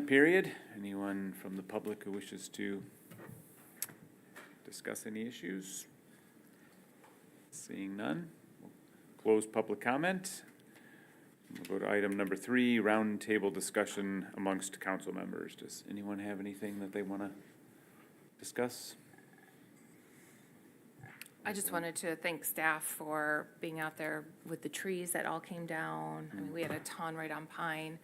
Period. Anyone from the public who wishes to discuss any issues? Seeing none, we'll close public comment. We'll go to item number 3, roundtable discussion amongst council members. Does anyone have anything that they want to discuss? I just wanted to thank staff for being out there with the trees that all came down. I mean, we had a ton right on Pine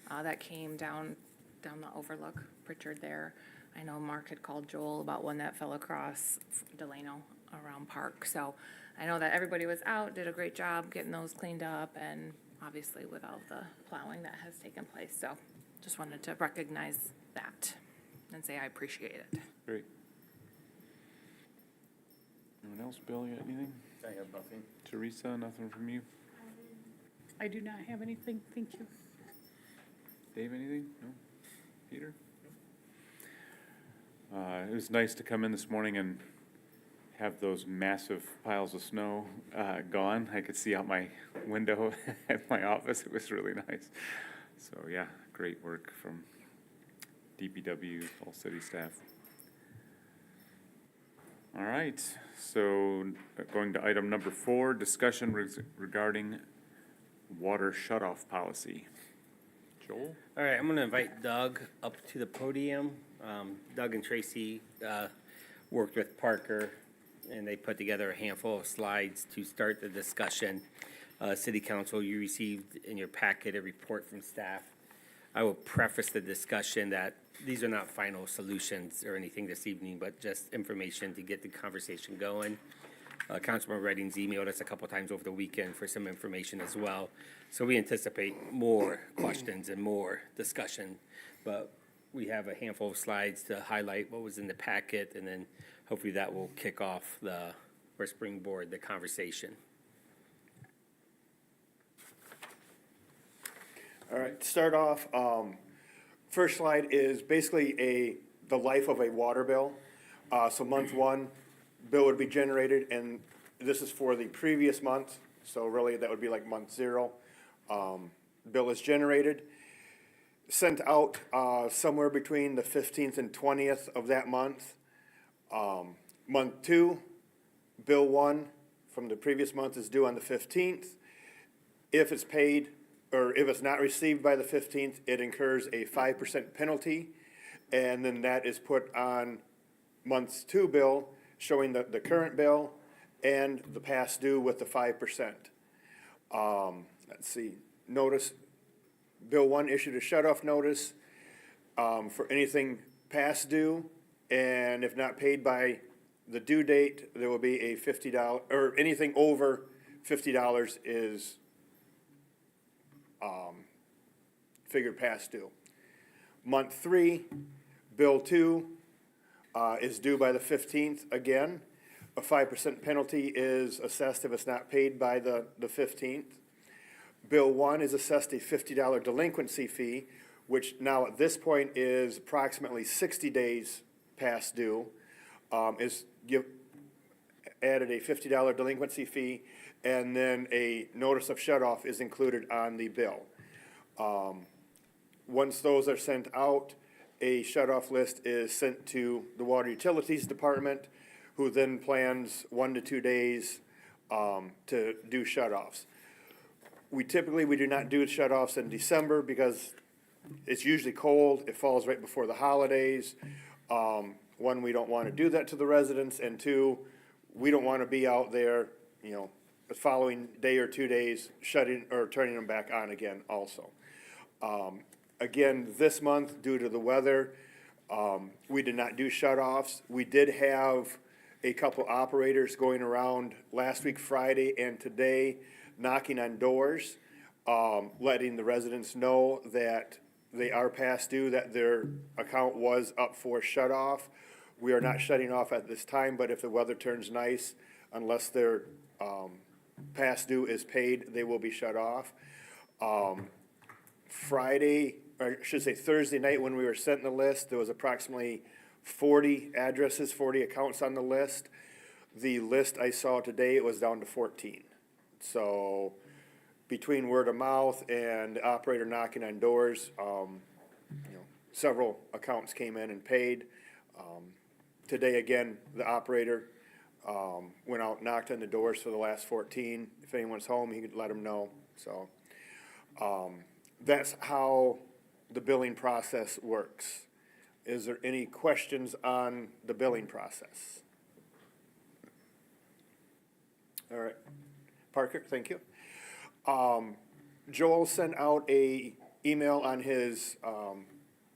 that came down the overlook, Pritchard there. I know Mark had called Joel about one that fell across Delano around Park. So I know that everybody was out, did a great job getting those cleaned up, and obviously with all the plowing that has taken place. So just wanted to recognize that and say I appreciate it. Great. Anyone else? Bill, you got anything? I have nothing. Teresa, nothing from you? I do not have anything, thank you. Dave, anything? No? Peter? It was nice to come in this morning and have those massive piles of snow gone. I could see out my window at my office. It was really nice. So yeah, great work from DPW, all city staff. All right, so going to item number 4, discussion regarding water shutoff policy. Joel? All right, I'm going to invite Doug up to the podium. Doug and Tracy worked with Parker, and they put together a handful of slides to start the discussion. City Council, you received in your packet a report from staff. I will preface the discussion that these are not final solutions or anything this evening, but just information to get the conversation going. Councilman Redding's emailed us a couple times over the weekend for some information as well. So we anticipate more questions and more discussion, but we have a handful of slides to highlight what was in the packet, and then hopefully that will kick off or springboard the conversation. All right, to start off, first slide is basically the life of a water bill. So month 1, bill would be generated, and this is for the previous month, so really that would be like month 0. Bill is generated, sent out somewhere between the 15th and 20th of that month. Month 2, bill 1 from the previous month is due on the 15th. If it's paid, or if it's not received by the 15th, it incurs a 5% penalty, and then that is put on month 2 bill, showing the current bill and the past due with the 5%. Let's see, notice, bill 1 issued a shut-off notice for anything past due, and if not paid by the due date, there will be a $50, or anything over $50 is figured past due. Month 3, bill 2 is due by the 15th again. A 5% penalty is assessed if it's not paid by the 15th. Bill 1 is assessed a $50 delinquency fee, which now at this point is approximately 60 days past due. Added a $50 delinquency fee, and then a notice of shut-off is included on the bill. Once those are sent out, a shut-off list is sent to the Water Utilities Department, who then plans 1 to 2 days to do shut-offs. We do not do shut-offs in December because it's usually cold. It falls right before the holidays. 1, we don't want to do that to the residents, and 2, we don't want to be out there, the following day or 2 days shutting or turning them back on again also. Again, this month, due to the weather, we did not do shut-offs. We did have a couple operators going around last week, Friday, and today, knocking on doors, letting the residents know that they are past due, that their account was up for shut-off. We are not shutting off at this time, but if the weather turns nice, unless their past due is paid, they will be shut off. Friday, or I should say Thursday night, when we were sent the list, there was approximately 40 addresses, 40 accounts on the list. The list I saw today, it was down to 14. So between word of mouth and the operator knocking on doors, several accounts came in and paid. Today, again, the operator went out, knocked on the doors for the last 14. If anyone's home, he could let them know. So that's how the billing process works. Is there any questions on the billing process? All right. Parker, thank you. Joel sent out a email on his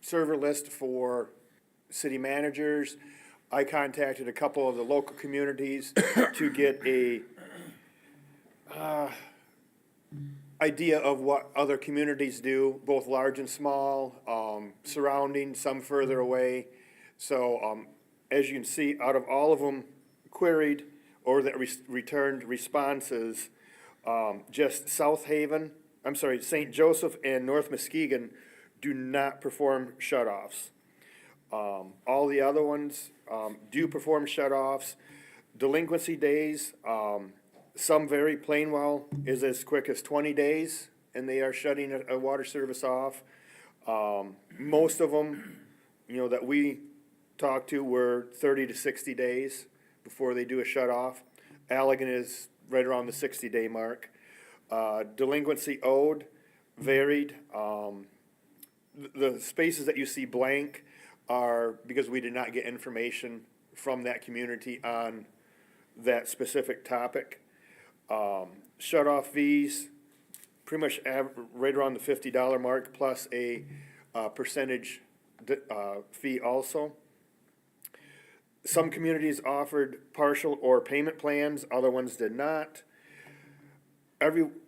server list for city managers. I contacted a couple of the local communities to get a idea of what other communities do, both large and small, surrounding, some further away. So as you can see, out of all of them queried or that returned responses, just St. Joseph and North Muskegon do not perform shut-offs. All the other ones do perform shut-offs. Delinquency days, some vary. Plainwell is as quick as 20 days, and they are shutting a water service off. Most of them, that we talked to were 30 to 60 days before they do a shut-off. Allegan is right around the 60-day mark. Delinquency owed varied. The spaces that you see blank are because we did not get information from that community on that specific topic. Shut-off fees, pretty much right around the $50 mark, plus a percentage fee also. Some communities offered partial or payment plans, other ones did not.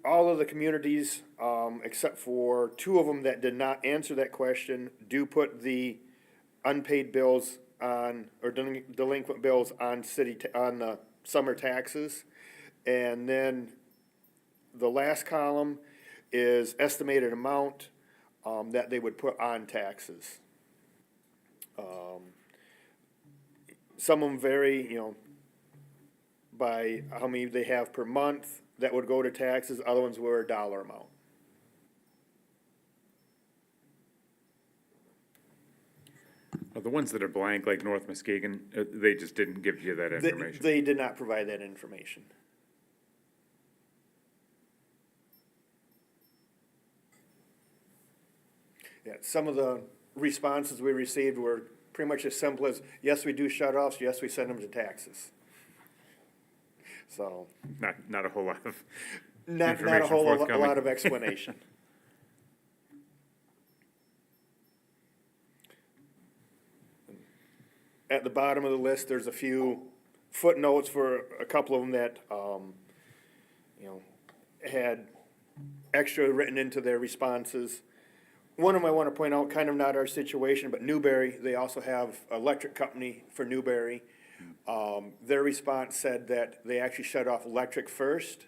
All of the communities, except for 2 of them that did not answer that question, do put the unpaid bills on, or delinquent bills on on the summer taxes. And then the last column is estimated amount that they would put on taxes. Some of them vary, by how many they have per month that would go to taxes. Other ones were a dollar amount. Well, the ones that are blank, like North Muskegon, they just didn't give you that information. They did not provide that information. Yeah, some of the responses we received were pretty much as simple as, yes, we do shut-offs, yes, we send them to taxes. So. Not a whole lot of Not a information whole forthcoming. lot of explanation. At the bottom of the list, there's a few footnotes for a couple of them that, had extra written into their responses. One of them I want to point out, kind of not our situation, but Newberry, they also have an electric company for Newberry. Their response said that they actually shut off electric first,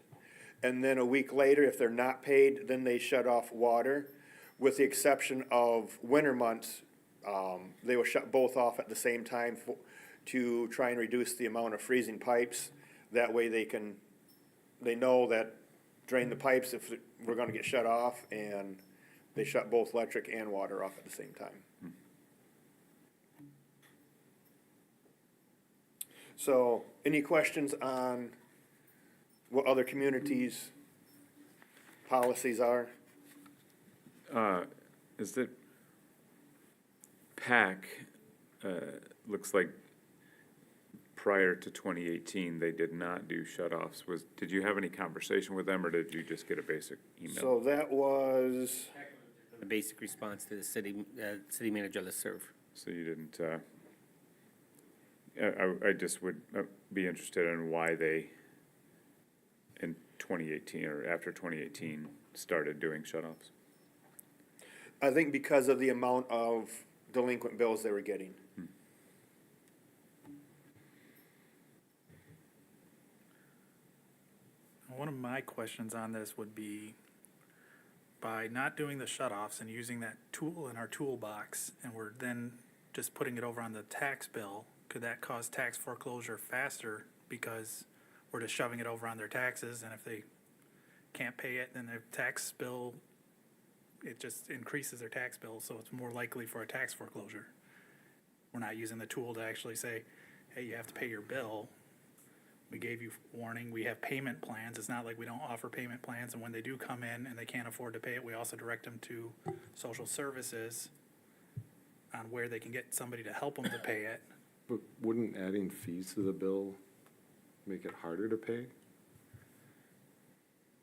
and then a week later, if they're not paid, then they shut off water. With the exception of winter months, they will shut both off at the same time to try and reduce the amount of freezing pipes. That way they know that drain the pipes if we're gonna get shut off, and they shut both electric and water off at the same time. So, any questions on what other communities' policies are? Is it PAC, looks like prior to 2018, they did not do shut-offs. Did you have any conversation with them, or did you just get a basic email? So that was, The basic response to the city manager listserv. So you didn't, I just would be interested in why they, in 2018 or after 2018, started doing shut-offs. I think because of the amount of delinquent bills they were getting. One of my questions on this would be, by not doing the shut-offs and using that tool in our toolbox, and we're then just putting it over on the tax bill, could that cause tax foreclosure faster because we're just shoving it over on their taxes, and if they can't pay it, then their tax bill it just increases their tax bill, so it's more likely for a tax foreclosure. We're not using the tool to actually say, hey, you have to pay your bill. We gave you warning, we have payment plans, it's not like we don't offer payment plans, and when they do come in and they can't afford to pay it, we also direct them to social services on where they can get somebody to help them to pay it. But wouldn't adding fees to the bill make it harder to pay?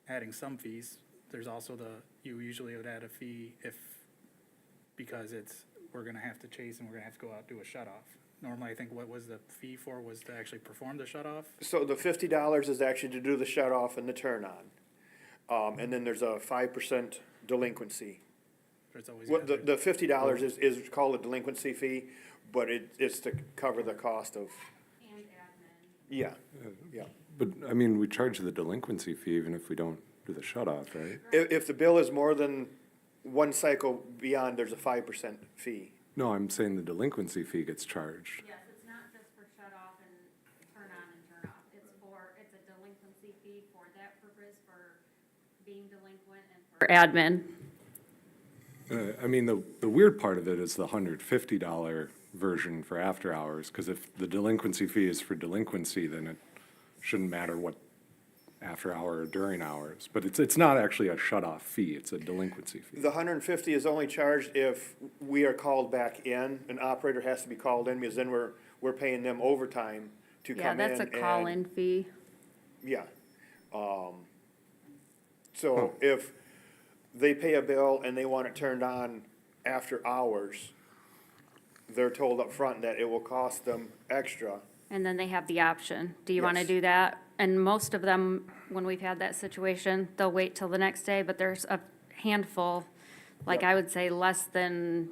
Adding some fees, there's also you usually would add a fee because we're gonna have to chase and we're gonna have to go out and do a shut off. Normally, I think what was the fee for was to actually perform the shut off. So the $50 is actually to do the shut off and the turn on. And then there's a 5% delinquency. There's always. What, the $50 is called a delinquency fee, but it's to cover the cost of. And admin. Yeah, yeah. But, I mean, we charge the delinquency fee even if we don't do the shut off, right? If the bill is more than one cycle beyond, there's a 5% fee. No, I'm saying the delinquency fee gets charged. Yes, it's not just for shut off and turn on and turn off. It's a delinquency fee for that purpose, for being delinquent and for admin. I mean, the weird part of it is the $150 version for after hours, because if the delinquency fee is for delinquency, then it shouldn't matter what after hour or during hours. But it's not actually a shut-off fee, it's a delinquency fee. The $150 is only charged if we are called back in. An operator has to be called in, because then we're paying them overtime to Yeah, come in. that's a call-in fee. Yeah. So if they pay a bill and they want it turned on after hours, they're told up front that it will cost them extra. And then they have the option. Do you want to Yes. do that? And most of them, when we've had that situation, they'll wait till the next day, but there's a handful, like Yep. I would say less than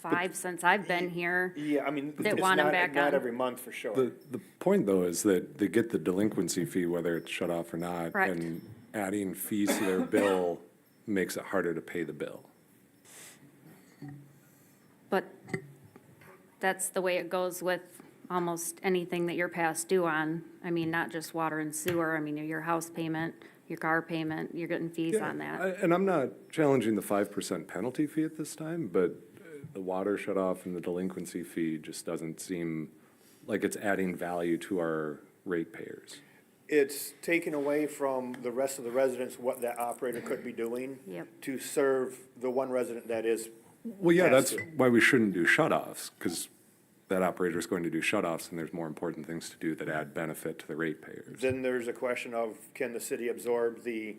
5 since I've been here. Yeah, I mean, That it's want 'em not, back not on. every month for sure. The point, though, is that they get the delinquency fee whether it's shut off or not. Correct. And adding fees to their bill makes it harder to pay the bill. But that's the way it goes with almost anything that you're past due on. I mean, not just water and sewer, I mean, your house payment, your car payment, you're getting fees on that. And I'm not challenging the 5% penalty fee at this time, but the water shut off and the delinquency fee just doesn't seem like it's adding value to our ratepayers. It's taken away from the rest of the residents what that operator could be doing Yep. to serve the one resident that is. Well, yeah, Has that's to. why we shouldn't do shut-offs, because that operator is going to do shut-offs, and there's more important things to do that add benefit to the ratepayers. Then there's a question of, can the city absorb the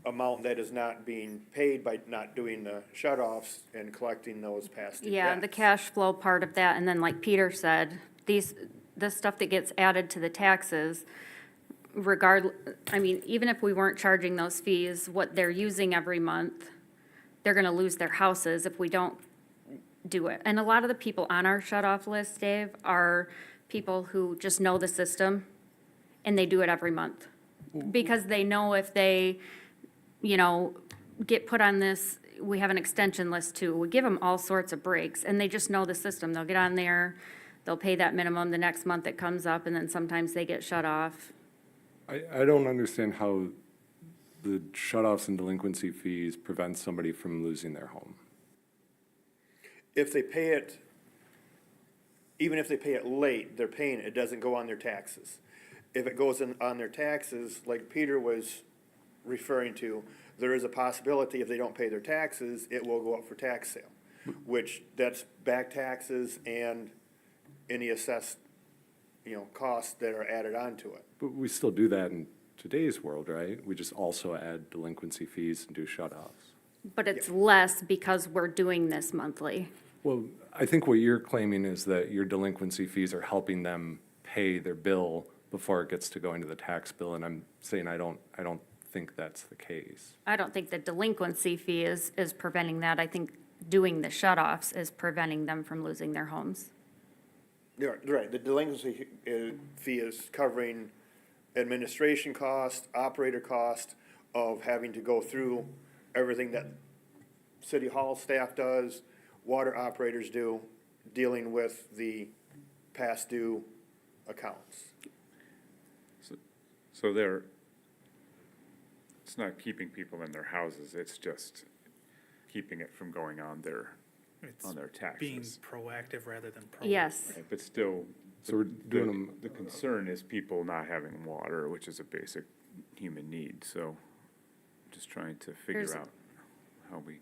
amount that is not being paid by not doing the shut-offs and collecting those past due Yeah, the debts? cash flow part of that, and then like Peter said, the stuff that gets added to the taxes, I mean, even if we weren't charging those fees, what they're using every month, they're gonna lose their houses if we don't do it. And a lot of the people on our shut-off list, Dave, are people who just know the system, and they do it every month. Because they know if they, get put on this, we have an extension list too. We give them all sorts of breaks, and they just know the system. They'll get on there, they'll pay that minimum the next month it comes up, and then sometimes they get shut off. I don't understand how the shut-offs and delinquency fees prevent somebody from losing their home. If they pay it, even if they pay it late, they're paying it, it doesn't go on their taxes. If it goes on their taxes, like Peter was referring to, there is a possibility if they don't pay their taxes, it will go up for tax sale, which that's back taxes and any assessed, costs that are added onto it. But we still do that in today's world, right? We just also add delinquency fees and do shut-offs. But it's less because we're doing this monthly. Well, I think what you're claiming is that your delinquency fees are helping them pay their bill before it gets to go into the tax bill, and I'm saying I don't think that's the case. I don't think the delinquency fee is preventing that. I think doing the shut-offs is preventing them from losing their homes. You're right, the delinquency fee is covering administration cost, operator cost of having to go through everything that city hall staff does, water operators do, dealing with the past due accounts. So it's not keeping people in their houses, it's just keeping it from going on their It's being taxes. proactive rather than proactive. Yes, Right, but still, So we're doing them, the concern is people not having water, which is a basic human need, so just trying to There's- figure out how we,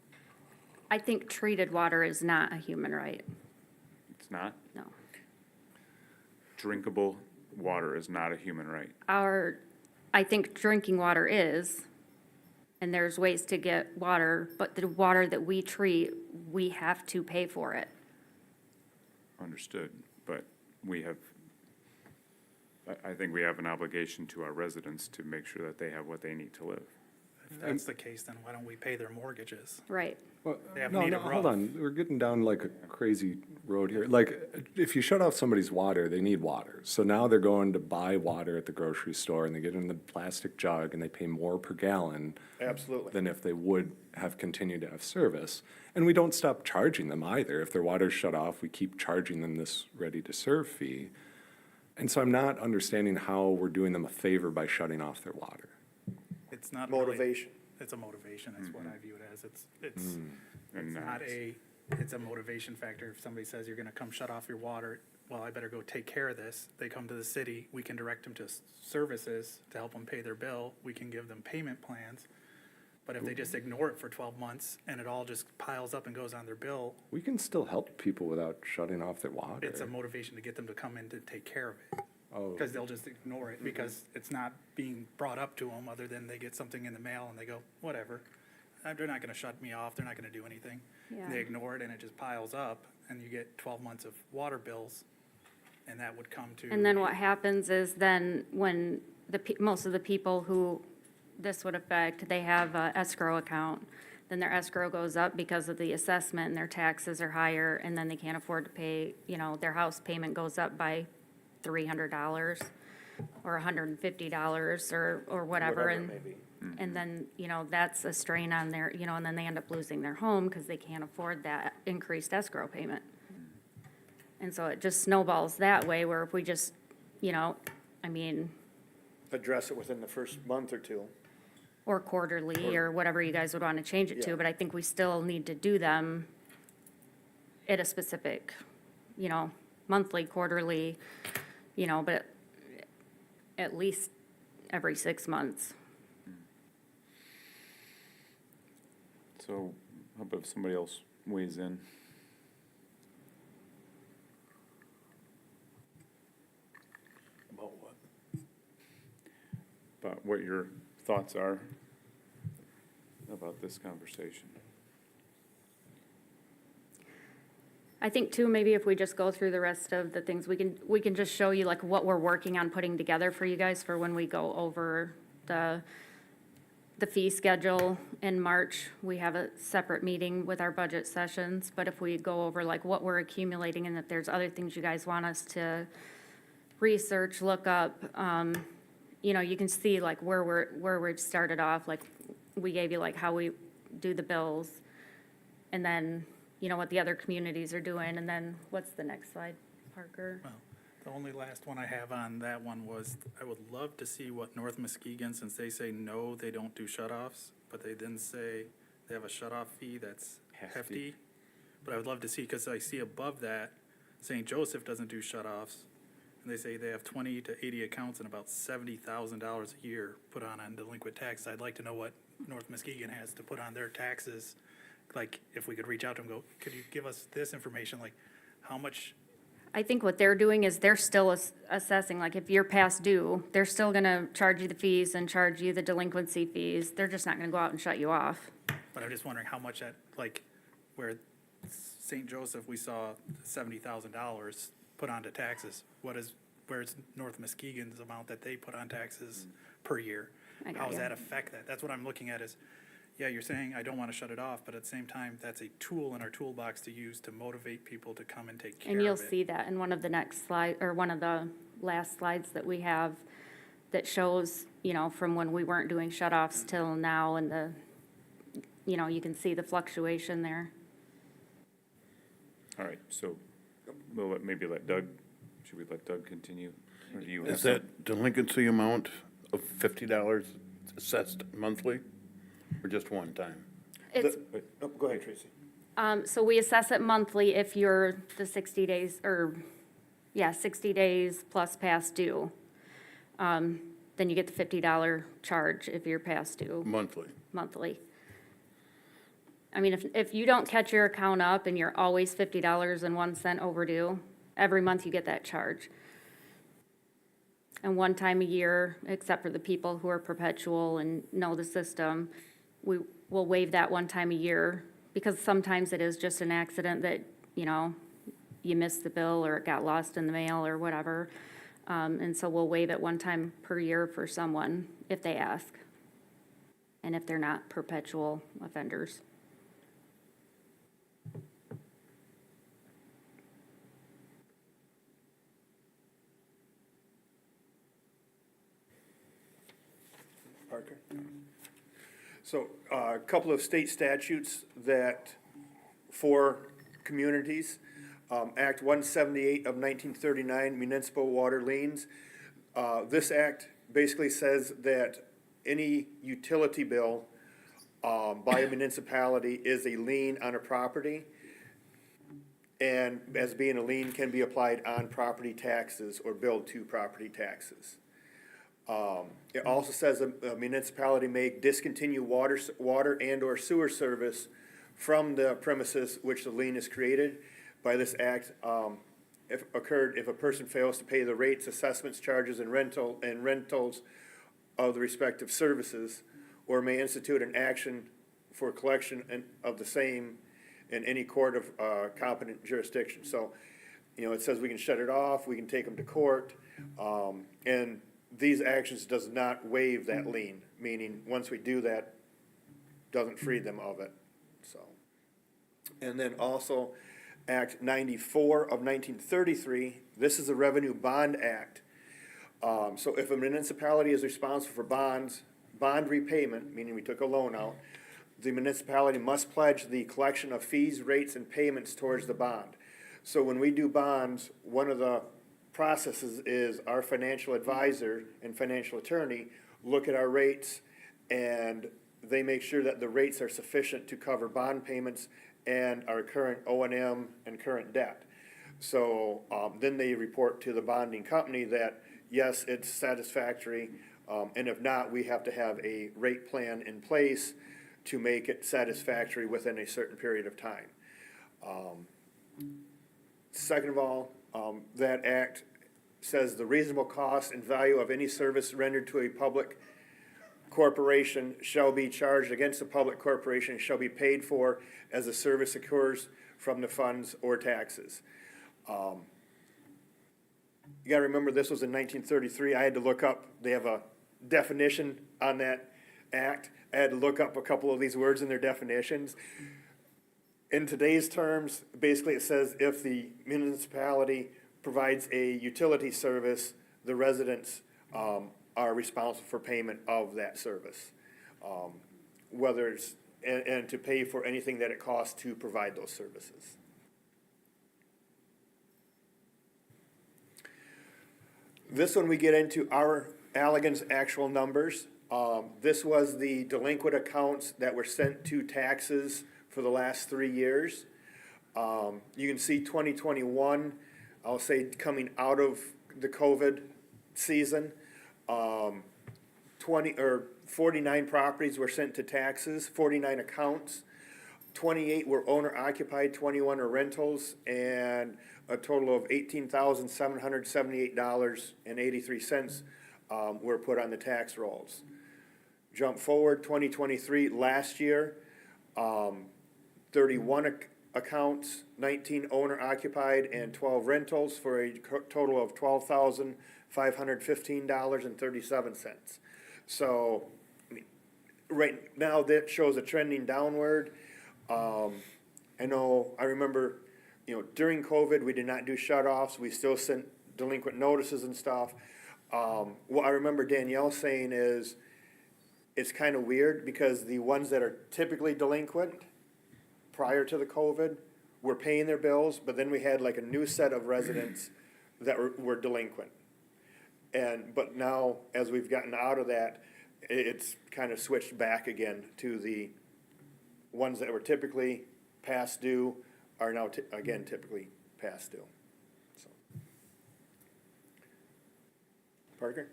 I think treated water is not a human right, it's not, no. drinkable water is not a human right. I think drinking water is, and there's ways to get water, but the water that we treat, we have to pay for it. Understood, but we have, I think we have an obligation to our residents to make sure that they have what they need to live. If that's the case, then why don't we pay their mortgages? Right. well, They have no, need no, of hold rough. on, we're getting down like a crazy road here. Like, if you shut off somebody's water, they need water. So now they're going to buy water at the grocery store, and they get in the plastic jug, and they pay more per gallon Absolutely. than if they would have continued to have service. And we don't stop charging them either. If their water's shut off, we keep charging them this ready-to-serve fee. And so I'm not understanding how we're doing them a favor by shutting off their water. It's not really. Motivation. It's a motivation, is what I view it as. It's And not it's a motivation factor. If somebody says you're gonna come shut off your water, well, I better go take care of this. They come to the city, we can direct them to services to help them pay their bill. We can give them payment plans. But if they just ignore it for 12 months and it all just piles up and goes on their bill, We can still help people without shutting off their water. it's a motivation to get them to come in to take care of it. Oh. Because they'll just ignore it because it's not being brought up to them other than they get something in the mail and they go, whatever. They're not gonna shut me off, they're not gonna do anything. Yeah. They ignore it and it just piles up and you get 12 months of water bills and that would come to. And then what happens is then when most of the people who this would affect, they have a escrow account, then their escrow goes up because of the assessment and their taxes are higher, and then they can't afford to pay, their house payment goes up by $300 or $150 or whatever. Whatever it may be. And then, that's a strain on their, and then they end up losing their home because they can't afford that increased escrow payment. And so it just snowballs that way, where if we just, Address it within the first month or two. or quarterly, or whatever you guys would want to change it Yeah. to, but I think we still need to do them at a specific, monthly, quarterly, but at least every 6 months. So how about if somebody else weighs in? About what? About what your thoughts are about this conversation. I think too, maybe if we just go through the rest of the things, we can just show you like what we're working on putting together for you guys for when we go over the fee schedule in March. We have a separate meeting with our budget sessions, but if we go over like what we're accumulating and if there's other things you guys want us to research, look up, you can see like where we've started off, like we gave you like how we do the bills, and then, what the other communities are doing, and then what's the next slide, Parker? Well, the only last one I have on that one was, I would love to see what North Muskegon, since they say no, they don't do shut-offs, but they then say they have a shut-off fee that's hefty. But I would love to see, because I see above that, St. Joseph doesn't do shut-offs, and they say they have 20 to 80 accounts and about $70,000 a year put on delinquent taxes. I'd like to know what North Muskegon has to put on their taxes. Like, if we could reach out to them, go, could you give us this information, like, how much? I think what they're doing is they're still assessing, like if you're past due, they're still gonna charge you the fees and charge you the delinquency fees. They're just not gonna go out and shut you off. But I'm just wondering how much that, like, where St. Joseph, we saw $70,000 put onto taxes. Where's North Muskegon's amount that they put on taxes per year? I got How does you. that affect that? That's what I'm looking at is, yeah, you're saying I don't want to shut it off, but at the same time, that's a tool in our toolbox to use to motivate people to come and take care of it. And you'll see that in one of the next slide, or one of the last slides that we have that shows, from when we weren't doing shut-offs till now, and you can see the fluctuation there. All right, so maybe let Doug, should we let Doug continue? Or do you have Is that delinquency amount of $50 assessed monthly, or just one time? It's, Go ahead, Tracy. so we assess it monthly if you're the 60 days, or, yeah, 60 days plus past due. Then you get the $50 charge if you're past due Monthly. monthly. I mean, if you don't catch your account up and you're always $50.01 overdue, every month you get that charge. And one time a year, except for the people who are perpetual and know the system, we will waive that one time a year, because sometimes it is just an accident that, you know, you missed the bill or it got lost in the mail or whatever. And so we'll waive it one time per year for someone if they ask, and if they're not perpetual offenders. Parker? So, a couple of state statutes that, for communities, Act 178 of 1939, municipal water liens. This act basically says that any utility bill by a municipality is a lien on a property, and as being a lien can be applied on property taxes or billed to property taxes. It also says a municipality may discontinue water and/or sewer service from the premises which the lien is created. By this act, if a person fails to pay the rates, assessments, charges, and rentals of the respective services, or may institute an action for collection of the same in any court of competent jurisdiction. So, you know, it says we can shut it off, we can take them to court, and these actions does not waive that lien, meaning once we do that, doesn't free them of it, so. And then also, Act 94 of 1933, this is a Revenue Bond Act. So if a municipality is responsible for bond repayment, meaning we took a loan out, the municipality must pledge the collection of fees, rates, and payments towards the bond. So when we do bonds, one of the processes is our financial advisor and financial attorney look at our rates, and they make sure that the rates are sufficient to cover bond payments and our current O&M and current debt. So then they report to the bonding company that, yes, it's satisfactory, and if not, we have to have a rate plan in place to make it satisfactory within a certain period of time. Second of all, that act says the reasonable cost and value of any service rendered to a public corporation shall be charged against the public corporation, shall be paid for as the service occurs from the funds or taxes. You gotta remember, this was in 1933. I had to look up, they have a definition on that act. I had to look up a couple of these words in their definitions. In today's terms, basically it says if the municipality provides a utility service, the residents are responsible for payment of that service. Whether it's, and to pay for anything that it costs to provide those services. This one we get into our Allegan's actual numbers. This was the delinquent accounts that were sent to taxes for the last 3 years. You can see 2021, I'll say coming out of the COVID season, 49 properties were sent to taxes, 49 accounts, 28 were owner occupied, 21 are rentals, and a total of $18,778.83 were put on the tax rolls. Jump forward, 2023, last year, 31 accounts, 19 owner occupied, and 12 rentals for a total of $12,515.37. So, right now that shows a trending downward. I remember, during COVID, we did not do shut-offs. We still sent delinquent notices and stuff. What I remember Danielle saying is, it's kind of weird because the ones that are typically delinquent prior to the COVID were paying their bills, but then we had like a new set of residents that were delinquent. But now, as we've gotten out of that, it's kind of switched back again to the ones that were typically past due are now, again, typically past due. So. Parker?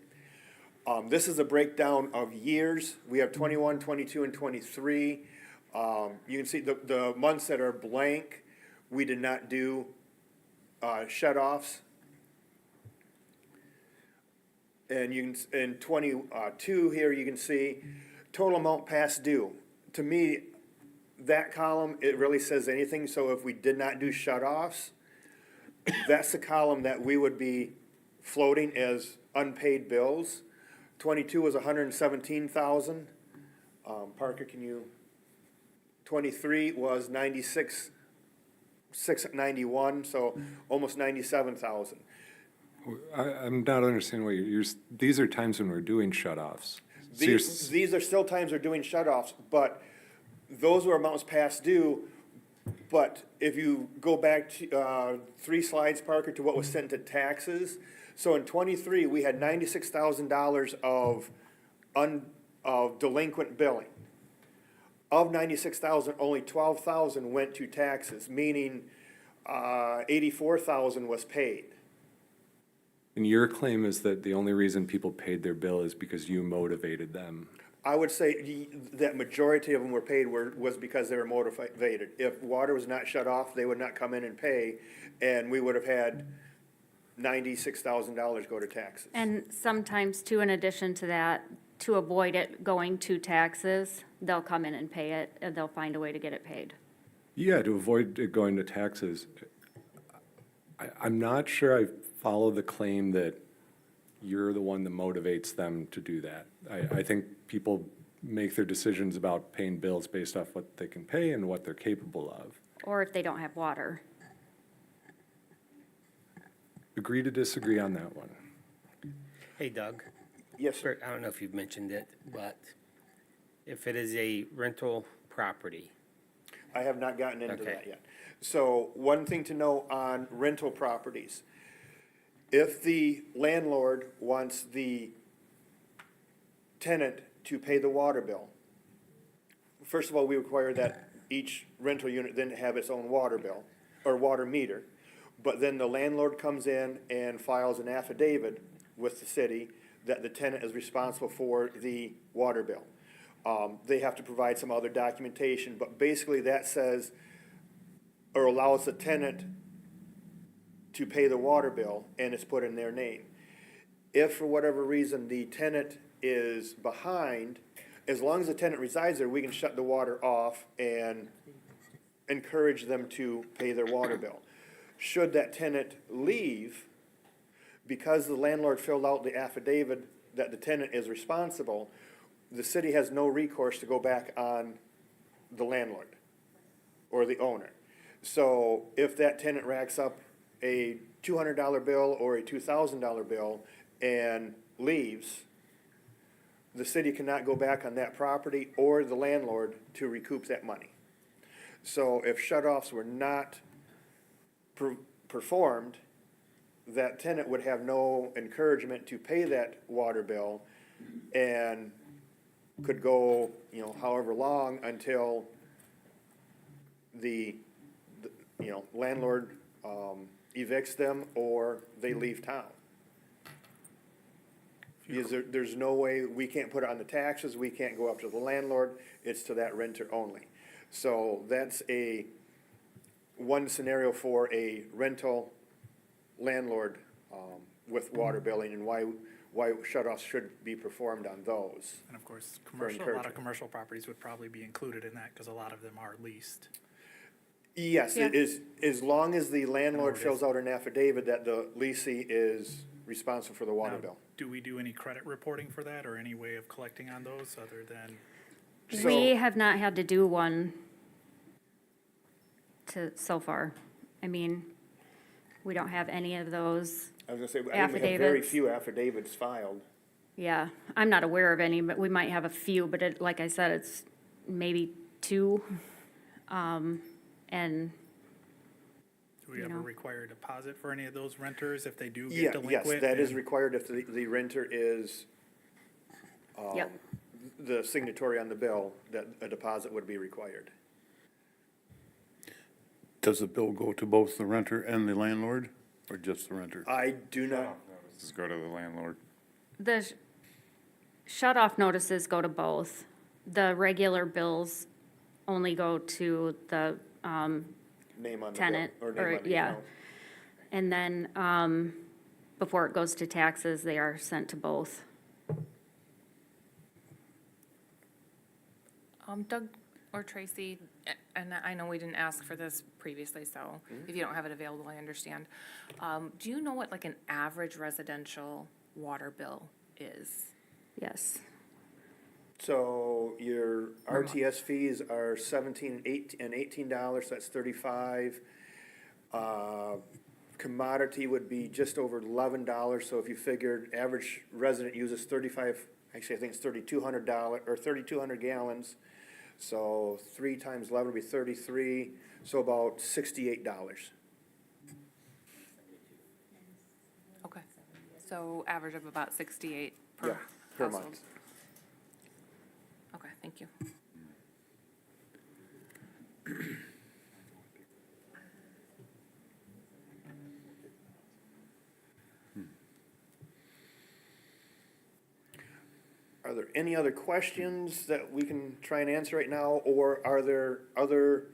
This is a breakdown of years. We have 21, 22, and 23. You can see the months that are blank, we did not do shut-offs. And you can, in 22 here, you can see total amount past due. To me, that column, it really says anything, so if we did not do shut-offs, that's the column that we would be floating as unpaid bills. 22 was 117,000. Parker, can you? 23 was 96,691, so almost 97,000. I'm not understanding what these are times when we're doing shut-offs. So you're These are still times we're doing shut-offs, but those were amounts past due. But if you go back to 3 slides, Parker, to what was sent to taxes, so in 23, we had $96,000 of delinquent billing. Of 96,000, only 12,000 went to taxes, meaning 84,000 was paid. And your claim is that the only reason people paid their bill is because you motivated them. I would say that majority of them were paid was because they were motivated. If water was not shut off, they would not come in and pay, and we would have had $96,000 go to taxes. And sometimes too, in addition to that, to avoid it going to taxes, they'll come in and pay it, and they'll find a way to get it paid. Yeah, to avoid it going to taxes. I'm not sure I follow the claim that you're the one that motivates them to do that. I think people make their decisions about paying bills based off what they can pay and what they're capable of. Or if they don't have water. Agree to disagree on that one. Hey, Doug. Yes, sir. I don't know if you've mentioned it, but if it is a rental property, I have not gotten into Okay. that yet. So one thing to know on rental properties, if the landlord wants the tenant to pay the water bill, first of all, we require that each rental unit then have its own water bill or water meter. But then the landlord comes in and files an affidavit with the city that the tenant is responsible for the water bill. They have to provide some other documentation, but basically that says, or allows the tenant to pay the water bill, and it's put in their name. If for whatever reason the tenant is behind, as long as the tenant resides there, we can shut the water off and encourage them to pay their water bill. Should that tenant leave, because the landlord filled out the affidavit that the tenant is responsible, the city has no recourse to go back on the landlord or the owner. So if that tenant racks up a $200 bill or a $2,000 bill and leaves, the city cannot go back on that property or the landlord to recoup that money. So if shut-offs were not performed, that tenant would have no encouragement to pay that water bill and could go, however long until the landlord evicts them or they leave town. Because there's no way, we can't put it on the taxes, we can't go up to the landlord, it's to that renter only. So that's one scenario for a rental landlord with water billing and why shut-offs should be performed on those. And of course, a lot encouragement. of commercial properties would probably be included in that because a lot of them are leased. Yes, it Yeah. is, as long as the landlord Noted. fills out an affidavit that the leasing is responsible for the water Now, bill. do we do any credit reporting for that or any way of collecting on those other than? So- We have not had to do one so far. I mean, we don't have any of those. I was gonna say, I think we have very Affidavits. few affidavits filed. Yeah, I'm not aware of any, but we might have a few, but like I said, it's maybe 2. And Do we You ever know. require a deposit for any of those renters if they do Yeah, get delinquent? yes, that is and- required if the renter is Yep. the signatory on the bill, that a deposit would be required. Does the bill go to both the renter and the landlord, or just the renter? I do not, Just go to the landlord. The shut-off notices go to both. The regular bills only go to the, name on the bill. tenant, Or name or, on the yeah. account. And then, before it goes to taxes, they are sent to both. Doug or Tracy, and I know we didn't ask for this previously, so if you don't have it available, I understand. Do you know what like an average residential water bill is? Yes. So your RTS fees are $17 and $18, so that's 35. Commodity would be just over $11, so if you figured average resident uses 35, actually I think it's $3,200, or 3,200 gallons. So 3 times 11 would be 33, so about $68. Okay, so average of about 68 Yeah, per per household. month. Okay, thank you. Are there any other questions that we can try and answer right now, or are there other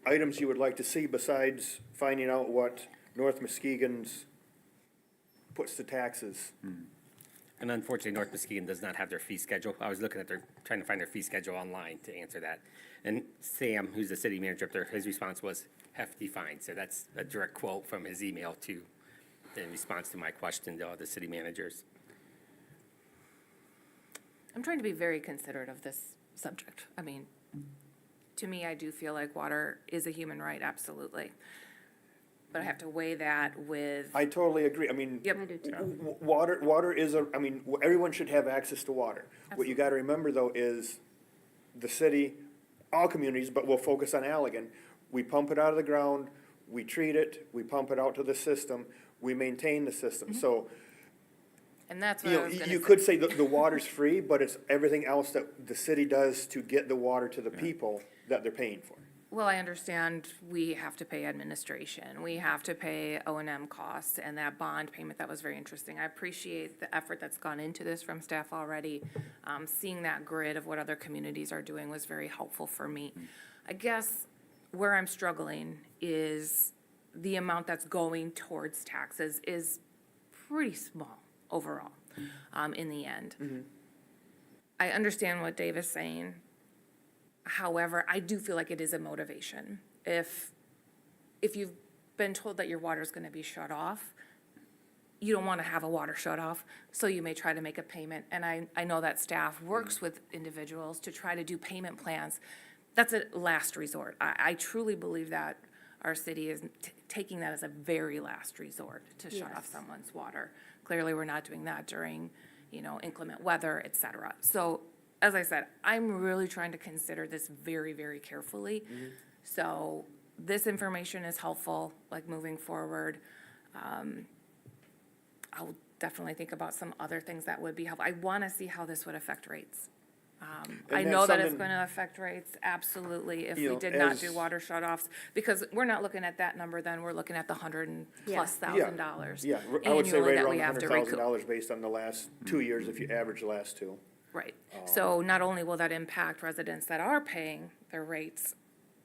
items you would like to see besides finding out what North Muskegon's puts to taxes? And unfortunately, North Muskegon does not have their fee schedule. I was looking at trying to find their fee schedule online to answer that. And Sam, who's the city manager up there, his response was hefty fine. So that's a direct quote from his email in response to my question to all the city managers. I'm trying to be very considerate of this subject. I mean, to me, I do feel like water is a human right, absolutely. But I have to weigh that with, I totally agree. I mean, yep, I do too. water is everyone should have access to water. What you gotta remember though is the city, all communities, but we'll focus on Allegan. We pump it out of the ground, we treat it, we pump it out to the system, we maintain the system. So, and that's you what I know, was gonna you say. could say the water's free, but it's everything else that the city does to get the water to the people that they're paying for. Well, I understand we have to pay administration, we have to pay O&M costs, and that bond payment, that was very interesting. I appreciate the effort that's gone into this from staff already. Seeing that grid of what other communities are doing was very helpful for me. I guess where I'm struggling is the amount that's going towards taxes is pretty small overall, in the end. I understand what Dave is saying. However, I do feel like it is a motivation. If you've been told that your water is gonna be shut off, you don't wanna have a water shut off, so you may try to make a payment. And I know that staff works with individuals to try to do payment plans. That's a last resort. I truly believe that our city is taking that as a very last resort to shut off someone's water. Clearly, we're not doing that during, inclement weather, et cetera. So, as I said, I'm really trying to consider this very, very carefully. So this information is helpful, like moving forward. I'll definitely think about some other things that would be helpful. I want to see how this would affect rates. I And know that's that it's something- going to affect rates, absolutely, if You we know, did not as- do water shut-offs. Because we're not looking at that number then, we're looking at the $100+ thousand dollars Yeah, I would say right annually that around we have to recoup. $100,000 based on the last 2 years, if you average the last 2. Right. So not only will that impact residents that are paying their rates,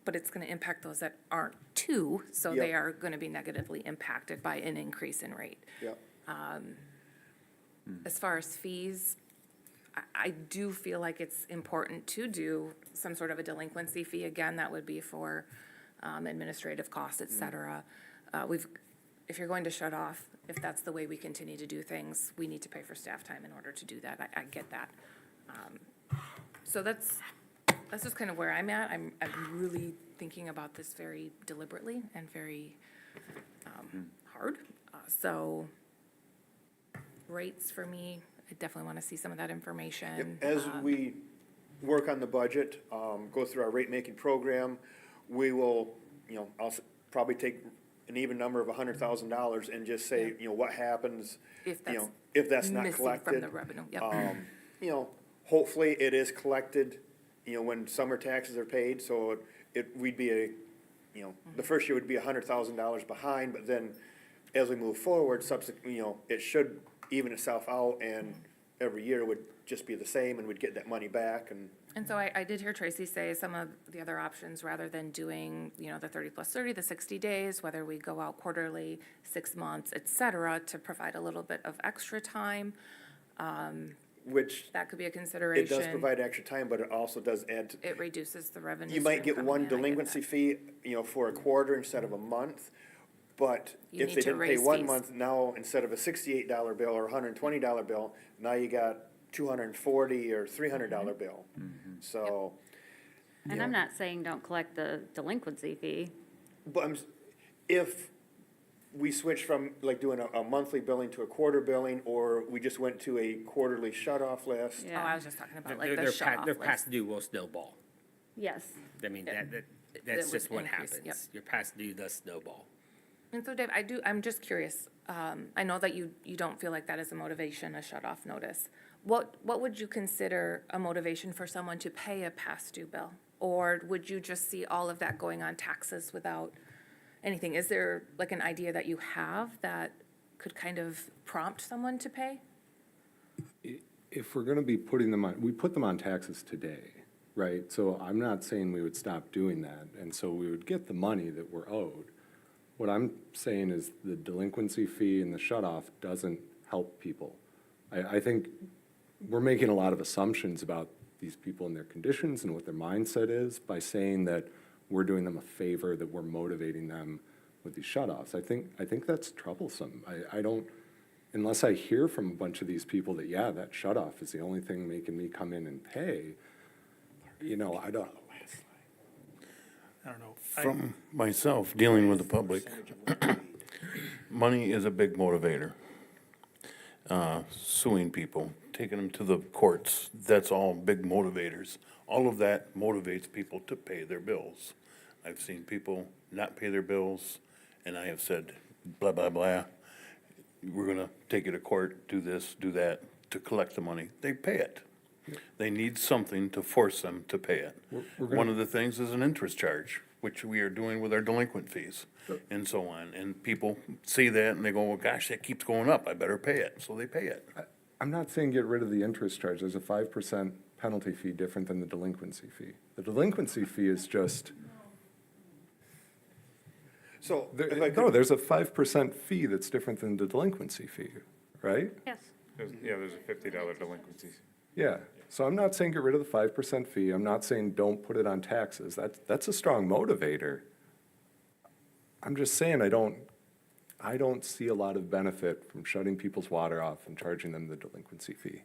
but it's going to impact those that aren't too, so they Yep. are going to be negatively impacted by an increase in rate. Yep. As far as fees, I do feel like it's important to do some sort of a delinquency fee. Again, that would be for administrative costs, et cetera. If you're going to shut off, if that's the way we continue to do things, we need to pay for staff time in order to do that. I get that. So that's just kind of where I'm at. I'm really thinking about this very deliberately and very hard. So rates for me, I definitely want to see some of that information. As we work on the budget, go through our rate-making program, we will, probably take an even number of $100,000 and just say, what happens, If that's if that's not missing collected. from the revenue, yep. Hopefully it is collected, when summer taxes are paid, so we'd be the first year would be $100,000 behind, but then as we move forward, it should even itself out, and every year would just be the same, and we'd get that money back, and And so I did hear Tracy say some of the other options, rather than doing, the 30+30, the 60 days, whether we go out quarterly, 6 months, et cetera, to provide a little bit of extra time. which That could be a it consideration. does provide extra time, but it also does add to. It reduces the revenue. You might stream get coming one in, I get delinquency that. fee, for a quarter instead of a month, but You if need they to didn't pay raise one fees. month, now, instead of a $68 bill or a $120 bill, now you got $240 or $300 Mm-hmm. bill. So, And I'm not saying don't collect the delinquency fee. but if we switch from like doing a monthly billing to a quarter billing, or we just went to a quarterly shut-off list. Oh, I was just talking about like Their- the their shut-off Their list. past due will snowball. Yes. I mean, Yeah. that's would just what increase, yep. happens. Your past due does snowball. And so Dave, I'm just curious, I know that you don't feel like that is a motivation, a shut-off notice. What would you consider a motivation for someone to pay a past due bill? Or would you just see all of that going on taxes without anything? Is there like an idea that you have that could kind of prompt someone to pay? If we're gonna be putting them on, we put them on taxes today, right? So I'm not saying we would stop doing that, and so we would get the money that we're owed. What I'm saying is the delinquency fee and the shut-off doesn't help people. I think we're making a lot of assumptions about these people and their conditions and what their mindset is by saying that we're doing them a favor, that we're motivating them with these shut-offs. I think that's troublesome. I don't, unless I hear from a bunch of these people that, yeah, that shut-off is the only thing making me come in and pay, I don't. I don't know. From myself, dealing with the public, money is a big motivator. Suing people, taking them to the courts, that's all big motivators. All of that motivates people to pay their bills. I've seen people not pay their bills, and I have said, blah, blah, blah, we're gonna take you to court, do this, do that, to collect the money. They pay it. They need something to force them to pay it. One of the things is an interest charge, which we are doing with our delinquent fees and so on. And people see that and they go, well, gosh, that keeps going up, I better pay it. So they pay it. I'm not saying get rid of the interest charge. There's a 5% penalty fee different than the delinquency fee. The delinquency fee is just, So, if I no, could, there's a 5% fee that's different than the delinquency fee, right? Yes. There's a $50 delinquency. Yeah, so I'm not saying get rid of the 5% fee. I'm not saying don't put it on taxes. That's a strong motivator. I'm just saying I don't see a lot of benefit from shutting people's water off and charging them the delinquency fee.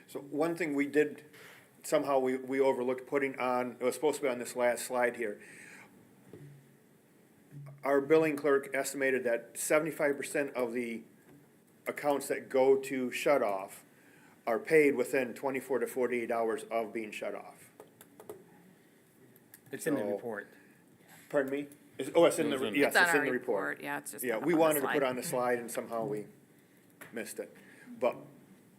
so one thing we did, somehow we overlooked putting on, it was supposed to be on this last slide here. Our billing clerk estimated that 75% of the accounts that go to shut off are paid within 24 to 48 hours of being shut off. It's in the So- report. Pardon me? It's in the, yes, It's on it's our in the report. report, yeah, it's just Yeah, not we up on the wanted to put slide. on the slide and somehow we missed it. But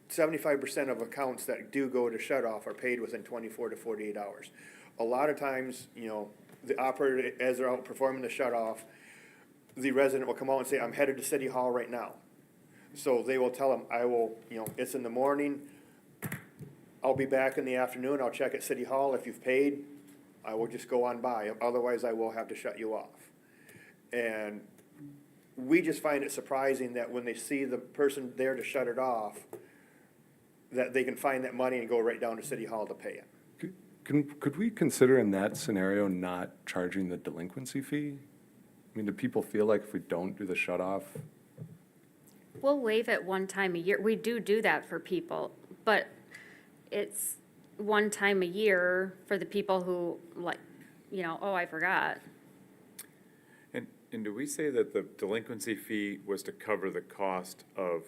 75% of accounts that do go to shut off are paid within 24 to 48 hours. A lot of times, the operator, as they're out performing the shut off, the resident will come out and say, I'm headed to City Hall right now. So they will tell them, I will, it's in the morning, I'll be back in the afternoon, I'll check at City Hall, if you've paid, I will just go on by, otherwise I will have to shut you off. And we just find it surprising that when they see the person there to shut it off, that they can find that money and go right down to City Hall to pay it. Could we consider in that scenario not charging the delinquency fee? I mean, do people feel like if we don't do the shut off? We'll waive it one time a year. We do that for people, but it's one time a year for the people who oh, I forgot. And do we say that the delinquency fee was to cover the cost of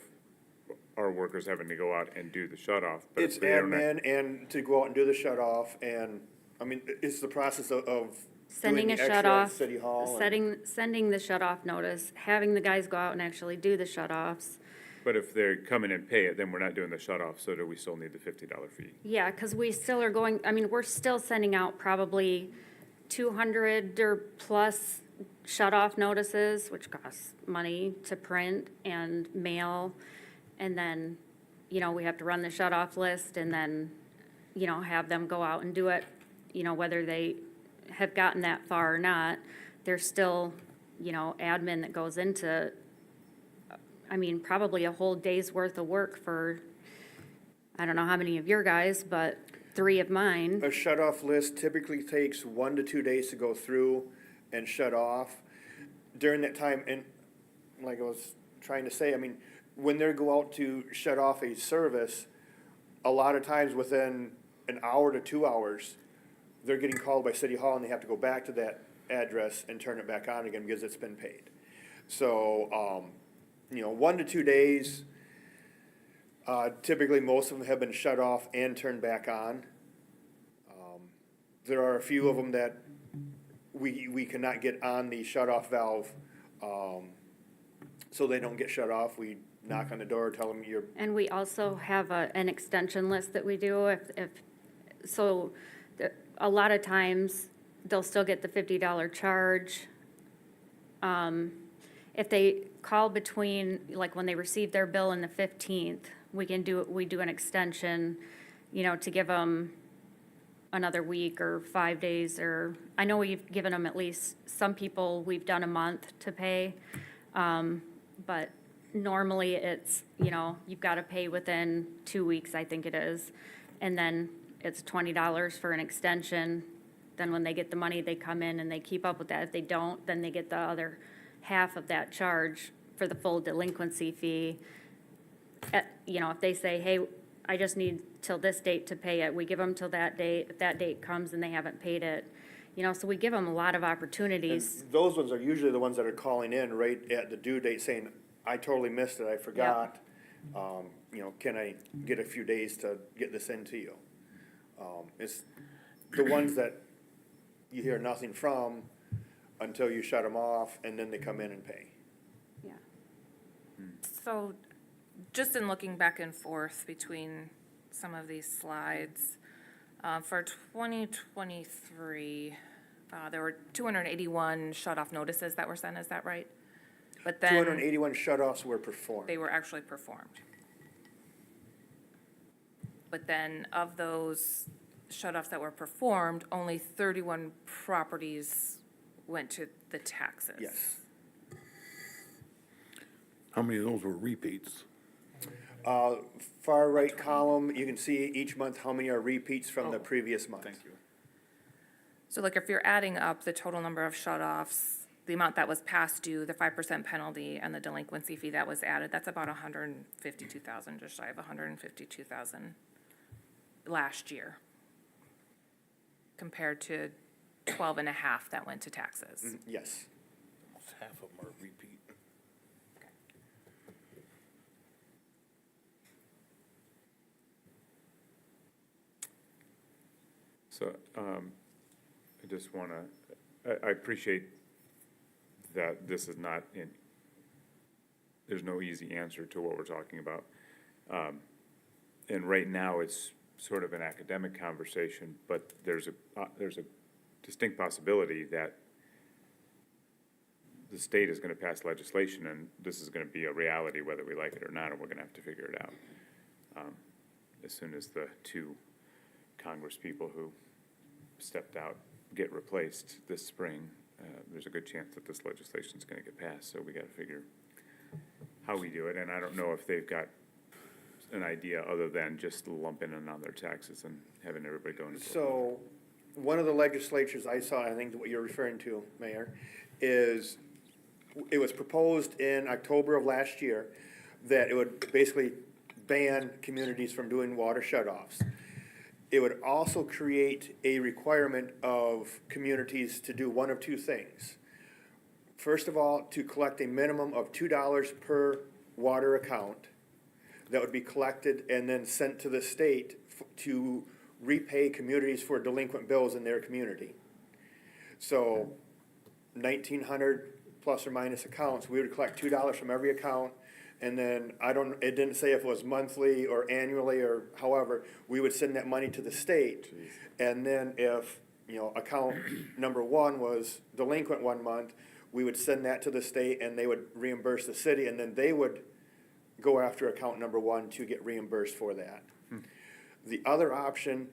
our workers having to go out and do the shut-off? But It's if they don't- admin and to go out and do the shut off, and, it's the process of doing Sending the a extra shut at off, City Hall. and- sending the shut off notice, having the guys go out and actually do the shut offs. But if they come in and pay it, then we're not doing the shut-off, so do we still need the $50 fee? Yeah, because we still are we're still sending out probably 200 or plus shut-off notices, which costs money to print and mail. And then, we have to run the shut-off list and then, have them go out and do it. Whether they have gotten that far or not, there's still, admin that goes into, probably a whole day's worth of work for, I don't know how many of your guys, but 3 of mine. A shut-off list typically takes 1 to 2 days to go through and shut off. During that time, and like I was trying to say, when they go out to shut off a service, a lot of times within an hour to 2 hours, they're getting called by City Hall and they have to go back to that address and turn it back on again because it's been paid. So, 1 to 2 days, typically most of them have been shut off and turned back on. There are a few of them that we cannot get on the shut-off valve, so they don't get shut off. We knock on the door, tell them you're. And we also have an extension list that we do a lot of times they'll still get the $50 charge. If they call between, like when they receive their bill on the 15th, we do an extension, to give them another week or 5 days, or, I know we've given them at least, some people, we've done a month to pay. But normally it's, you've got to pay within 2 weeks, I think it is. And then it's $20 for an extension. Then when they get the money, they come in and they keep up with that. If they don't, then they get the other half of that charge for the full delinquency fee. If they say, hey, I just need till this date to pay it, we give them till that date. If that date comes and they haven't paid it, so we give them a lot of opportunities. And those ones are usually the ones that are calling in right at the due date saying, I totally missed it, I forgot. Can I get a few days to get this into you? It's the ones that you hear nothing from until you shut them off and then they come in and pay. Yeah. So, just in looking back and forth between some of these slides, for 2023, there were 281 shut-off notices that were sent, is that right? But then 281 shut-offs were performed. they were actually performed. But then of those shut-offs that were performed, only 31 properties went to the taxes. Yes. How many of those were repeats? Far right column, you can see each month how many are repeats from the previous month. Thank you. So like if you're adding up the total number of shut-offs, the amount that was past due, the 5% penalty, and the delinquency fee that was added, that's about 152,000, just shy of 152,000 last year, compared to 12 and a half that went to taxes. Yes. Almost half of them are repeat. So, I just want to, I appreciate that this is not there's no easy answer to what we're talking about. And right now, it's sort of an academic conversation, but there's a distinct possibility that the state is going to pass legislation, and this is going to be a reality whether we like it or not, and we're going to have to figure it out. As soon as the 2 Congress people who stepped out get replaced this spring, there's a good chance that this legislation is going to get passed, so we got to figure how we do it, and I don't know if they've got an idea other than just lumping in on their taxes and having everybody go into. So, one of the legislatures I saw, I think what you're referring to, Mayor, is it was proposed in October of last year that it would basically ban communities from doing water shutoffs. It would also create a requirement of communities to do one of 2 things. First of all, to collect a minimum of $2 per water account that would be collected and then sent to the state to repay communities for delinquent bills in their community. So 1,900 plus or minus accounts, we would collect $2 from every account. And then, it didn't say if it was monthly or annually or however, we would send that money to the state. And then if account number one was delinquent 1 month, we would send that to the state and they would reimburse the city, and then they would go after account number one to get reimbursed for that. The other option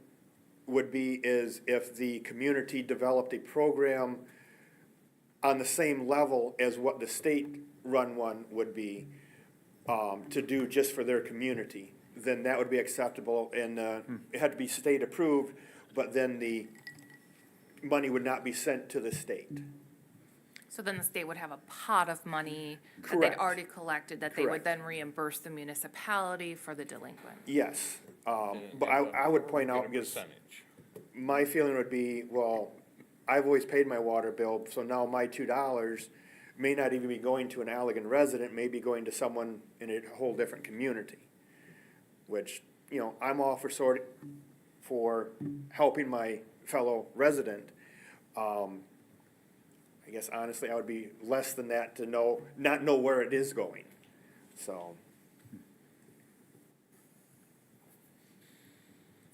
would be is if the community developed a program on the same level as what the state-run one would be, to do just for their community, then that would be acceptable, and it had to be state-approved, but then the money would not be sent to the state. So then the state would have a pot of money that they'd Correct. already collected, that they would Correct. then reimburse the municipality for the delinquent. Yes, but I would point out, Get a because percentage. my feeling would be, well, I've always paid my water bill, so now my $2 may not even be going to an Allegan resident, may be going to someone in a whole different community. Which, I'm all for helping my fellow resident. I guess honestly, I would be less than that to not know where it is going, so.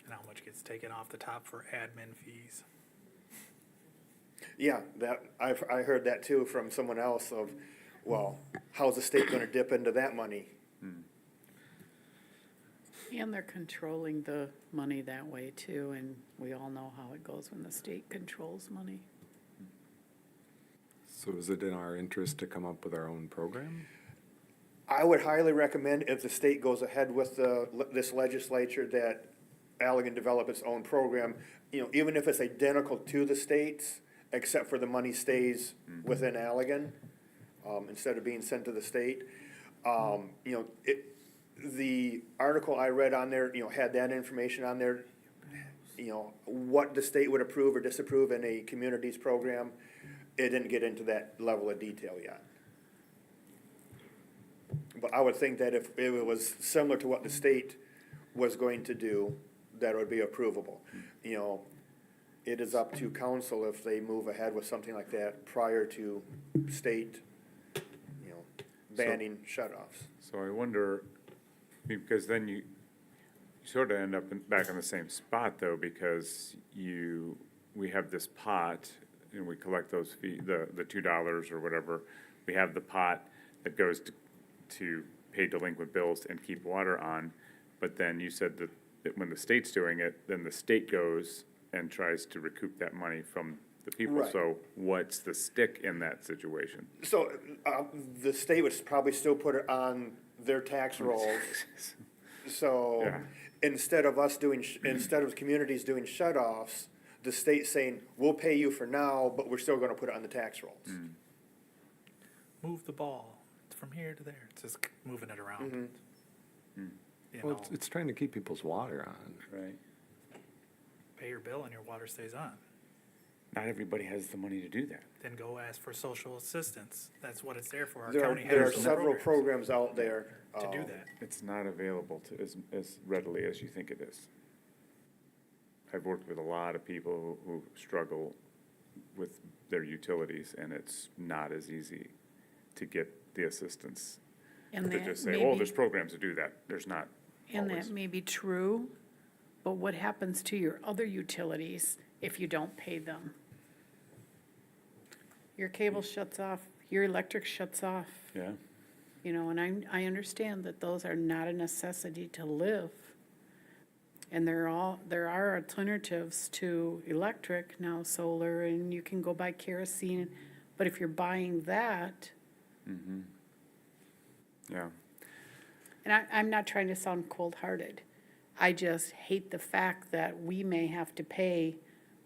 And how much gets taken off the top for admin fees? Yeah, I heard that too from someone else of, well, how's the state gonna dip into that money? And they're controlling the money that way too, and we all know how it goes when the state controls money. So is it in our interest to come up with our own program? I would highly recommend if the state goes ahead with this legislature that Allegan develop its own program, even if it's identical to the state's, except for the money stays within Allegan, instead of being sent to the state. The article I read on there, had that information on there, what the state would approve or disapprove in a communities program. It didn't get into that level of detail yet. But I would think that if it was similar to what the state was going to do, that would be approvable. It is up to council if they move ahead with something like that prior to state, banning shut-offs. So I wonder, because then you sort of end up back in the same spot though, because we have this pot and we collect those fees, the $2 or whatever. We have the pot that goes to pay delinquent bills and keep water on. But then you said that when the state's doing it, then the state goes and tries to recoup that money from the people. Right. So what's the stick in that situation? So, the state would probably still put it on their tax rolls. So, Yeah. instead of communities doing shut-offs, the state's saying, we'll pay you for now, but we're still gonna put it on the tax rolls. Move the ball from here to there. It's just moving it around. You Well, know, it's trying to keep people's water on. Right. pay your bill and your water stays on. Not everybody has the money to do that. Then go ask for social assistance. That's what it's there for. Our There county are has those several programs programs out there. to do that. It's not available to as readily as you think it is. I've worked with a lot of people who struggle with their utilities, and it's not as easy to get the assistance. And To that just say, may oh, be- there's programs to do that. There's not And always. that may be true, but what happens to your other utilities if you don't pay them? Your cable shuts off, your electric shuts off, Yeah, and I understand that those are not a necessity to live. And there are alternatives to electric, now solar, and you can go buy kerosene, but if you're buying that, yeah. and I'm not trying to sound cold-hearted, I just hate the fact that we may have to pay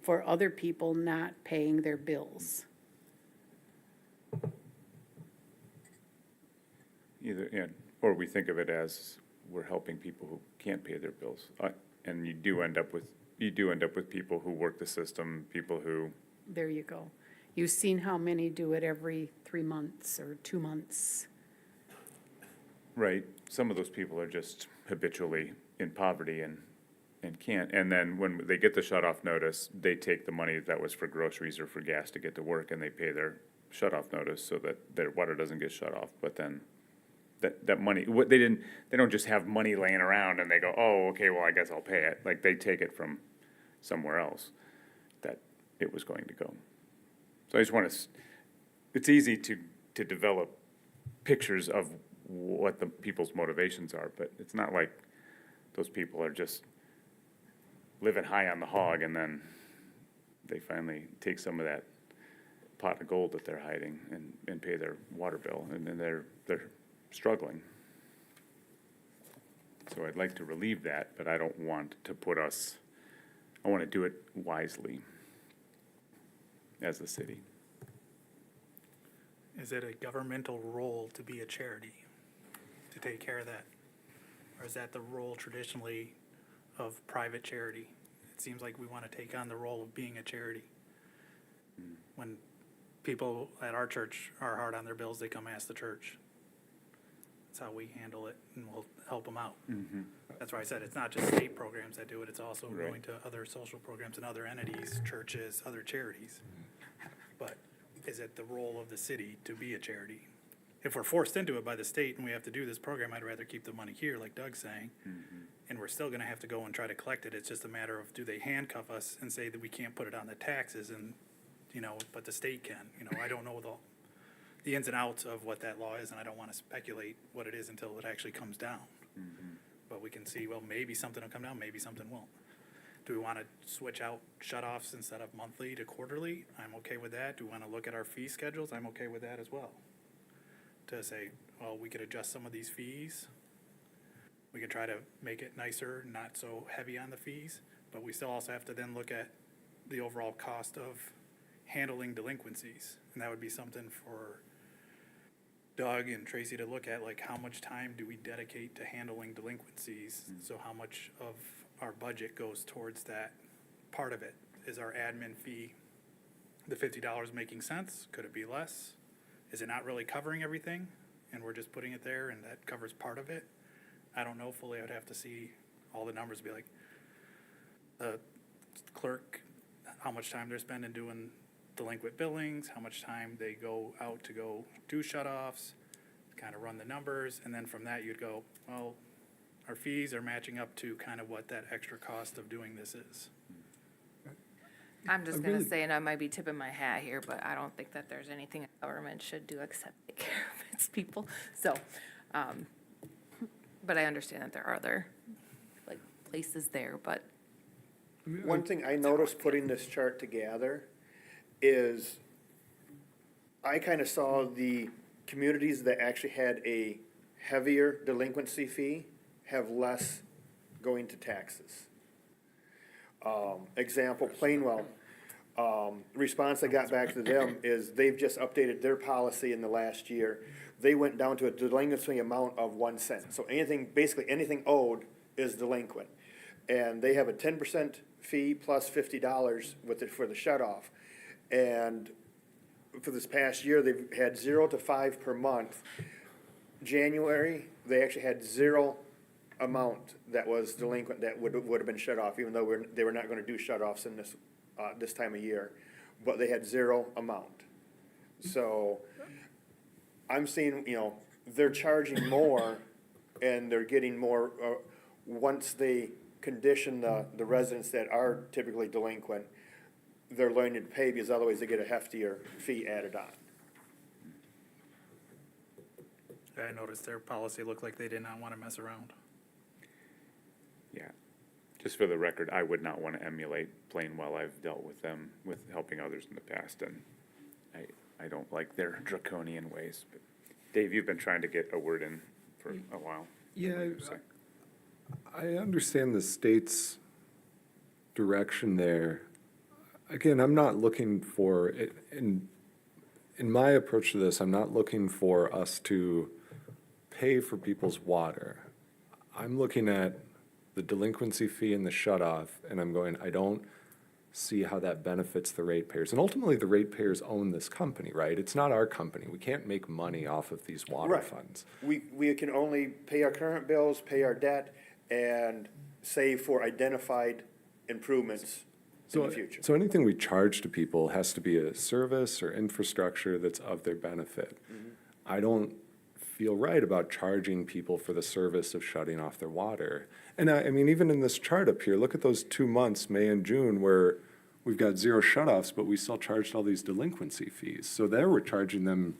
for other people not paying their bills. Either, yeah, or we think of it as we're helping people who can't pay their bills. And you do end up with people who work the system, people who, There you go. You've seen how many do it every 3 months or 2 months. right, some of those people are just habitually in poverty and can't. And then when they get the shut-off notice, they take the money that was for groceries or for gas to get to work, and they pay their shut-off notice so that their water doesn't get shut off. But then that money, they don't just have money laying around and they go, oh, okay, well, I guess I'll pay it. Like, they take it from somewhere else. That it was going to go. So I just want to, it's easy to develop pictures of what the people's motivations are, but it's not like those people are just living high on the hog and then they finally take some of that pot of gold that they're hiding and pay their water bill, and then they're struggling. So I'd like to relieve that, but I don't want to put us, I want to do it wisely as a city. Is it a governmental role to be a charity, to take care of that? Or is that the role traditionally of private charity? It seems like we want to take on the role of being a charity. When people at our church are hard on their bills, they come ask the church. That's how we handle it, and we'll help them out. That's why I said it's not just state programs that do it, it's also Right. going to other social programs and other entities, churches, other charities. But is it the role of the city to be a charity? If we're forced into it by the state and we have to do this program, I'd rather keep the money here, like Doug's saying. And we're still gonna have to go and try to collect it. It's just a matter of, do they handcuff us and say that we can't put it on the taxes and, but the state can? I don't know the ins and outs of what that law is, and I don't wanna speculate what it is until it actually comes down. But we can see, well, maybe something will come down, maybe something won't. Do we wanna switch out shut-offs instead of monthly to quarterly? I'm okay with that. Do we wanna look at our fee schedules? I'm okay with that as well. To say, well, we could adjust some of these fees. We could try to make it nicer, not so heavy on the fees, but we still also have to then look at the overall cost of handling delinquencies. And that would be something for Doug and Tracy to look at, like, how much time do we dedicate to handling delinquencies? So how much of our budget goes towards that part of it? Is our admin fee, the $50 making sense? Could it be less? Is it not really covering everything, and we're just putting it there, and that covers part of it? I don't know fully. I would have to see all the numbers, be like, the clerk, how much time they're spending doing delinquent billings, how much time they go out to go do shut-offs, kind of run the numbers, and then from that you'd go, well, our fees are matching up to kind of what that extra cost of doing this is. I'm just gonna say, and I might be tipping my hat here, but I don't think that there's anything a government should do except take care of its people. So, but I understand that there are other, like, places there, but One thing I noticed putting this chart together is I kind of saw the communities that actually had a heavier delinquency fee have less going to taxes. Example, Plainwell, response I got back to them is they've just updated their policy in the last year. They went down to a delinquency amount of 1 cent. So basically anything owed is delinquent. And they have a 10% fee plus $50 with it for the shut-off. And for this past year, they've had 0 to 5 per month. January, they actually had 0 amount that was delinquent that would have been shut off, even though they were not gonna do shut-offs in this time of year. But they had 0 amount. So I'm seeing, they're charging more and they're getting more, once they condition the residents that are typically delinquent, they're learning to pay because otherwise they get a heftier fee added on. I noticed their policy looked like they did not want to mess around. Yeah, just for the record, I would not want to emulate Plainwell. I've dealt with them with helping others in the past, and I don't like their draconian ways. But Dave, you've been trying to get a word in for a while. Yeah, I understand the state's direction there. Again, I'm not looking for, in my approach to this, I'm not looking for us to pay for people's water. I'm looking at the delinquency fee and the shut-off, and I'm going, I don't see how that benefits the ratepayers. And ultimately, the ratepayers own this company, right? It's not our company. We can't make money off of these water Right. funds. We can only pay our current bills, pay our debt, and save for identified improvements in the future. So anything we charge to people has to be a service or infrastructure that's of their benefit. I don't feel right about charging people for the service of shutting off their water. And I mean, even in this chart up here, look at those 2 months, May and June, where we've got 0 shut-offs, but we still charged all these delinquency fees. So there we're charging them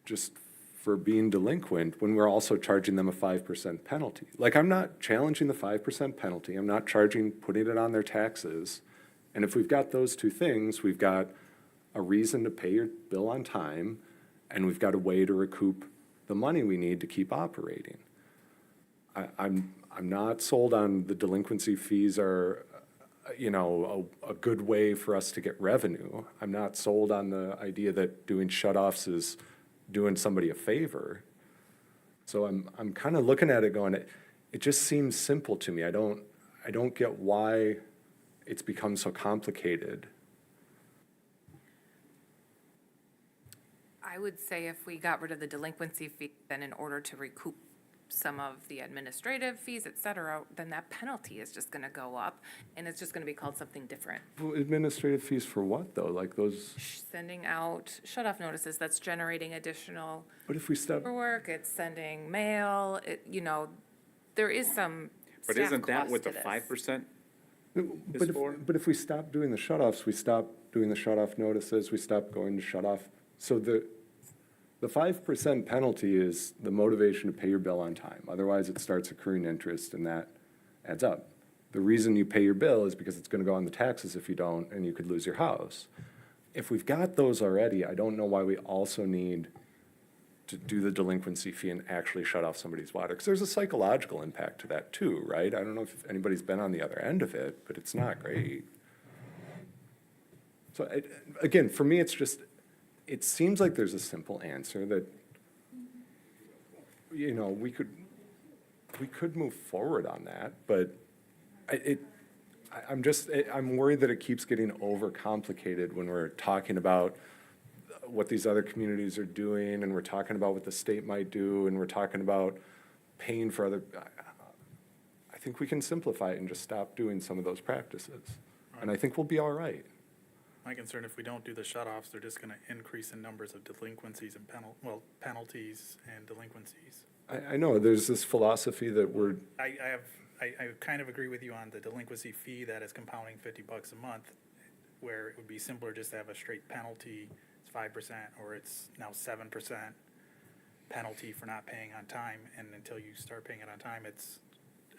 just for being delinquent when we're also charging them a 5% penalty. Like, I'm not challenging the 5% penalty. I'm not putting it on their taxes. And if we've got those two things, we've got a reason to pay your bill on time, and we've got a way to recoup the money we need to keep operating. I'm not sold on the delinquency fees are, you know, a good way for us to get revenue. I'm not sold on the idea that doing shut-offs is doing somebody a favor. So I'm kind of looking at it going, it just seems simple to me. I don't get why it's become so complicated. I would say if we got rid of the delinquency fee, then in order to recoup some of the administrative fees, et cetera, then that penalty is just gonna go up, and it's just gonna be called something different. Well, administrative fees for what, though? Like those, Sending out shut-off notices, that's generating additional but if we stop, paperwork, it's sending mail, there is some But staff isn't that cost what to the this. 5% but is for? but if we stop doing the shut-offs, we stop doing the shut-off notices, we stop going to shut-off. So the 5% penalty is the motivation to pay your bill on time. Otherwise, it starts accruing interest, and that adds up. The reason you pay your bill is because it's gonna go on the taxes if you don't, and you could lose your house. If we've got those already, I don't know why we also need to do the delinquency fee and actually shut off somebody's water. Because there's a psychological impact to that too, right? I don't know if anybody's been on the other end of it, but it's not great. So again, for me, it's just, it seems like there's a simple answer that, you know, we could move forward on that, but I'm worried that it keeps getting overcomplicated when we're talking about what these other communities are doing, and we're talking about what the state might do, and we're talking about paying for other, I think we can simplify it and just stop doing some of those practices. And I think we'll be all right. My concern, if we don't do the shut-offs, they're just gonna increase in numbers of delinquencies and penalties and delinquencies. I know, there's this philosophy that we're, I kind of agree with you on the delinquency fee that is compounding $50 a month, where it would be simpler just to have a straight penalty, it's 5%, or it's now 7% penalty for not paying on time, and until you start paying it on time, it's,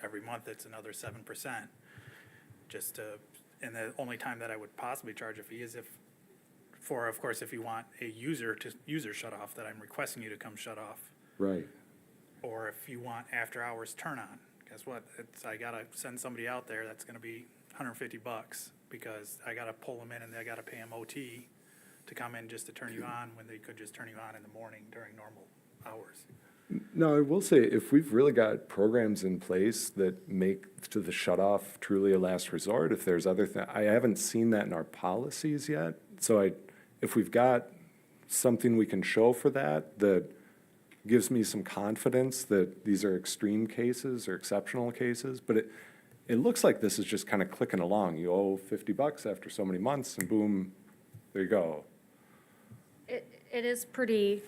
every month, it's another 7%. Just to, and the only time that I would possibly charge a fee is if, of course, if you want a user shut off, that I'm requesting you to come shut off. right. Or if you want after-hours turn-on, guess what? I gotta send somebody out there, that's gonna be $150, because I gotta pull them in and I gotta pay them OT to come in just to turn you on, when they could just turn you on in the morning during normal hours. No, I will say, if we've really got programs in place that make to the shut-off truly a last resort, if there's other things, I haven't seen that in our policies yet. So if we've got something we can show for that, that gives me some confidence that these are extreme cases or exceptional cases, but it looks like this is just kind of clicking along. You owe $50 after so many months, and boom, there you go. It is pretty,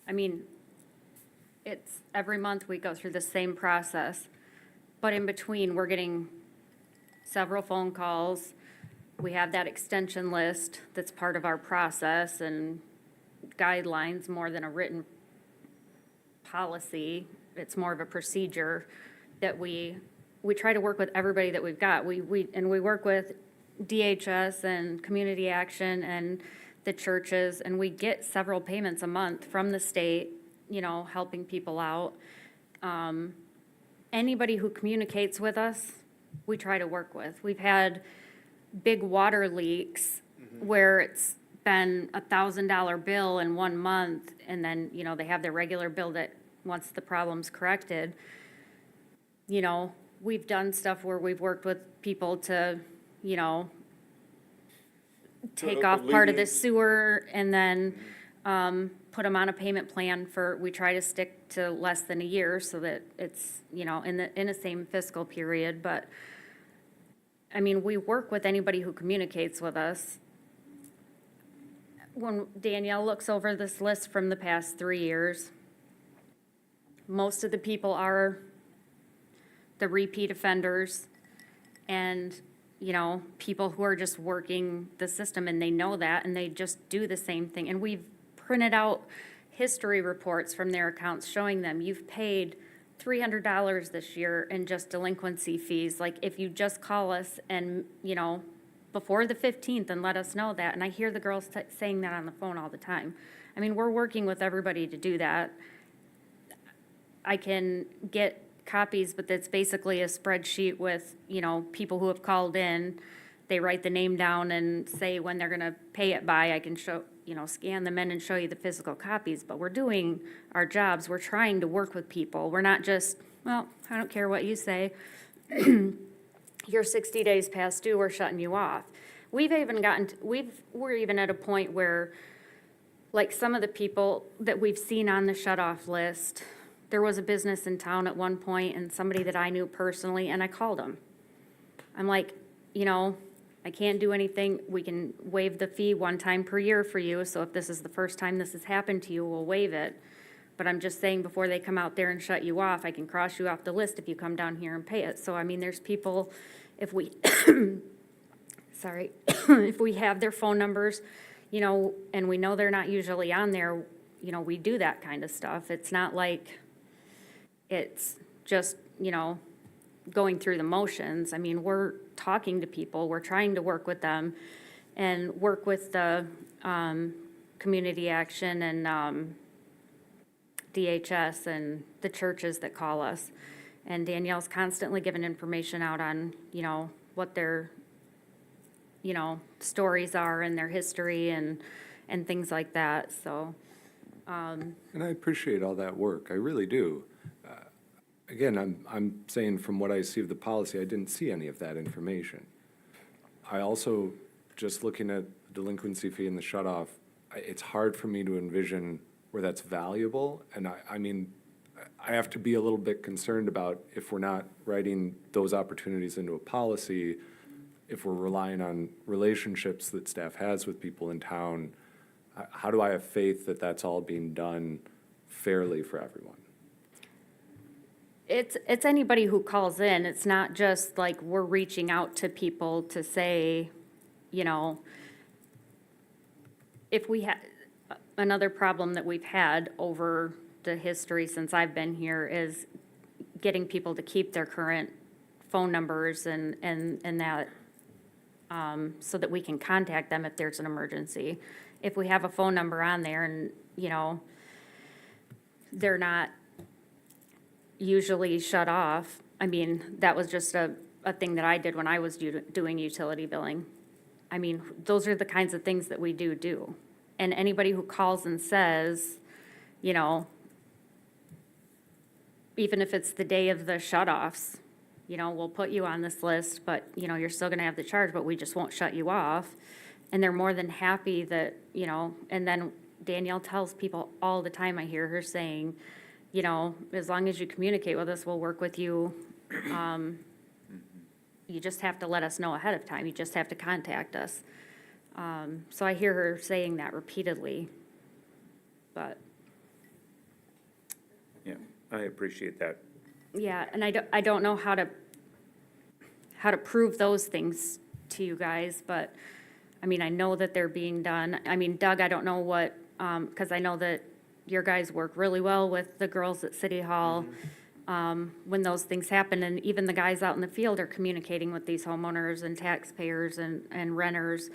I mean, it's, every month we go through the same process, but in between, we're getting several phone calls. We have that extension list that's part of our process and guidelines more than a written policy. It's more of a procedure that we try to work with everybody that we've got. We work with DHS and Community Action and the churches, and we get several payments a month from the state, you know, helping people out. Anybody who communicates with us, we try to work with. We've had big water leaks where it's been $1,000 bill in 1 month, and then, you know, they have their regular bill that, once the problem's corrected, you know, we've done stuff where we've worked with people to, you know, take off part of the sewer and then put them on a payment plan for, we try to stick to less than a year so that it's, you know, in the same fiscal period. But, I mean, we work with anybody who communicates with us. When Danielle looks over this list from the past 3 years, most of the people are the repeat offenders, and you know, people who are just working the system and they know that and they just do the same thing. And we've printed out history reports from their accounts showing them, you've paid $300 this year in just delinquency fees. Like, if you just call us and, you know, before the 15th and let us know that. And I hear the girls saying that on the phone all the time. I mean, we're working with everybody to do that. I can get copies, but that's basically a spreadsheet with, you know, people who have called in. They write the name down and say when they're gonna pay it by. I can show, you know, scan them in and show you the physical copies, but we're doing our jobs. We're trying to work with people. We're not just, well, I don't care what you say. You're 60 days past due, we're shutting you off. We've even we're even at a point where, like, some of the people that we've seen on the shut-off list, there was a business in town at one point and somebody that I knew personally, and I called them. I'm like, you know, I can't do anything. We can waive the fee one time per year for you, so if this is the first time this has happened to you, we'll waive it. But I'm just saying, before they come out there and shut you off, I can cross you off the list if you come down here and pay it. So, I mean, there's people, if we, sorry, if we have their phone numbers, you know, and we know they're not usually on there, you know, we do that kind of stuff. It's not like it's just, you know, going through the motions. I mean, we're talking to people, we're trying to work with them and work with the community action and DHS and the churches that call us. And Danielle's constantly giving information out on, you know, what their, you know, stories are and their history and things like that, so. And I appreciate all that work, I really do. Again, I'm saying from what I see of the policy, I didn't see any of that information. I also, just looking at the delinquency fee and the shut-off, it's hard for me to envision where that's valuable. And I mean, I have to be a little bit concerned about if we're not writing those opportunities into a policy, if we're relying on relationships that staff has with people in town, how do I have faith that that's all being done fairly for everyone? It's anybody who calls in. It's not just like we're reaching out to people to say, you know, if we had, another problem that we've had over the history since I've been here is getting people to keep their current phone numbers and that, so that we can contact them if there's an emergency. If we have a phone number on there and, you know, they're not usually shut off. I mean, that was just a thing that I did when I was doing utility billing. I mean, those are the kinds of things that we do. And anybody who calls and says, you know, even if it's the day of the shut-offs, you know, we'll put you on this list, but, you know, you're still gonna have the charge, but we just won't shut you off. And they're more than happy that, you know, and then Danielle tells people all the time, I hear her saying, you know, as long as you communicate with us, we'll work with you. You just have to let us know ahead of time. You just have to contact us. So I hear her saying that repeatedly, but. Yeah, I appreciate that. Yeah, and I don't know how to prove those things to you guys, but, I mean, I know that they're being done. I mean, Doug, I don't know what, because I know that your guys work really well with the girls at City Hall when those things happen, and even the guys out in the field are communicating with these homeowners and taxpayers and renters,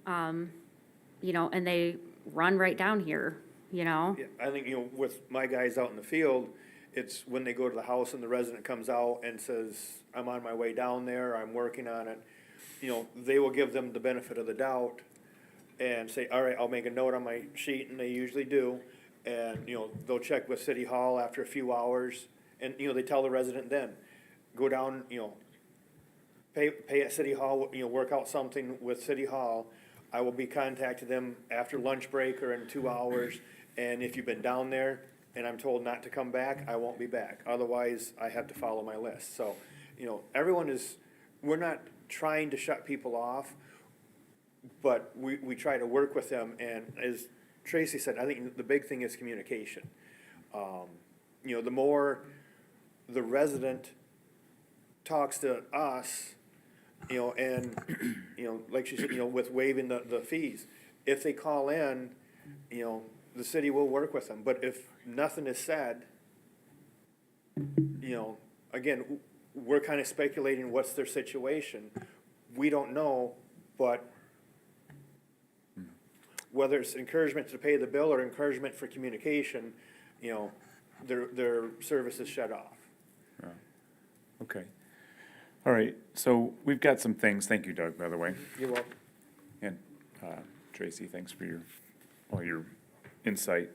you know, and they run right down here, you know? Yeah, I think, you know, with my guys out in the field, it's when they go to the house and the resident comes out and says, I'm on my way down there, I'm working on it, you know, they will give them the benefit of the doubt and say, all right, I'll make a note on my sheet, and they usually do. And, you know, they'll check with City Hall after a few hours, and, you know, they tell the resident then, go down, you know, pay at City Hall, you know, work out something with City Hall. I will be contacting them after lunch break or in 2 hours, and if you've been down there and I'm told not to come back, I won't be back. Otherwise, I have to follow my list. So, you know, we're not trying to shut people off, but we try to work with them, and as Tracy said, I think the big thing is communication. You know, the more the resident talks to us, And, like she said, with waiving the fees, if they call in, the city will work with them, but if nothing is said, again, we're kind of speculating what's their situation. We don't know, but whether it's encouragement to pay the bill or encouragement for communication, their service is shut off. Okay. All right, so we've got some things, thank you, Doug, by the way. You're welcome. And Tracy, thanks for all your insight.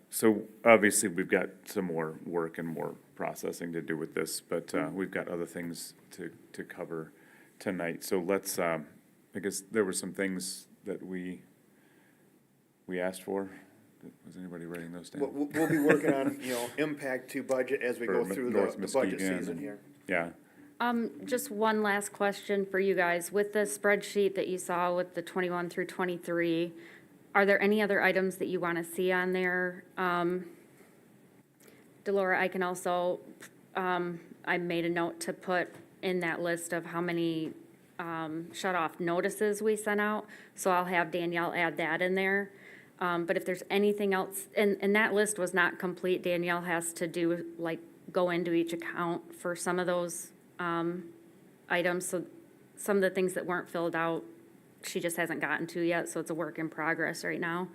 So obviously, we've got some more work and more processing to do with this, but we've got other things to cover tonight. So let's, I guess there were some things that we asked for. Was anybody writing those down? We'll be working on, impact to budget as we go For through North the budget Muskegon season and- here. Yeah, Just one last question for you guys. With the spreadsheet that you saw with the 21 through 23, are there any other items that you want to see on there? Delora, I can also, I made a note to put in that list of how many shut-off notices we sent out, so I'll have Danielle add that in there. But if there's anything else, and that list was not complete, Danielle has to do, go into each account for some of those items, so some of the things that weren't filled out, she just hasn't gotten to yet, so it's a work in progress right now.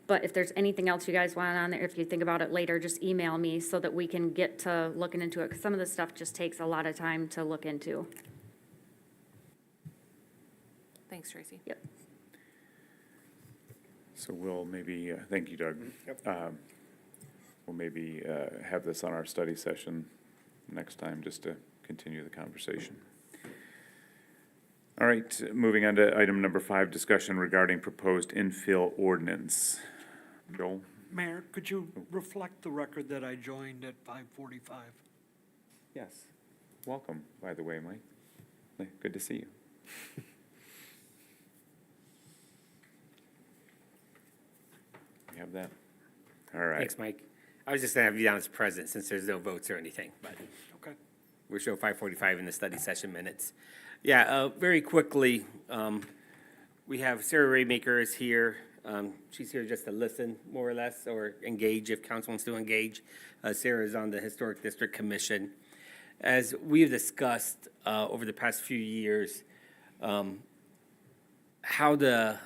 But if there's anything else you guys want on there, if you think about it later, just email me so that we can get to looking into it, because some of the stuff just takes a lot of time to look into. Thanks, Tracy. Yep. so we'll maybe, thank you, Doug. Yep. We'll maybe have this on our study session next time, just to continue the conversation. All right, moving on to item number 5, discussion regarding proposed infill ordinance. Joel? Mayor, could you reflect the record that I joined at 5:45? Yes. Welcome, by the way, Mike. Good to see you. You have that? All right. Thanks, Mike. I was just gonna have you down as present since there's no votes or anything, but Okay. we'll show 5:45 in the study session minutes. Yeah, very quickly, we have Sarah Raymaker is here. She's here just to listen, more or less, or engage if council wants to engage. Sarah is on the Historic District Commission. As we've discussed over the past few years, how to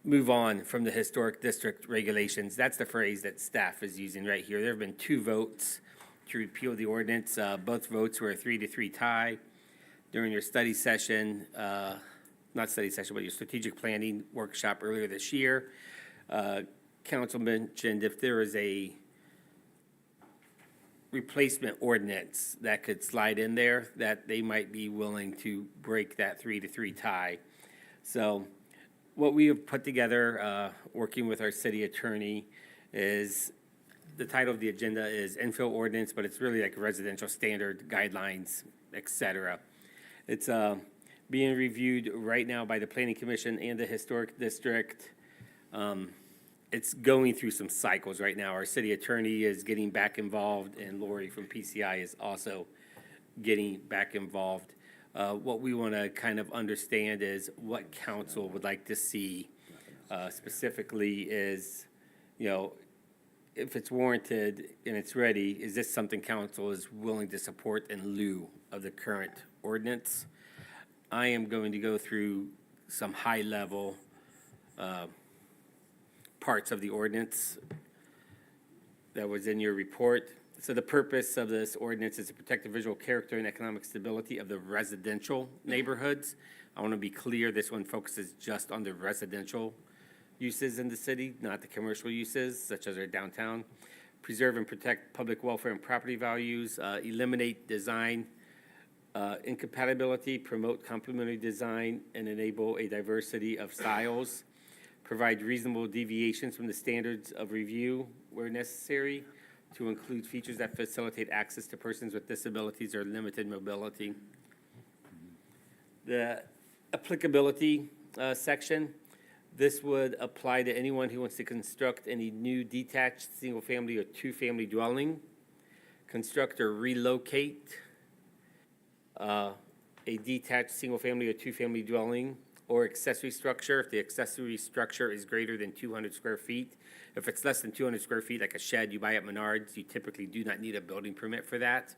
move on from the historic district regulations. That's the phrase that staff is using right here. There have been 2 votes to repeal the ordinance. Both votes were a 3-3 tie. During your study session, not study session, but your strategic planning workshop earlier this year, council mentioned if there is a replacement ordinance that could slide in there, that they might be willing to break that 3-3 tie. So what we have put together, working with our city attorney, is the title of the agenda is Infill Ordinance, but it's really like residential standard guidelines, et cetera. It's being reviewed right now by the Planning Commission and the Historic District. It's going through some cycles right now. Our city attorney is getting back involved, and Lori from PCI is also getting back involved. What we want to kind of understand is what council would like to see specifically is, if it's warranted and it's ready, is this something council is willing to support in lieu of the current ordinance? I am going to go through some high-level parts of the ordinance that was in your report. So the purpose of this ordinance is to protect the visual character and economic stability of the residential neighborhoods. I want to be clear, this one focuses just on the residential uses in the city, not the commercial uses, such as our downtown. Preserve and protect public welfare and property values, eliminate design incompatibility, promote complementary design, and enable a diversity of styles. Provide reasonable deviations from the standards of review where necessary, to include features that facilitate access to persons with disabilities or limited mobility. The applicability section, this would apply to anyone who wants to construct any new detached, single-family or two-family dwelling, construct or relocate a detached single-family or two-family dwelling or accessory structure, if the accessory structure is greater than 200 square feet. If it's less than 200 square feet, like a shed you buy at Menards, you typically do not need a building permit for that.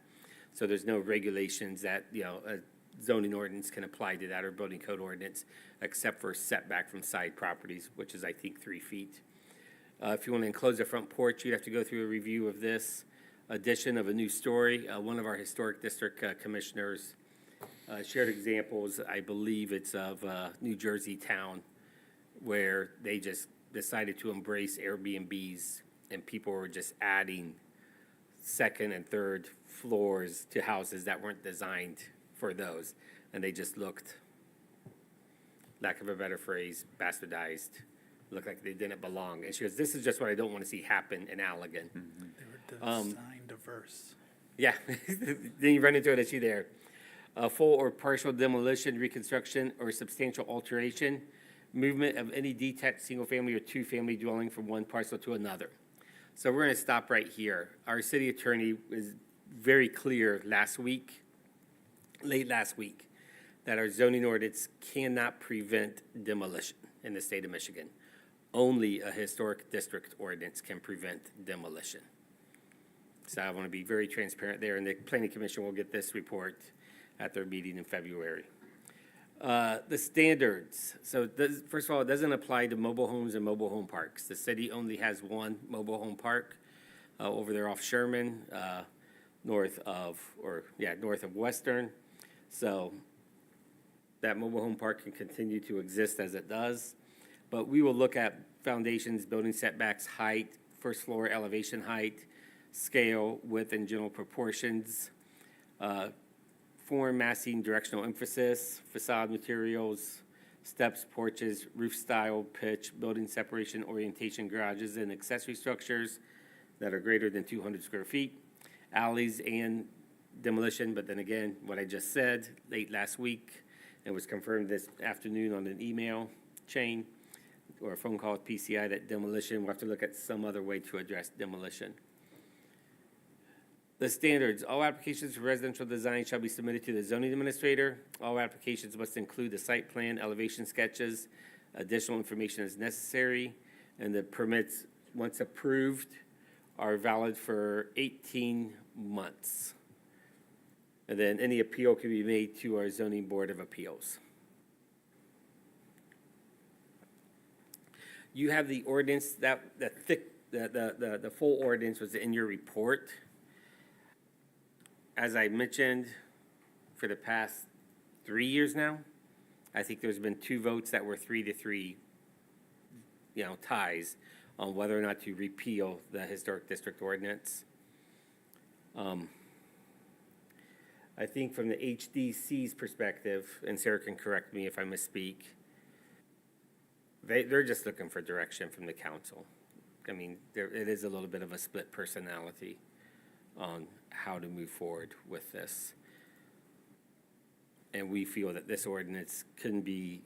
So there's no regulations that, a zoning ordinance can apply to that or building code ordinance, except for setback from side properties, which is, I think, 3 feet. If you want to enclose a front porch, you'd have to go through a review of this. Addition of a new story. One of our historic district commissioners shared examples, I believe it's of New Jersey town, where they just decided to embrace Airbnbs, and people were just adding second and third floors to houses that weren't designed for those, and they just looked, lack of a better phrase, bastardized, looked like they didn't belong. And she goes, this is just what I don't want to see happen in Allegan. They were design diverse. Yeah, then you run into an issue there. Full or partial demolition, reconstruction, or substantial alteration, movement of any detached single-family or two-family dwelling from one parcel to another. So we're going to stop right here. Our city attorney was very clear late last week, that our zoning ordinance cannot prevent demolition in the state of Michigan. Only a historic district ordinance can prevent demolition. So I want to be very transparent there, and the planning commission will get this report at their meeting in February. The standards. So first of all, it doesn't apply to mobile homes and mobile home parks. The city only has one mobile home park over there off Sherman, north of Western. So that mobile home park can continue to exist as it does. But we will look at foundations, building setbacks, height, first floor elevation height, scale, width, and general proportions, form, massing, directional emphasis, facade materials, steps, porches, roof style, pitch, building separation, orientation, garages, and accessory structures that are greater than 200 square feet, alleys and demolition. But then again, what I just said late last week, it was confirmed this afternoon on an email chain or a phone call with PCI that demolition, we'll have to look at some other way to address demolition. The standards, all applications for residential design shall be submitted to the zoning administrator. All applications must include the site plan, elevation sketches, additional information as necessary, and the permits, once approved, are valid for 18 months. And then any appeal can be made to our zoning board of appeals. You have the ordinance, the full ordinance was in your report. As I mentioned, for the past 3 years now, I think there's been 2 votes that were 3-3, ties on whether or not to repeal the historic district ordinance. I think from the HDC's perspective, and Sarah can correct me if I misspeak, they're just looking for direction from the council. I mean, it is a little bit of a split personality on how to move forward with this. And we feel that this ordinance can be,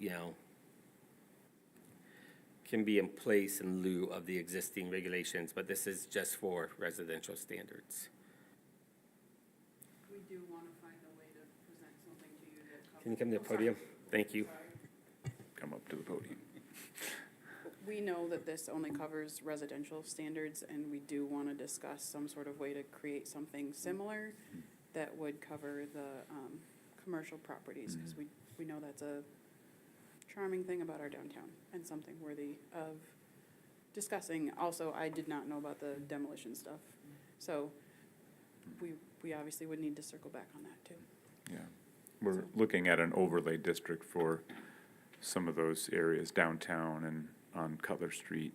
can be in place in lieu of the existing regulations, but this is just for residential standards. We do want to find a way to present something to you that. Can you come to the podium? Thank you. Come up to the podium. We know that this only covers residential standards, and we do want to discuss some sort of way to create something similar that would cover the commercial properties, because we know that's a charming thing about our downtown and something worthy of discussing. Also, I did not know about the demolition stuff, so we obviously would need to circle back on that too. Yeah, we're looking at an overlay district for some of those areas downtown and on Cutler Street.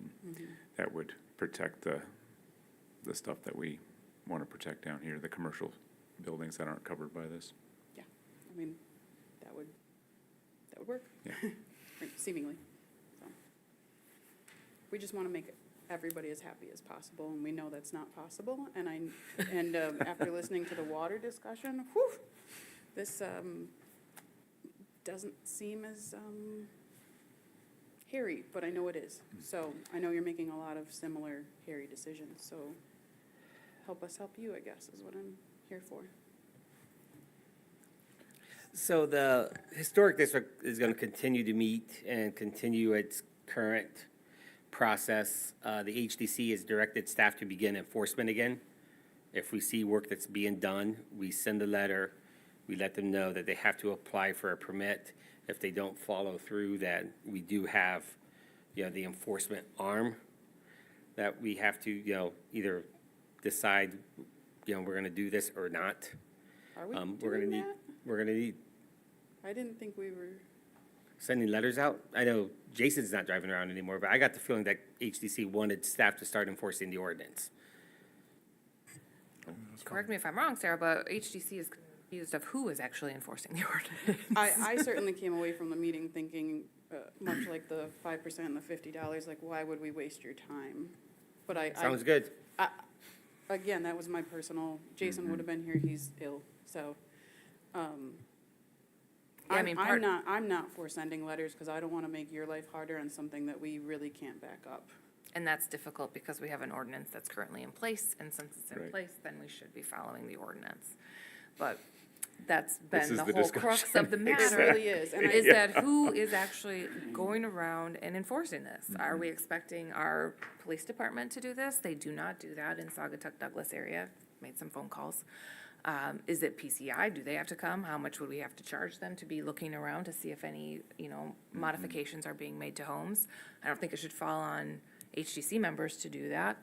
That would protect the stuff that we want to protect down here, the commercial buildings that aren't covered by this. Yeah, I mean, that would work. Yeah. Seemingly. So we just want to make everybody as happy as possible, and we know that's not possible. And after listening to the water discussion, this doesn't seem as hairy, but I know it is. So I know you're making a lot of similar hairy decisions. So help us help you, I guess, is what I'm here for. So the Historic District is going to continue to meet and continue its current process. The HDC has directed staff to begin enforcement again. If we see work that's being done, we send a letter, we let them know that they have to apply for a permit. If they don't follow through, that we do have, the enforcement arm that we have to, either decide, we're going to do this or not. Are we We're gonna doing need, that? we're gonna need I didn't think we were, sending letters out. I know Jason's not driving around anymore, but I got the feeling that HDC wanted staff to start enforcing the ordinance. Correct me if I'm wrong, Sarah, but HDC is confused of who is actually enforcing the ordinance. I certainly came away from the meeting thinking, much like the 5% and the $50, like, why would we waste your time? But Sounds good. again, that was my personal, Jason would have been here, he's ill, so. Yeah, I mean, I'm not for sending letters, because I don't want to make your life harder on something that we really can't back up. And that's difficult because we have an ordinance that's currently in place, and since it's in Right. place, then we should be following the ordinance. But that's This been is the the whole crux of the discussion. It matter, really is, and is that who is actually going around and enforcing this? Are Mm-hmm. we expecting our police department to do this? They do not do that in Saugatuck Douglas area. Made some phone calls. Is it PCI? Do they have to come? How much would we have to charge them to be looking around to see if any, modifications are being made to homes? I don't think it should fall on HDC members to do that.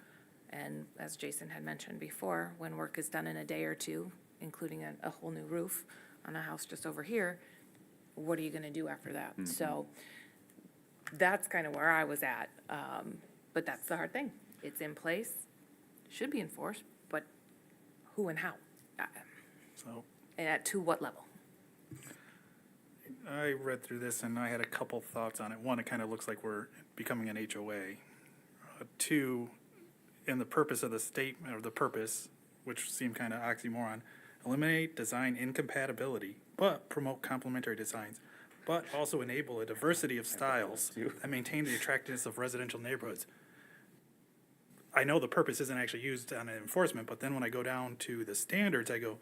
And as Jason had mentioned before, when work is done in a day or two, including a whole new roof on a house just over here, what are you gonna do after that? So that's kind of where I was at. But that's the hard thing. It's in place, should be enforced, but who and how? So And to what level? I read through this and I had a couple thoughts on it. One, it kind of looks like we're becoming an HOA. Two, in the purpose of the statement, or the purpose, which seemed kind of oxymoron, eliminate design incompatibility, but promote complementary designs, but also enable a diversity of styles and maintain the attractiveness of residential neighborhoods. I know the purpose isn't actually used on enforcement, but then when I go down to the standards, I go,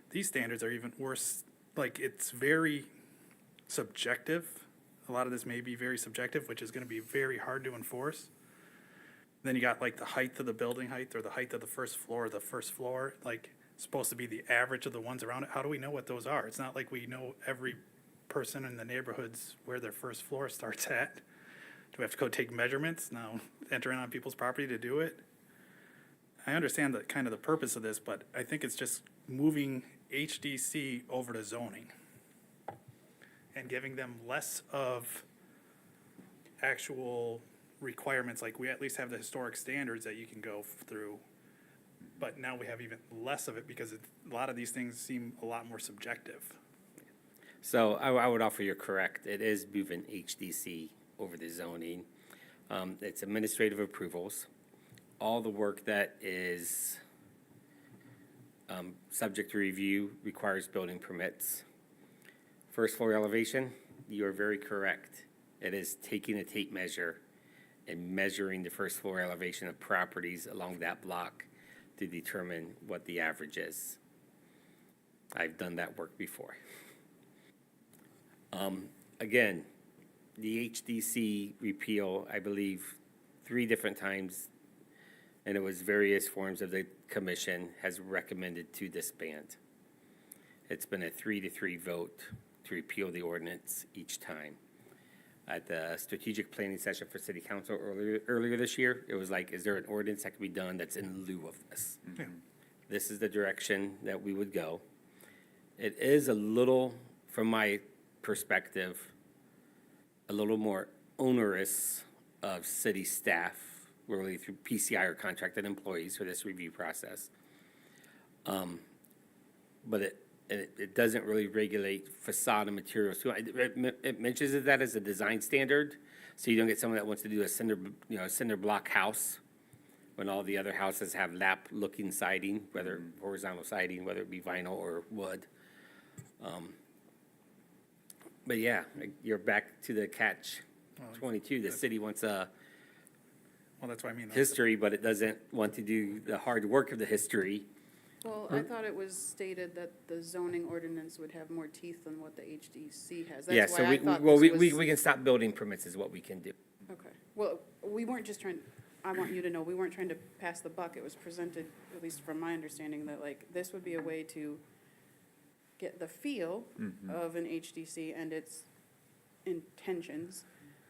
these standards are even worse. Like, it's very subjective. A lot of this may be very subjective, which is gonna be very hard to enforce. Then you got like the height of the building height, or the height of the first floor, like, supposed to be the average of the ones around it. How do we know what those are? It's not like we know every person in the neighborhoods where their first floor starts at. Do we have to go take measurements now, enter in on people's property to do it? I understand the kind of the purpose of this, but I think it's just moving HDC over to zoning and giving them less of actual requirements, like we at least have the historic standards that you can go through. But now we have even less of it because a lot of these things seem a lot more subjective. So I would offer you're correct. It is moving HDC over the zoning. It's administrative approvals. All the work that is subject to review requires building permits. First floor elevation, you are very correct. It is taking a tape measure and measuring the first floor elevation of properties along that block to determine what the average is. I've done that work before. Again, the HDC repeal, I believe, 3 different times, and it was various forms of the commission, has recommended to disband. It's been a 3-3 vote to repeal the ordinance each time. At the strategic planning session for city council earlier this year, it was like, is there an ordinance that can be done that's in lieu of this? This is the direction that we would go. It is a little, from my perspective, a little more onerous of city staff, really through PCI or contracted employees for this review process. But it doesn't really regulate facade and materials. So it mentions that as a design standard, so you don't get someone that wants to do a cinder block house when all the other houses have lap-looking siding, whether horizontal siding, whether it be vinyl or wood. But yeah, you're back to the catch 22. The city wants a Well, that's what I mean. history, but it doesn't want to do the hard work of the history Well, I thought it was stated that the zoning ordinance would have more teeth than what the HDC has. Yeah, That's so why I thought well, this we was. can stop building permits is what we can do. Okay, well, we weren't just trying, I want you to know, we weren't trying to pass the buck. It was presented, at least from my understanding, that like, this would be a way to get the feel of an HDC and its intentions,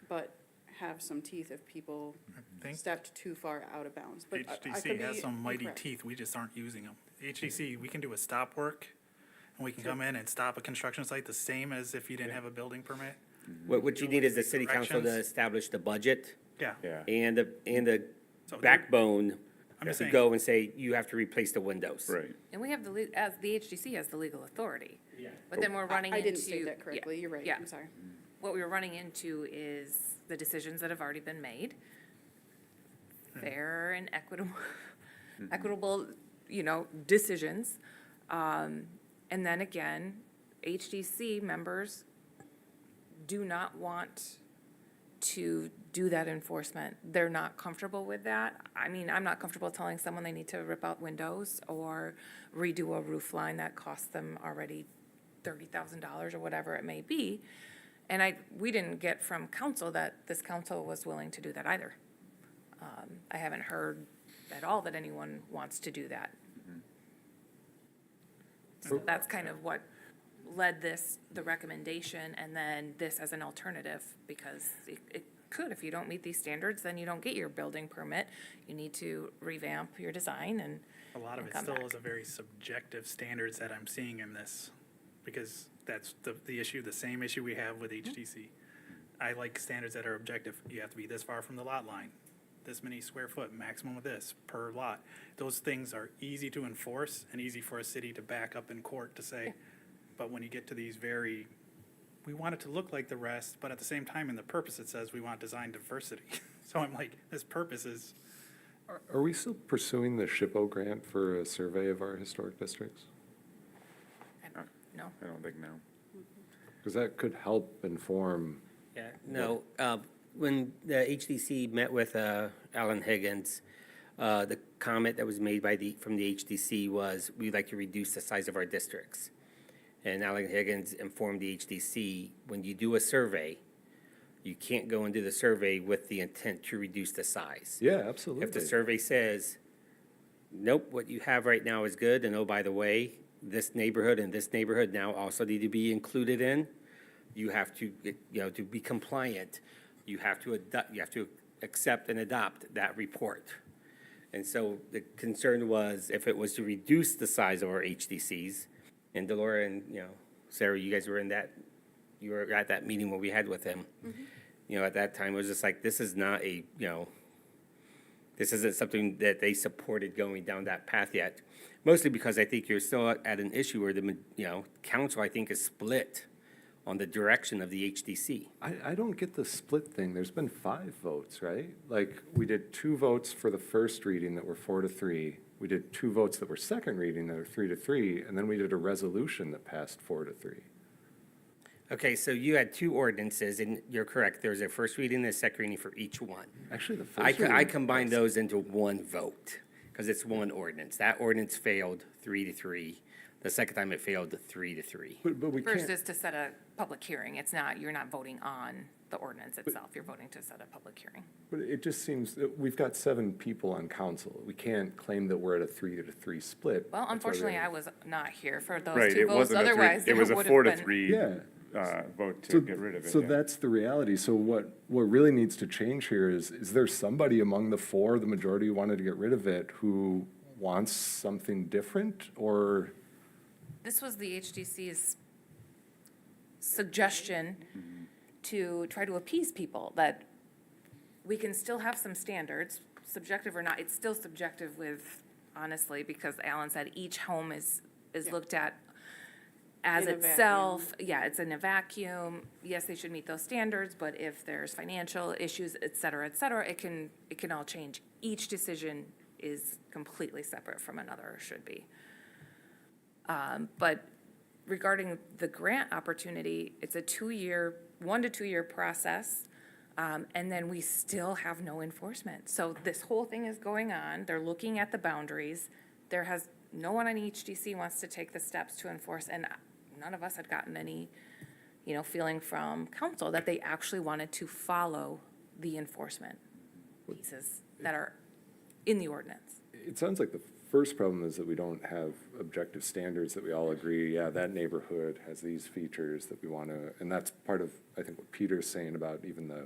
but have some teeth if people I think stepped too far out of bounds. But I could HDC has be some mighty incorrect. teeth, we just aren't using them. HDC, we can do a stop work, and we can come in and stop a construction site the same as if you didn't have a building permit. What you need is the city council to Corrections. establish the budget Yeah. Yeah. and the So they're- backbone I'm just to saying- go and say, you have to replace the windows. Right. And we have as the HDC has the legal authority. But then we're running I into. didn't state that yeah, correctly. You're right. Yeah. I'm sorry. What we were running into is the decisions that have already been made. Fair and equitable, decisions. And then again, HDC members do not want to do that enforcement. They're not comfortable with that. I mean, I'm not comfortable telling someone they need to rip out windows or redo a roof line that costs them already $30,000 or whatever it may be. And we didn't get from council that this council was willing to do that either. I haven't heard at all that anyone wants to do that. So that's kind of what led the recommendation, and then this as an alternative, because it could, if you don't meet these standards, then you don't get your building permit. You need to revamp your design and A lot of it come still back. is a very subjective standards that I'm seeing in this, because that's the issue, the same issue we have with HTC. I like standards that are objective. You have to be this far from the lot line, this many square foot, maximum of this per lot. Those things are easy to enforce and easy for a city to back up in court to say, but when you get to these we want it to look like the rest, but at the same time, in the purpose, it says we want design diversity. So I'm like, this purpose is, Are we still pursuing the SHPO grant for a survey of our historic districts? No. I don't think no. Because that could help inform, Yeah, no, when the HDC met with Alan Higgins, the comment that was made from the HDC was, we'd like to reduce the size of our districts. And Alan Higgins informed the HDC, when you do a survey, you can't go and do the survey with the intent to reduce the size. yeah, If the absolutely. survey says, nope, what you have right now is good, and oh, by the way, this neighborhood and this neighborhood now also need to be included in, you have to, to be compliant, you have to accept and adopt that report. And so the concern was, if it was to reduce the size of our HDCs, and Delora and, Sarah, you guys were you were at that meeting where we had with him. At that time, it was just like, this is not this isn't something that they supported going down that path yet. Mostly because I think you're still at an issue where council, I think, is split on the direction of the HDC. I don't get the split thing. There's been 5 votes, right? Like, we did 2 votes for the first reading that were 4-3. We did 2 votes that were second reading that were 3-3, and then we did a resolution that passed 4-3. Okay, so you had 2 ordinances, and you're correct, there was a first reading and a second reading for each one. Actually, the I first reading. combined those into one vote, because it's one ordinance. That ordinance failed 3-3. The second time it failed 3-3. But we First can't, is to set a public hearing. You're not voting on the ordinance itself. You're voting to set a public hearing. but it just seems that we've got 7 people on council. We can't claim that we're at a 3-3 split. Well, That's why unfortunately, we're- I was not here for those Right, 2 it votes. wasn't a Otherwise, three, it was a would have 4-3 Yeah. vote So- to get rid of it. So yeah. that's the reality. So what really needs to change here is there somebody among the 4, the majority who wanted to get rid of it, who wants something different, or? This was the HDC's suggestion to try to appease people, that we can still have some standards, subjective or not. It's still subjective honestly, because Alan said each home is looked at as In a itself. Yeah, it's in a vacuum. Yes, they should meet those standards, but if there's financial issues, et cetera, it can all change. Each decision is completely separate from another, or should be. But regarding the grant opportunity, it's a 1 to 2 year process, and then we still have no enforcement. So this whole thing is going on, they're looking at the boundaries. There has no one on HDC wants to take the steps to enforce, and none of us had gotten any, feeling from council that they actually wanted to follow the enforcement pieces that are in the ordinance. It sounds like the first problem is that we don't have objective standards that we all agree, yeah, that neighborhood has these features that we want to, and that's part of, I think, what Peter's saying about even the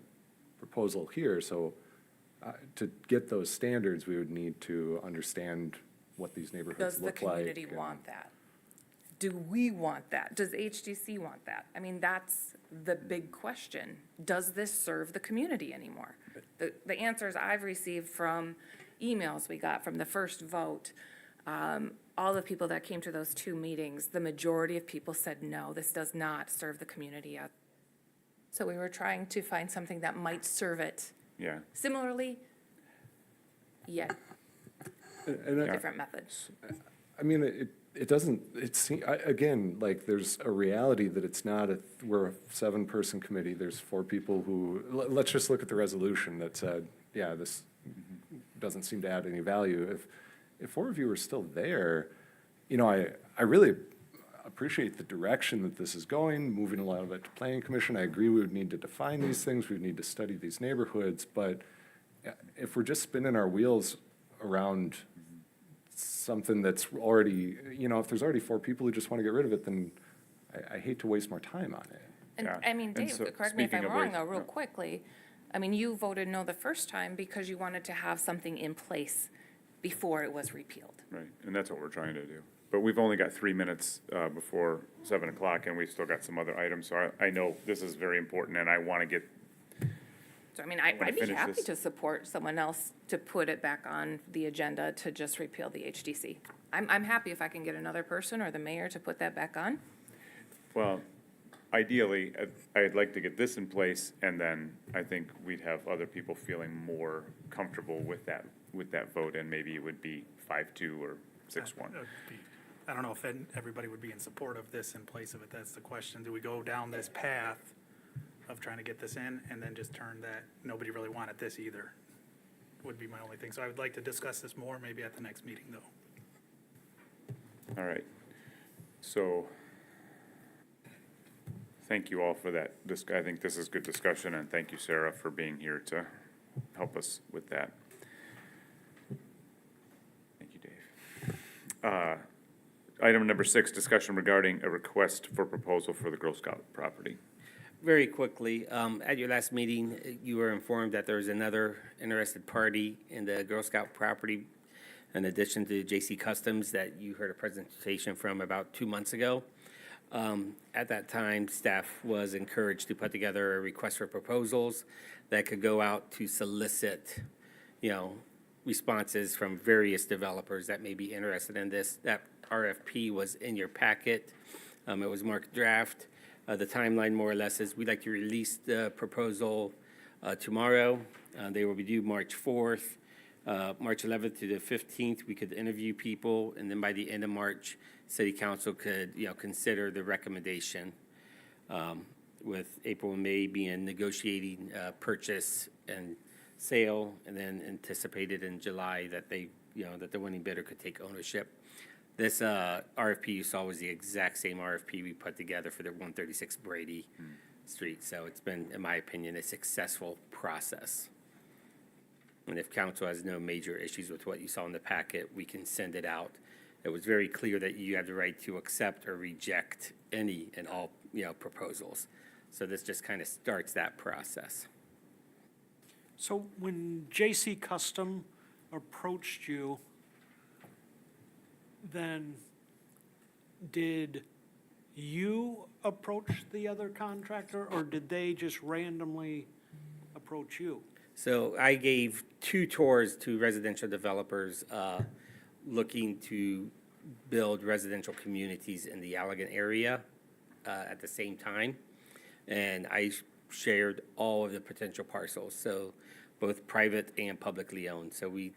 proposal here. So to get those standards, we would need to understand what these neighborhoods Does the look like. community want that? Do we want that? Does HDC want that? I mean, that's the big question. Does this serve the community anymore? The answers I've received from emails we got from the first vote, all the people that came to those 2 meetings, the majority of people said, no, this does not serve the community. So we were trying to find something that might serve it Yeah. similarly, yet And different methods. I mean, it doesn't, again, like, there's a reality that it's not we're a 7-person committee, there's 4 people who, let's just look at the resolution that said, yeah, this doesn't seem to add any value. If 4 of you are still there, I really appreciate the direction that this is going, moving a lot of it to planning commission. I agree we would need to define these things, we would need to study these neighborhoods, but if we're just spinning our wheels around something that's already, if there's already 4 people who just want to get rid of it, then I hate to waste more time on it. And, Yeah. I mean, And Dave, so, correct me if speaking I'm of wrong, waste- though, real no. quickly. I mean, you voted no the first time because you wanted to have something in place before it was repealed. Right, and that's what we're trying to do. But we've only got 3 minutes before 7 o'clock, and we've still got some other items, so I know this is very important, and I want to get, So, I mean, wanna I'd be finish happy this. to support someone else to put it back on the agenda to just repeal the HDC. I'm happy if I can get another person or the mayor to put that back on. well, ideally, I'd like to get this in place, and then I think we'd have other people feeling more comfortable with that vote, and maybe it would be 5-2 or 6-1. I don't know if everybody would be in support of this in place of it. That's the question. Do we go down this path of trying to get this in and then just turn that, nobody really wanted this either? Would be my only thing. So I would like to discuss this more, maybe at the next meeting, though. All right, so, thank you all for that. I think this is good discussion, and thank you, Sarah, for being here to help us with that. Thank you, Dave. Item number 6, discussion regarding a request for proposal for the Girl Scout property. Very quickly, at your last meeting, you were informed that there was another interested party in the Girl Scout property, in addition to JC Customs that you heard a presentation from about 2 months ago. At that time, staff was encouraged to put together a request for proposals that could go out to solicit, responses from various developers that may be interested in this. That RFP was in your packet. It was marked draft. The timeline more or less is we'd like to release the proposal tomorrow. They will be due March 4th. March 11th to the 15th, we could interview people, and then by the end of March, City Council could, consider the recommendation, with April and May being negotiating purchase and sale, and then anticipated in July that that the winning bidder could take ownership. This RFP you saw was the exact same RFP we put together for the 136 Brady Street, so it's been, in my opinion, a successful process. And if council has no major issues with what you saw in the packet, we can send it out. It was very clear that you have the right to accept or reject any and all, proposals. So this just kind of starts that process. So when JC Custom approached you, then did you approach the other contractor, or did they just randomly approach you? So I gave 2 tours to residential developers looking to build residential communities in the Allegan area at the same time. And I shared all of the potential parcels, so both private and publicly owned. So we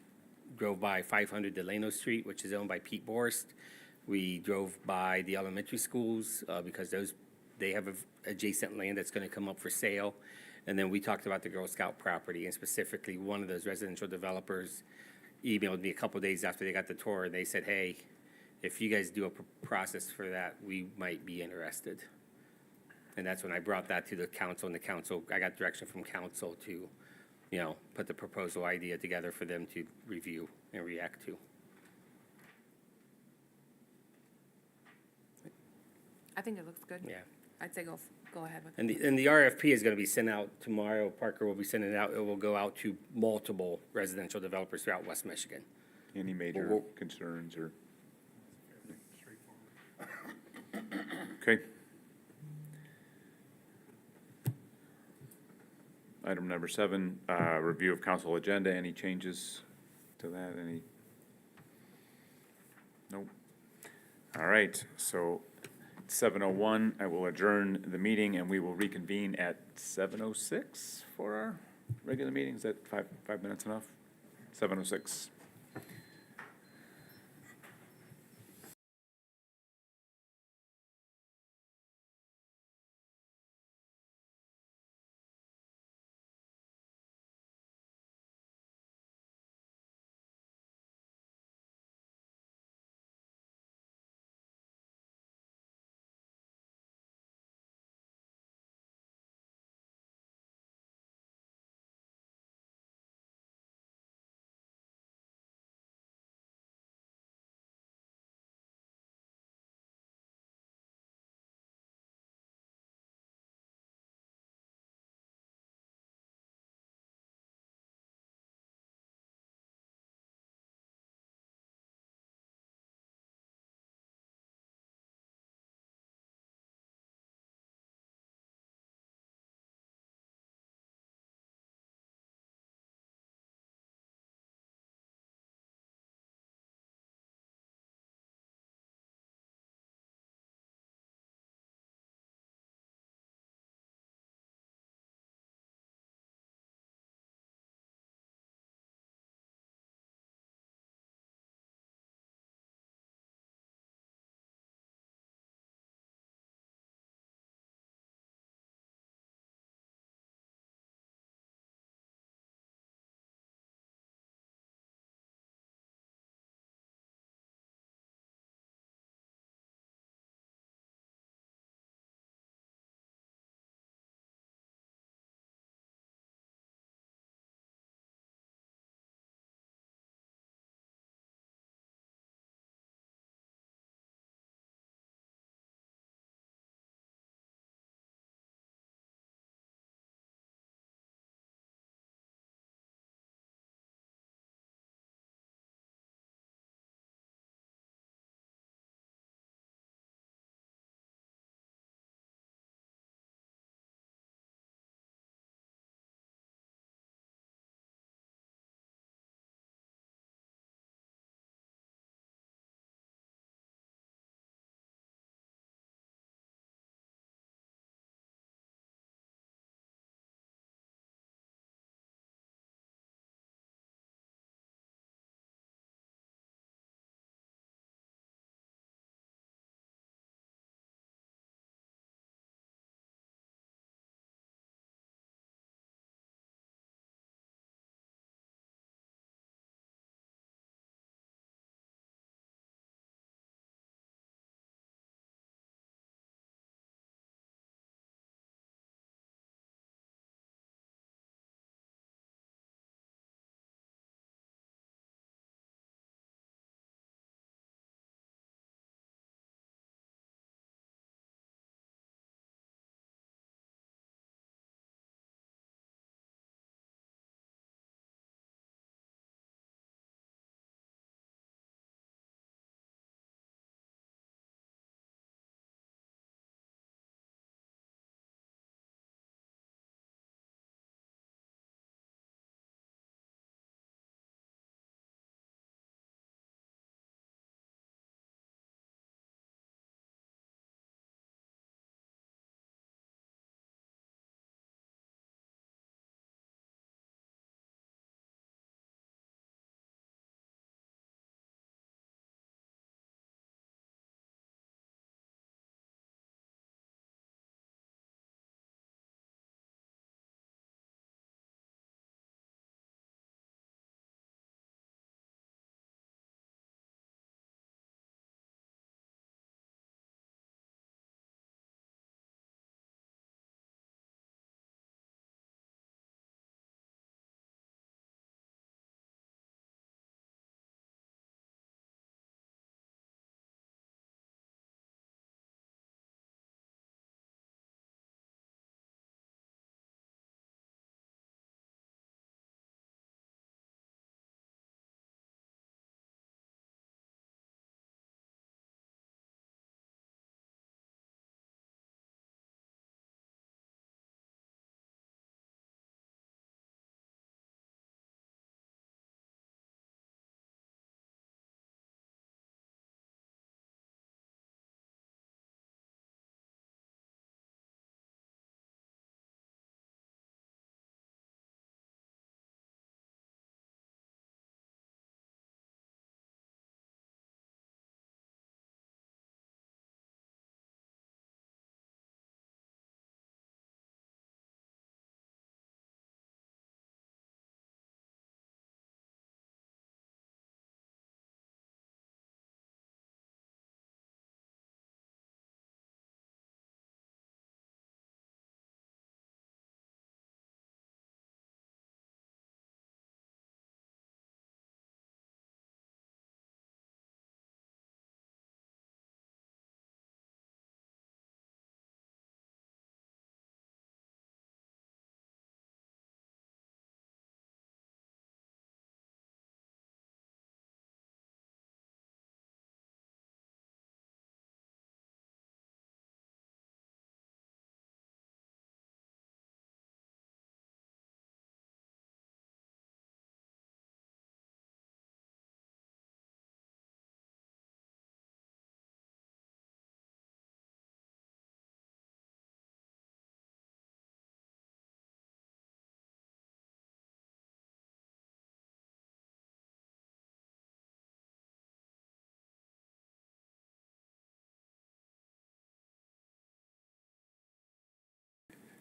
drove by 500 Delano Street, which is owned by Pete Borst. We drove by the elementary schools because they have adjacent land that's going to come up for sale. And then we talked about the Girl Scout property, and specifically one of those residential developers emailed me a couple days after they got the tour, and they said, hey, if you guys do a process for that, we might be interested. And that's when I brought that to the council, and the council, I got direction from council to, you know, put the proposal idea together for them to review and react to. I think it looks good. Yeah. I'd say go ahead with it. And the RFP is gonna be sent out tomorrow. Parker will be sending it out. It will go out to multiple residential developers throughout West Michigan. Any major Well, concerns or? Okay. Item number 7, review of council agenda. Any changes to that? Any? Nope. All right, so 7:01, I will adjourn the meeting, and we will reconvene at 7:06 for our regular meeting. Is that 5 minutes enough? 7:06.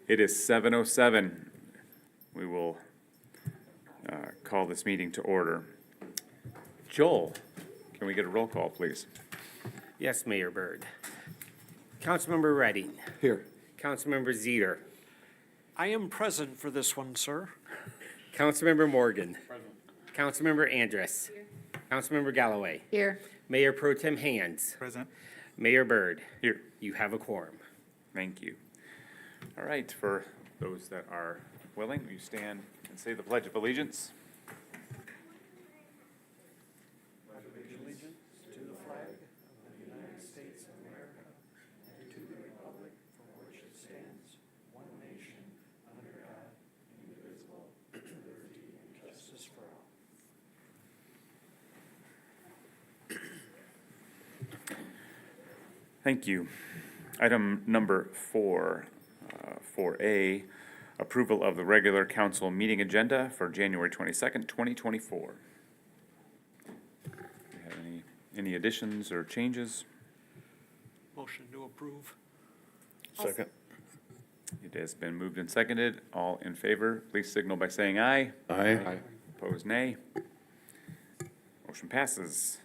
It is 7:07. We will call this meeting to order. Joel, can we get a roll call, please? Yes, Mayor Byrd. Councilmember Redding. Here. Councilmember Zeter. I am present for this one, sir. Councilmember Morgan. Councilmember Andrus. Councilmember Galloway. Here. Mayor Pro Tem Hands. Present. Mayor Byrd. Here. You have a quorum. Thank you. All right, for those that are willing, will you stand and say the Pledge of Allegiance? Thank you. Item number 4A, approval of the regular council meeting agenda for January 22nd, 2024. Do you have any additions or changes? Motion to approve. Second. It has been moved and seconded. All in favor, please signal by saying aye. Aye. Opposed, nay. Motion passes.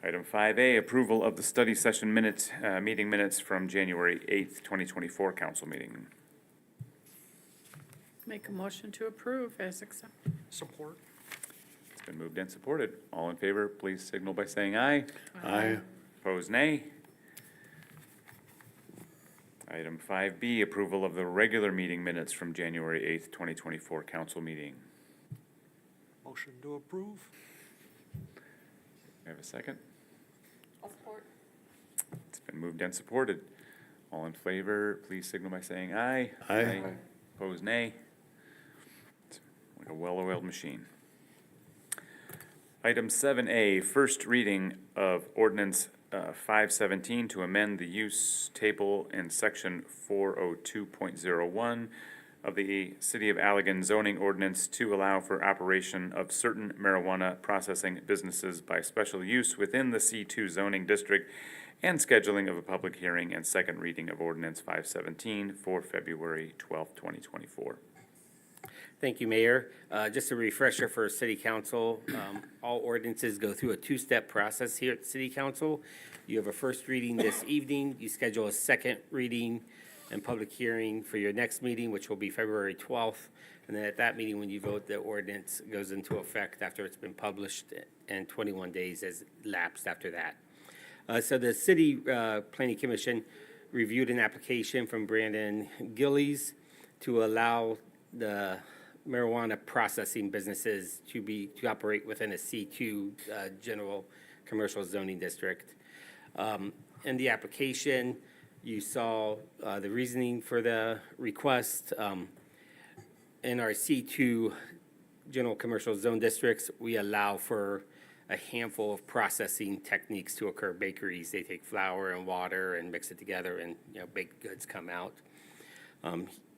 Item 5A, approval of the study session minutes, meeting minutes from January 8th, 2024 council meeting. Make a motion to approve as accepted. Support. It's been moved and supported. All in favor, please signal by saying aye. Aye. Opposed, nay. Item 5B, approval of the regular meeting minutes from January 8th, 2024 council meeting. Motion to approve. May I have a second? I'll support. It's been moved and supported. All in favor, please signal by saying aye. Aye. Opposed, nay. It's like a well-oiled machine. Item 7A, first reading of ordinance 517 to amend the use table in section 402.01 of the City of Allegan zoning ordinance to allow for operation of certain marijuana processing businesses by special use within the C2 zoning district and scheduling of a public hearing and second reading of ordinance 517 for February 12th, 2024. Thank you, Mayor. Just a refresher for City Council, all ordinances go through a two-step process here at City Council. You have a first reading this evening, you schedule a second reading and public hearing for your next meeting, which will be February 12th. And then at that meeting, when you vote, the ordinance goes into effect after it's been published, and 21 days has lapsed after that. So the City Planning Commission reviewed an application from Brandon Gillies to allow the marijuana processing businesses to operate within a C2 general commercial zoning district. In the application, you saw the reasoning for the request. In our C2 general commercial zone districts, we allow for a handful of processing techniques to occur. Bakeries, they take flour and water and mix it together, and baked goods come out.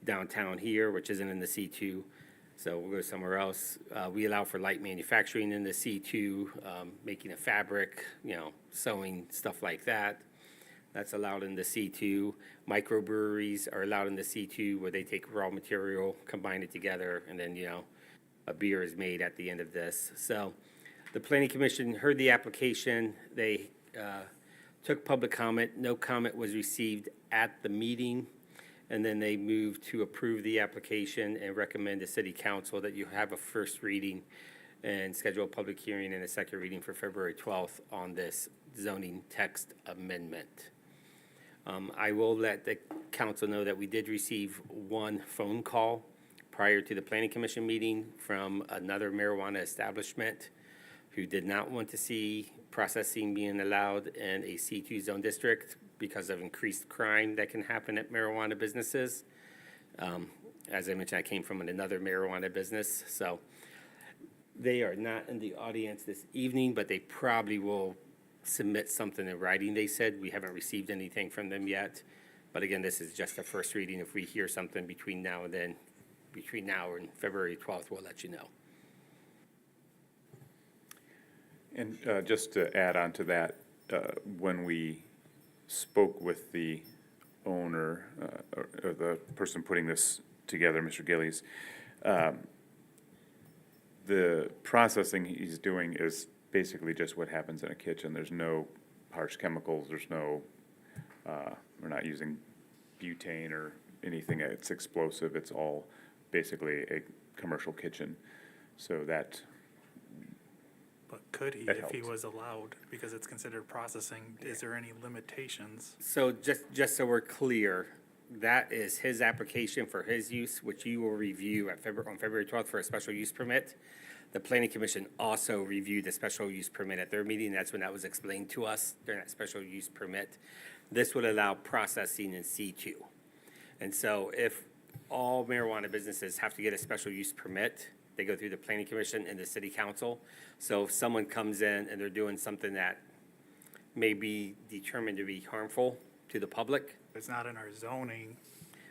Downtown here, which isn't in the C2, so we'll go somewhere else. We allow for light manufacturing in the C2, making a fabric, sewing, stuff like that. That's allowed in the C2. Microbreweries are allowed in the C2 where they take raw material, combine it together, and then, a beer is made at the end of this. So the Planning Commission heard the application. They took public comment. No comment was received at the meeting. And then they moved to approve the application and recommend to City Council that you have a first reading and schedule a public hearing and a second reading for February 12th on this zoning text amendment. I will let the council know that we did receive one phone call prior to the Planning Commission meeting from another marijuana establishment who did not want to see processing being allowed in a C2 zone district because of increased crime that can happen at marijuana businesses. As I mentioned, I came from another marijuana business, so they are not in the audience this evening, but they probably will submit something in writing, they said. We haven't received anything from them yet. But again, this is just a first reading. If we hear something between now and February 12th, we'll let you know. And just to add on to that, when we spoke with the owner, or the person putting this together, Mr. Gillies, the processing he's doing is basically just what happens in a kitchen. There's no harsh chemicals, there's no, we're not using butane or anything that's explosive. It's all basically a commercial kitchen. So that, But could he, That if he helps. was allowed, because it's considered processing, is there any limitations? So just so we're clear, that is his application for his use, which you will review on February 12th for a special use permit. The planning commission also reviewed the special use permit at their meeting. That's when that was explained to us during that special use permit. This would allow processing in C2. And so if all marijuana businesses have to get a special use permit, they go through the planning commission and the city council. So if someone comes in and they're doing something that may be determined to be harmful to the public, It's not in our zoning.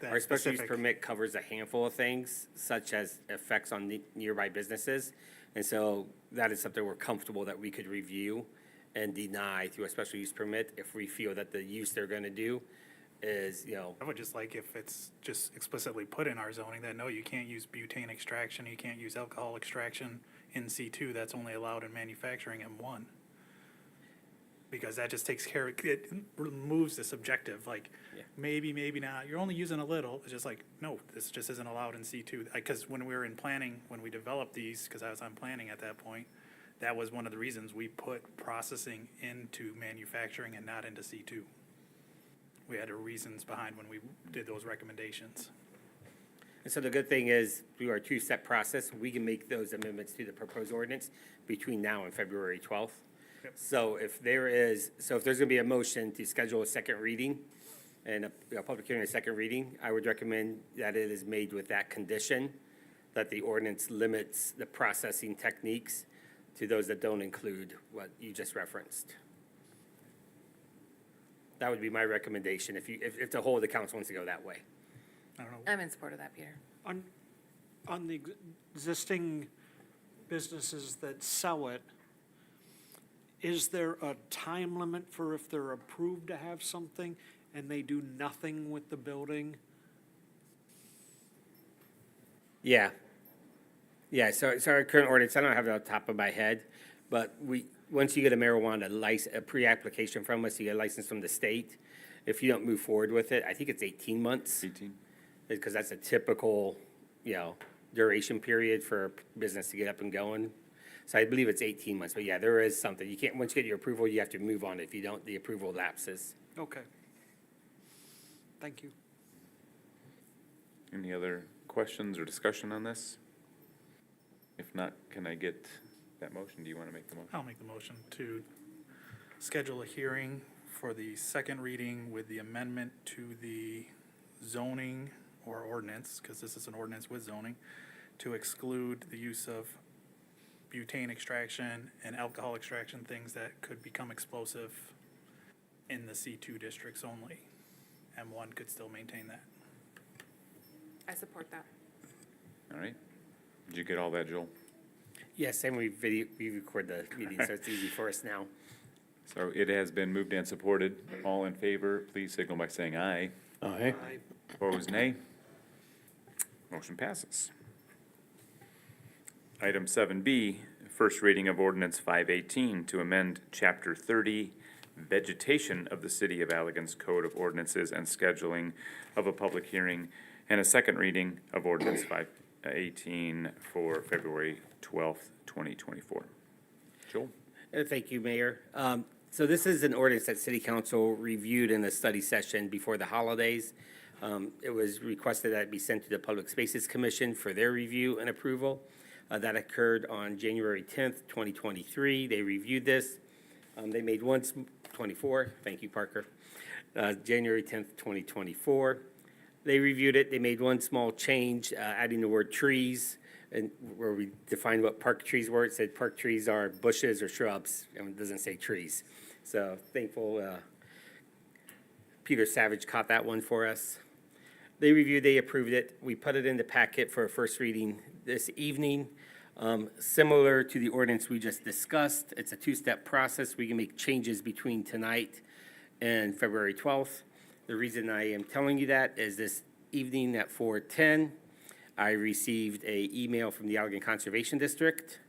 that our special use specific- permit covers a handful of things, such as effects on nearby businesses. And so that is something we're comfortable that we could review and deny through a special use permit if we feel that the use they're gonna do is, I would just like if it's just explicitly put in our zoning that, no, you can't use butane extraction, you can't use alcohol extraction in C2, that's only allowed in manufacturing M1. Because that just takes care, it removes the subjective, like, Yeah. maybe, maybe not, you're only using a little, it's just like, no, this just isn't allowed in C2. Because when we were in planning, when we developed these, because I was on planning at that point, that was one of the reasons we put processing into manufacturing and not into C2. We had reasons behind when we did those recommendations. And so the good thing is, through our two-step process, we can make those amendments to the proposed ordinance between now and February 12th. Yep. So if there's gonna be a motion to schedule a second reading and a public hearing, a second reading, I would recommend that it is made with that condition, that the ordinance limits the processing techniques to those that don't include what you just referenced. That would be my recommendation, if the whole of the council wants to go that way. I don't know, I'm in support of that, Peter. On the existing businesses that sell it, is there a time limit for if they're approved to have something and they do nothing with the building? Yeah. Yeah, so our current ordinance, I don't have it on top of my head, but once you get a marijuana license, a pre-application from us, you get a license from the state. If you don't move forward with it, I think it's 18 months. 18? Because that's a typical, duration period for a business to get up and going. So I believe it's 18 months, but yeah, there is something. You can't, once you get your approval, you have to move on. If you don't, the approval lapses. Okay. Thank you. Any other questions or discussion on this? If not, can I get that motion? Do you want to make the motion? I'll make the motion to schedule a hearing for the second reading with the amendment to the zoning or ordinance, because this is an ordinance with zoning, to exclude the use of butane extraction and alcohol extraction, things that could become explosive in the C2 districts only. M1 could still maintain that. I support that. All right. Did you get all that, Joel? Yes, and we record the meeting, so it's easy for us now. So it has been moved and supported. All in favor, please signal by saying aye. Aye. Opposed, nay. Motion passes. Item 7B, first reading of ordinance 518 to amend Chapter 30, Vegetation of the City of Allegan's Code of Ordinances and scheduling of a public hearing, and a second reading of ordinance 518 for February 12th, 2024. Joel? Thank you, Mayor. So this is an ordinance that City Council reviewed in a study session before the holidays. It was requested that it be sent to the Public Spaces Commission for their review and approval. That occurred on January 10th, 2023. They reviewed this. They made 24, thank you, Parker. January 10th, 2024. They reviewed it. They made one small change, adding the word trees, and where we defined what park trees were. It said park trees are bushes or shrubs, and it doesn't say trees. So thankful Peter Savage caught that one for us. They reviewed, they approved it. We put it in the packet for a first reading this evening. Similar to the ordinance we just discussed, it's a two-step process. We can make changes between tonight and February 12th. The reason I am telling you that is this evening at 4:10, I received a email from the Allegan Conservation District.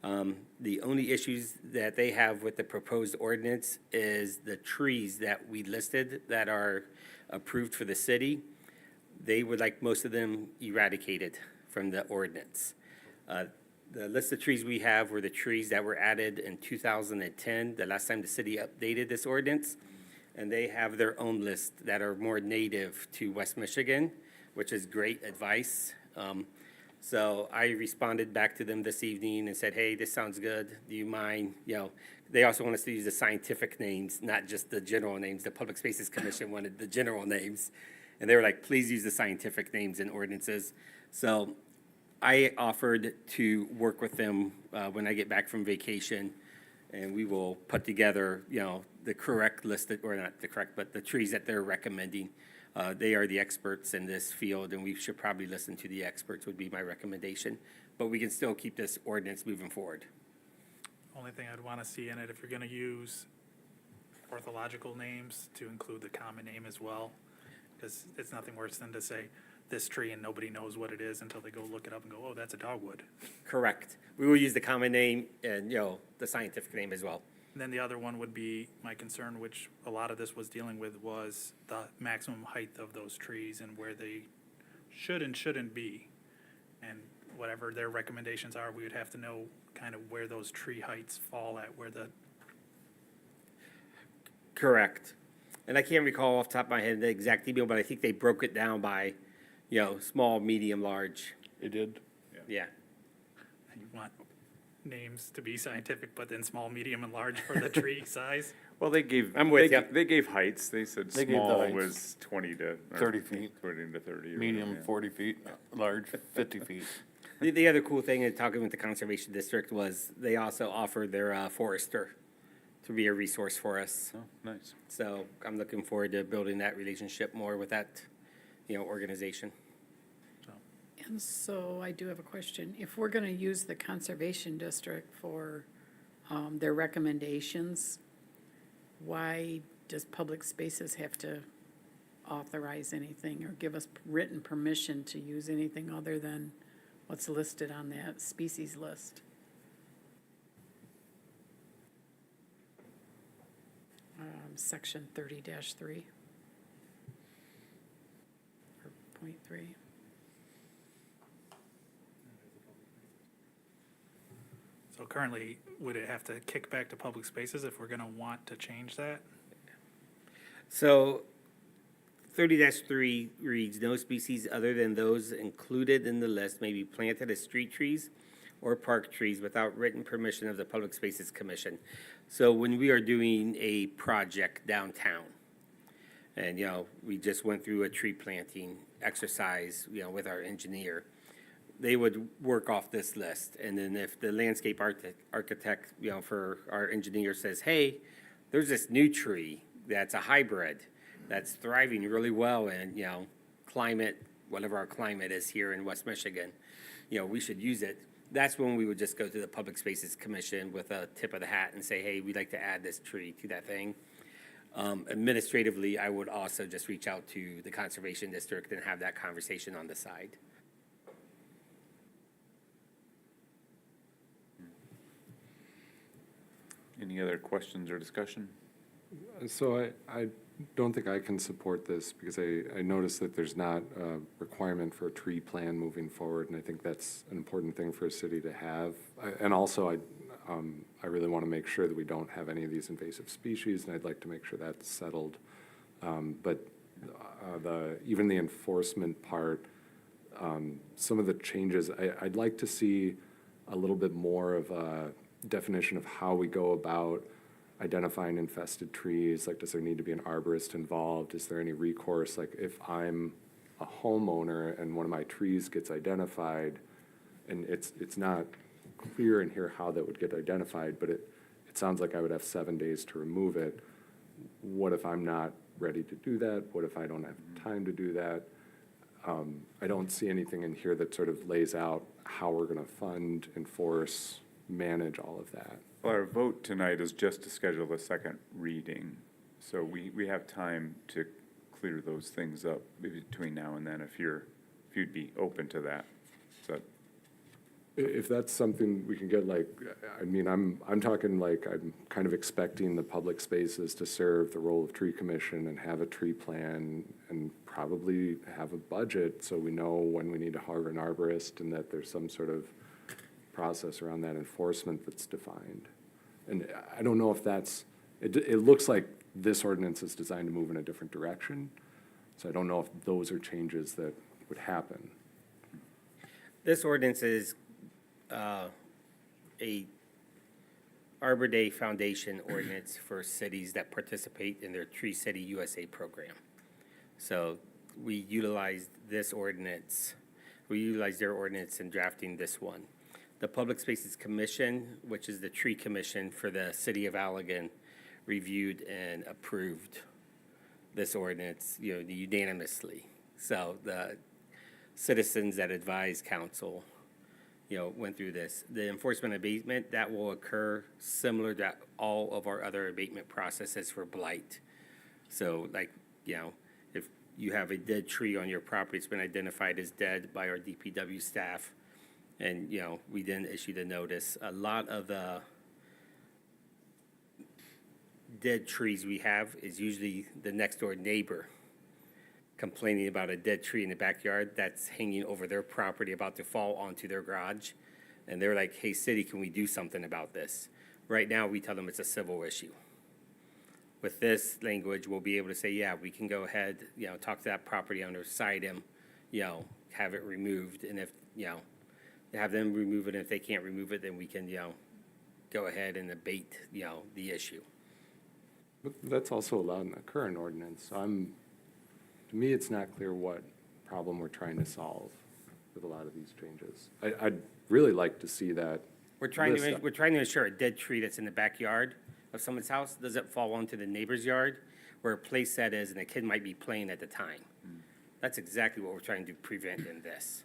The only issues that they have with the proposed ordinance is the trees that we listed that are approved for the city. They would like most of them eradicated from the ordinance. The list of trees we have were the trees that were added in 2010, the last time the city updated this ordinance. And they have their own list that are more native to West Michigan, which is great advice. So I responded back to them this evening and said, hey, this sounds good. Do you mind? You know, they also want us to use the scientific names, not just the general names. The Public Spaces Commission wanted the general names. And they were like, please use the scientific names in ordinances. So I offered to work with them when I get back from vacation, and we will put together, you know, the correct list, or not the correct, but the trees that they're recommending. They are the experts in this field, and we should probably listen to the experts would be my recommendation. But we can still keep this ordinance moving forward. Only thing I'd want to see in it, if you're going to use orthological names, to include the common name as well, because it's nothing worse than to say this tree and nobody knows what it is until they go look it up and go, oh, that's a dogwood. Correct. We will use the common name and, you know, the scientific name as well. And then the other one would be my concern, which a lot of this was dealing with, was the maximum height of those trees and where they should and shouldn't be. And whatever their recommendations are, we would have to know kind of where those tree heights fall at, where the, Correct. And I can't recall off the top of my head the exact email, but I think they broke it down by, you know, small, medium, large. It did? Yeah. you want names to be scientific, but then small, medium, and large for the tree size. Well, they gave. I'm with they- ya. They gave heights. They said They gave the small heights. was 20 to. or 30 feet. 20 to 30. or Medium, whatever, 40 feet, large, 50 feet. The other cool thing in talking with the Conservation District was they also offered their forester to be a resource for us. yeah. Oh, nice. So I'm looking forward to building that relationship more with that, you know, organization. And so I do have a question. If we're gonna use the Conservation District for, their recommendations, why does Public Spaces have to authorize anything or give us written permission to use anything other than what's listed on that species list? Section 30-3. Or .3. So currently, would it have to kick back to public spaces if we're gonna want to change that? So 30-3 reads, no species other than those included in the list may be planted as street trees or park trees without written permission of the Public Spaces Commission. So when we are doing a project downtown, and, you know, we just went through a tree planting exercise, you know, with our engineer, they would work off this list. And then if the landscape architect, you know, for our engineer says, hey, there's this new tree that's a hybrid that's thriving really well in, you know, climate, whatever our climate is here in West Michigan, you know, we should use it. That's when we would just go to the Public Spaces Commission with a tip of the hat and say, hey, we'd like to add this tree to that thing. Administratively, I would also just reach out to the Conservation District and have that conversation on the side. Any other questions or discussion? So I don't think I can support this because I noticed that there's not a requirement for a tree plan moving forward, and I think that's an important thing for a city to have. And also, I really want to make sure that we don't have any of these invasive species, and I'd like to make sure that's settled. But even the enforcement part, some of the changes, I'd like to see a little bit more of a definition of how we go about identifying infested trees. Like, does there need to be an arborist involved? Is there any recourse? Like, if I'm a homeowner and one of my trees gets identified, and it's not clear in here how that would get identified, but it sounds like I would have 7 days to remove it. What if I'm not ready to do that? What if I don't have time to do that? I don't see anything in here that sort of lays out how we're gonna fund, enforce, manage all of that. Well, our vote tonight is just to schedule a second reading. So we have time to clear those things up between now and then, if you'd be open to that. So, If that's something we can get, like, I mean, I'm talking like, I'm kind of expecting the public spaces to serve the role of tree commission and have a tree plan and probably have a budget so we know when we need to hire an arborist and that there's some sort of process around that enforcement that's defined. And I don't know if that's, it looks like this ordinance is designed to move in a different direction. So I don't know if those are changes that would happen. This ordinance is a Arbor Day Foundation ordinance for cities that participate in their Tree City USA program. So we utilized this ordinance, we utilized their ordinance in drafting this one. The Public Spaces Commission, which is the tree commission for the city of Allegan, reviewed and approved this ordinance, unanimously. So the citizens that advise council, went through this. The enforcement abatement, that will occur similar to all of our other abatement processes for blight. So like, if you have a dead tree on your property, it's been identified as dead by our DPW staff, and, we then issue the notice. A lot of the dead trees we have is usually the next door neighbor complaining about a dead tree in the backyard that's hanging over their property about to fall onto their garage. And they're like, hey, city, can we do something about this? Right now, we tell them it's a civil issue. With this language, we'll be able to say, yeah, we can go ahead, talk to that property owner, cite him, have it removed. And if, have them remove it. If they can't remove it, then we can, go ahead and abate, the issue. But that's also allowed in the current ordinance. To me, it's not clear what problem we're trying to solve with a lot of these changes. I'd really like to see that. We're trying list. to ensure a dead tree that's in the backyard of someone's house doesn't fall onto the neighbor's yard where a place set is and a kid might be playing at the time. That's exactly what we're trying to prevent in this.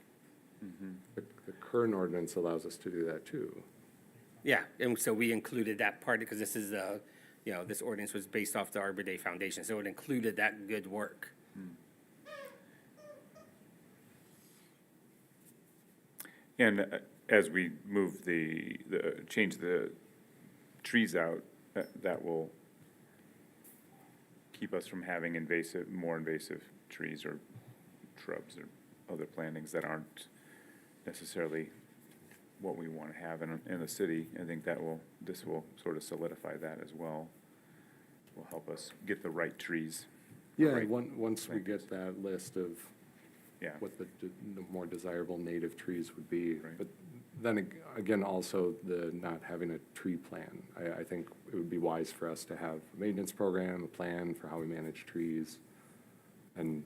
The current ordinance allows us to do that too. Yeah, and so we included that part because this is this ordinance was based off the Arbor Day Foundation, so it included that good work. and as we move change the trees out, that will keep us from having more invasive trees or shrubs or other plantings that aren't necessarily what we want to have in the city. I think this will sort of solidify that as well. Will help us get the right trees. Yeah, Right. once we get that list of Yeah, what the more desirable native trees would be. Right. But then again, also the not having a tree plan. I think it would be wise for us to have a maintenance program, a plan for how we manage trees. And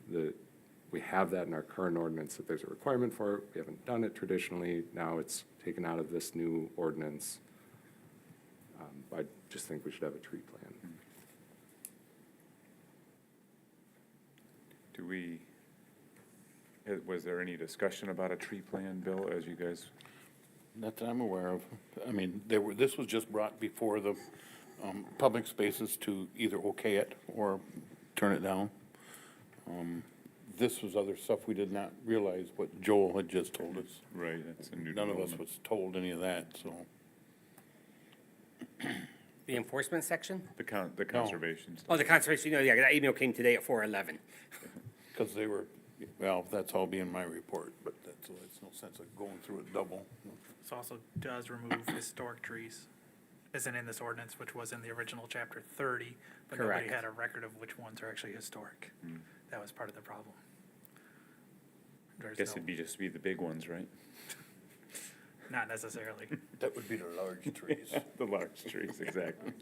we have that in our current ordinance, that there's a requirement for it. We haven't done it traditionally. Now it's taken out of this new ordinance. I just think we should have a tree plan. Was there any discussion about a tree plan, Bill, as you guys? Not that I'm aware of. I mean, this was just brought before the public spaces to either okay it or turn it down. This was other stuff we did not realize what Joel had just told us. Right, that's a new None of us development. was told any of that, so. The enforcement section? The conservation stuff. Oh, the conservation, yeah, that email came today at 4:11. Because they were, well, that's all be in my report, but it's no sense of going through it double. This also does remove historic trees, isn't in this ordinance, which was in the original chapter 30, but nobody Correct. had a record of which ones are actually historic. That was part of the problem. There's Guess no- it'd just be the big ones, right? Not necessarily. That would be the large trees. The large trees, exactly.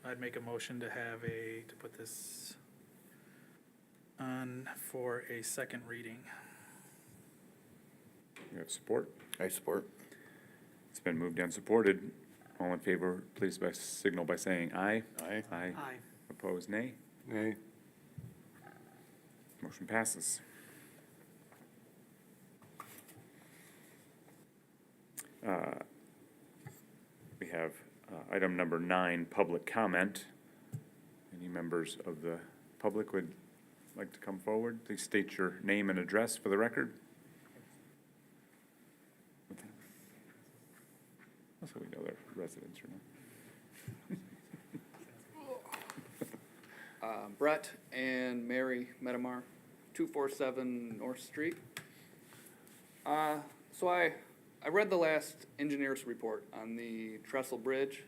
I'd make a motion to to put this on for a second reading. You have support? I support. It's been moved and supported. All in favor, please signal by saying aye. Aye. Aye. Aye. Opposed, nay. Nay. Motion passes. We have item number 9, public comment. members of the public would like to come forward, please state your name and address for the record. So we know their residents or not. Brett and Mary Metamar, 247 North Street. So I read the last engineer's report on the Trestle Bridge,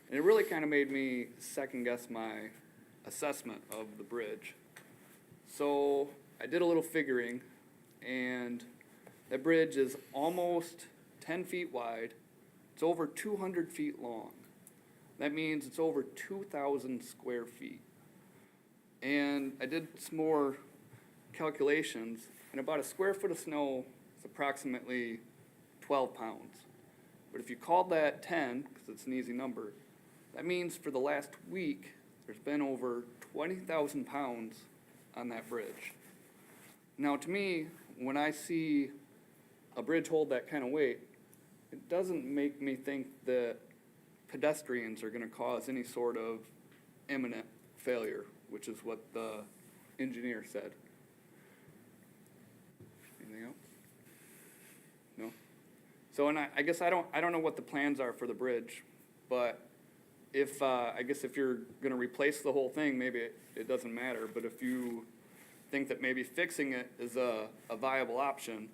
and it really kind of made me second guess my assessment of the bridge. So I did a little figuring, and that bridge is almost 10 feet wide. It's over 200 feet long. That means it's over 2,000 square feet. And I did some more calculations, and about a square foot of snow is approximately 12 pounds. But if you called that 10, because it's an easy number, that means for the last week, there's been over 20,000 pounds on that bridge. Now, to me, when I see a bridge hold that kind of weight, it doesn't make me think that pedestrians are gonna cause any sort of imminent failure, which is what the engineer said. Anything else? No? So, and I guess I don't know what the plans are for the bridge, but if, I guess if you're gonna replace the whole thing, maybe it doesn't matter, but if you think that maybe fixing it is a viable option,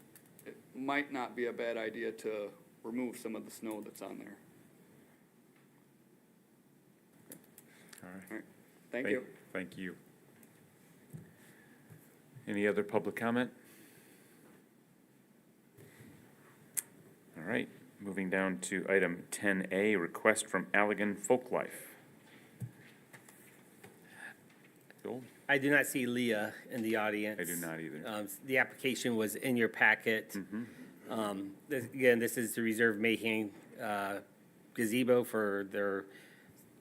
it might not be a bad idea to remove some of the snow that's on there. All right. All right, thank you. Thank you. Any other public comment? All right, moving down to item 10A, request from Allegan Folklife. Joel? I do not see Leah in the audience. I do not either. The application was in your packet. Again, this is to reserve Mayhew gazebo for their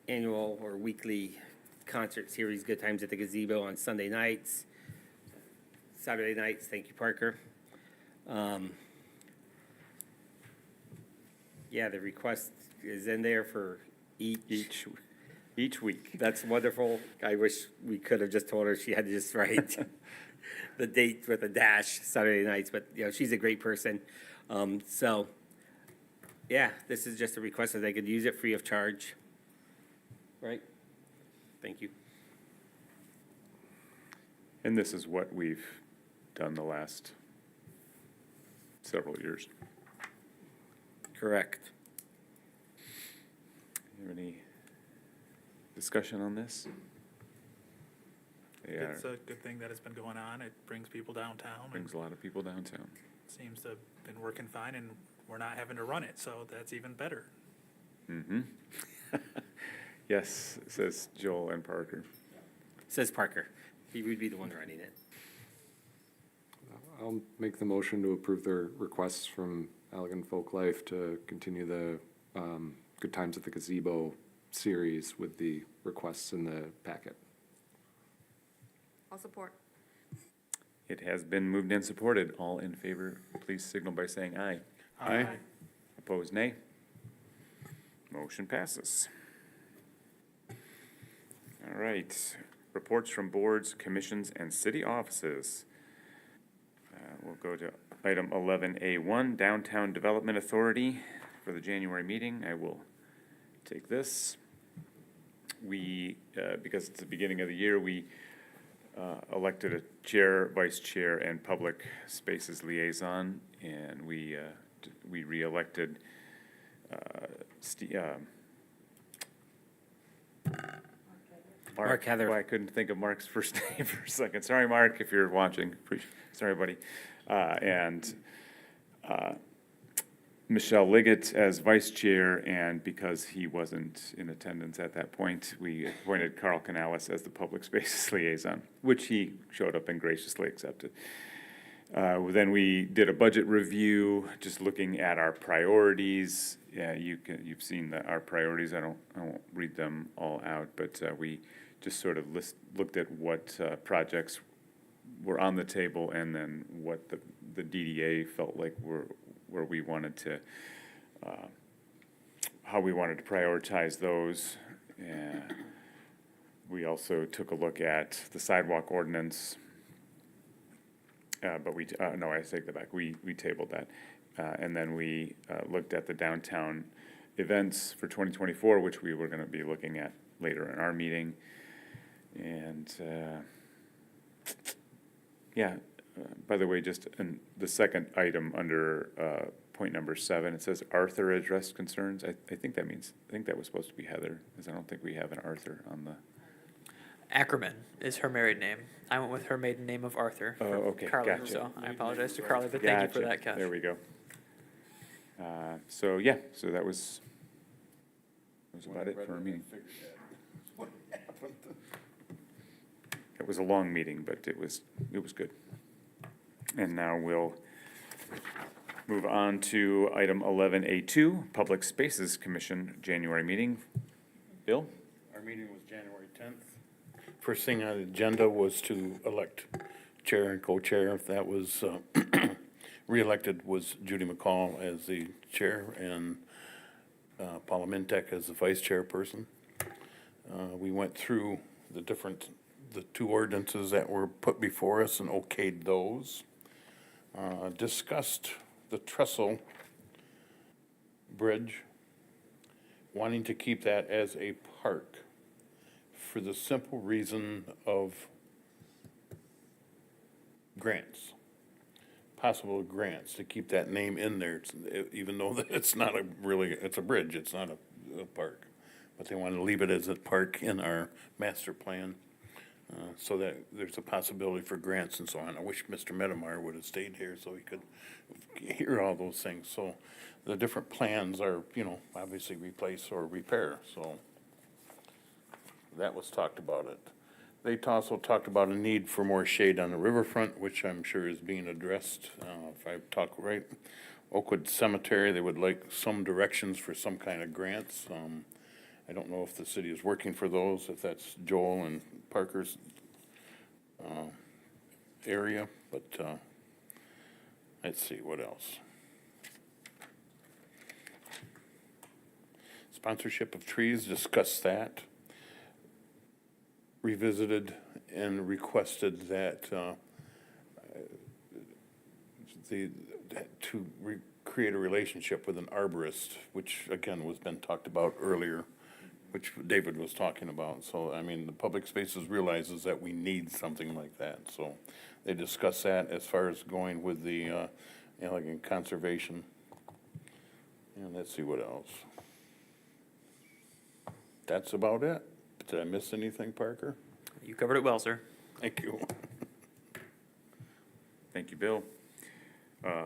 annual or weekly concert series, Good Times at the Gazebo, on Sunday nights, Saturday nights. Thank you, Parker. Yeah, the request is in there for Each week. That's wonderful. I wish we could have just told her she had to just write the date with a dash, Saturday nights, but, you know, she's a great person. So, yeah, this is just a request that they could use it free of charge. Right? Thank you. And this is what we've done the last several years. Correct. You have any discussion on this? Yeah, It's a good thing that it's been going on. It brings people downtown and brings a lot of people downtown. seems to have been working fine, and we're not having to run it, so that's even better. Mm-hmm. Yes, says Joel and Parker. Says Parker. He would be the one running it. I'll make the motion to approve their requests from Allegan Folklife to continue the Good Times at the Gazebo series with the requests in the packet. I'll support. It has been moved and supported. All in favor, please signal by saying aye. Aye. Opposed, nay. Motion passes. All right, reports from boards, commissions, and city offices. We'll go to item 11A1, Downtown Development Authority for the January meeting. I will take this. We, because it's the beginning of the year, we elected a chair, vice chair, and public spaces liaison, and we re-elected Mark Heather. Well, I couldn't think of Mark's first name for a second. Sorry, Mark, if you're watching. Sorry, buddy. And Michelle Liggett as vice chair, and because he wasn't in attendance at that point, we appointed Carl Canales as the public spaces liaison, which he showed up and graciously accepted. Then we did a budget review, just looking at our priorities. Yeah, you've seen our priorities. I won't read them all out, but we just sort of looked at what projects were on the table, and then what the DDA felt like where we wanted to, how we wanted to prioritize those. And we also also took a look at the sidewalk ordinance. But no, I take that back. We tabled that. And then we looked at the downtown events for 2024, which we were going to be looking at later in our meeting. And, by the way, just in the second item under point number 7, it says Arthur addressed concerns. I think that was supposed to be Heather, because I don't think we have an Arthur on the. Ackerman is her married name. I went with her maiden name of Arthur. Oh, for okay, Carly, gotcha. so I apologize to Carly, but thank you for Gotcha. that catch. There we go. So that was about it for our meeting. It was a long meeting, but it was good. And now we'll move on to item 11A2, Public Spaces Commission, January meeting. Bill? Our meeting was January 10th. First thing on the agenda was to elect chair and co-chair. That was, re-elected was Judy McCall as the chair and Paula Mintek as the vice chairperson. We went through the two ordinances that were put before us and okayed those. Discussed the trestle bridge, wanting to keep that as a park for the simple reason of grants, possible grants, to keep that name in there, even though it's not it's a bridge, it's not a park. But they want to leave it as a park in our master plan, so that there's a possibility for grants and so on. I wish Mr. Medemeyer would have stayed here so he could hear all those things. So the different plans are, obviously replace or repair, so that was talked about it. They also talked about a need for more shade on the riverfront, which I'm sure is being addressed. If I talk right, Oakwood Cemetery, they would like some directions for some kind of grants. I don't know if the city is working for those, if that's Joel and Parker's area, but let's see, what else? Sponsorship of trees, discussed that. Revisited and requested that create a relationship with an arborist, which again been talked about earlier, which David was talking about. So, I mean, the public spaces realizes that we need something like that. So they discussed that as far as going with the Allegan Conservation. And let's see what else. That's about it. Did I miss anything, Parker? You covered it well, sir. Thank you. Thank you, Bill.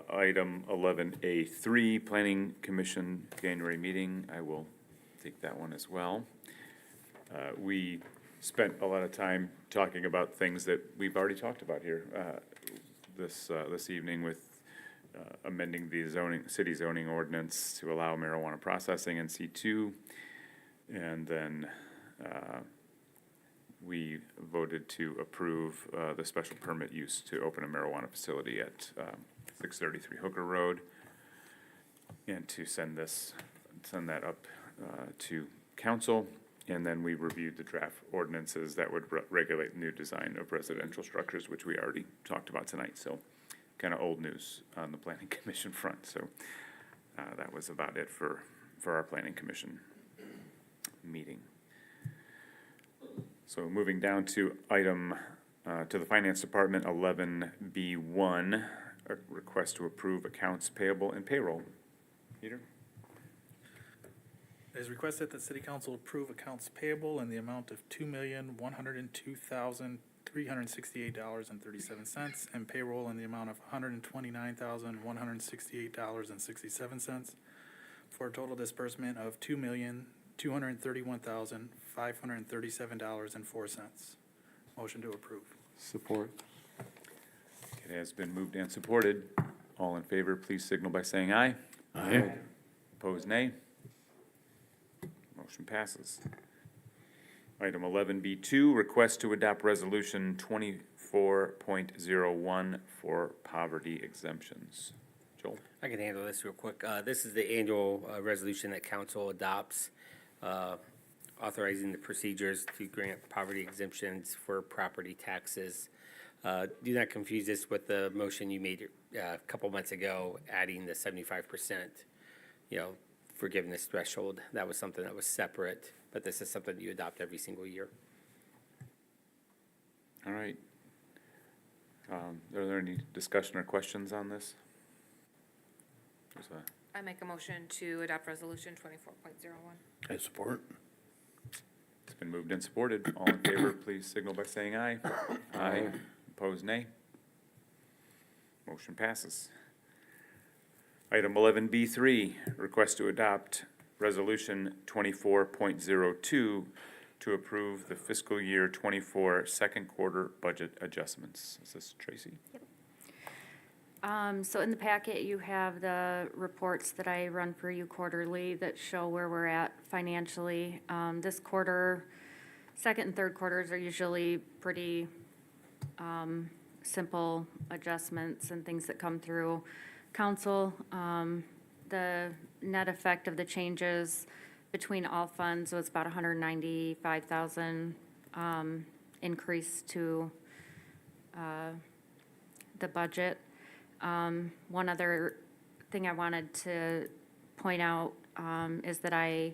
Item 11A3, Planning Commission January meeting. I will take that one as well. We spent a lot of time talking about things that we've already talked about here this evening with amending the city zoning ordinance to allow marijuana processing in C2. And then we voted to approve the special permit use to open a marijuana facility at 633 Hooker Road, and to send that up to council. And then we reviewed the draft ordinances that would regulate new design of residential structures, which we already talked about tonight. So kind of old news on the planning commission front. So that was about it for our planning commission meeting. So moving down to item, to the finance department, 11B1, a request to approve accounts payable and payroll. Peter? It is requested that city council approve accounts payable in the amount of $2,102,368.37 and payroll in the amount of $129,168.67 for a total disbursement of $2,231,537.04. Motion to approve. Support. It has been moved and supported. All in favor, please signal by saying aye. Aye. Opposed, nay. Motion passes. Item 11B2, request to adopt resolution 24.01 for poverty exemptions. Joel? I can handle this real quick. This is the annual resolution that council adopts authorizing the procedures to grant poverty exemptions for property taxes. Do not confuse this with the motion you made a couple months ago, adding the 75%, forgiveness threshold. That was something that was separate, but this is something you adopt every single year. All right. Are there any discussion or questions on this? There's a I make a motion to adopt resolution 24.01. I support. It's been moved and supported. All in favor, please signal by saying aye. Aye. Opposed, nay. Motion passes. Item 11B3, request to adopt Resolution 24.02 to approve the fiscal year 24 second quarter budget adjustments. Is this Tracy? So in the packet, you have the reports that I run for you quarterly that show where we're at financially. This quarter, second and third quarters are usually pretty simple adjustments and things that come through council. The net effect of the changes between all funds was about 195,000 increase to the budget. One other thing I wanted to point out is that I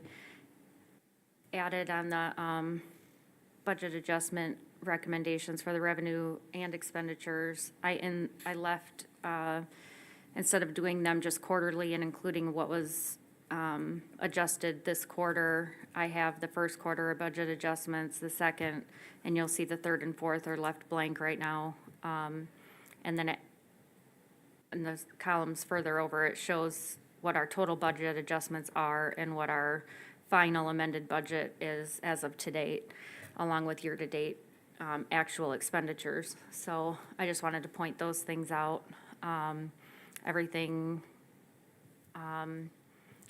added on the budget adjustment recommendations for the revenue and expenditures. I left, instead of doing them just quarterly and including what was adjusted this quarter, I have the first quarter budget adjustments, the second, and you'll see the third and fourth are left blank right now. And then in the columns further over, it shows what our total budget adjustments are and what our final amended budget is as of to date, along with year-to-date actual expenditures. So I just wanted to point those things out. Everything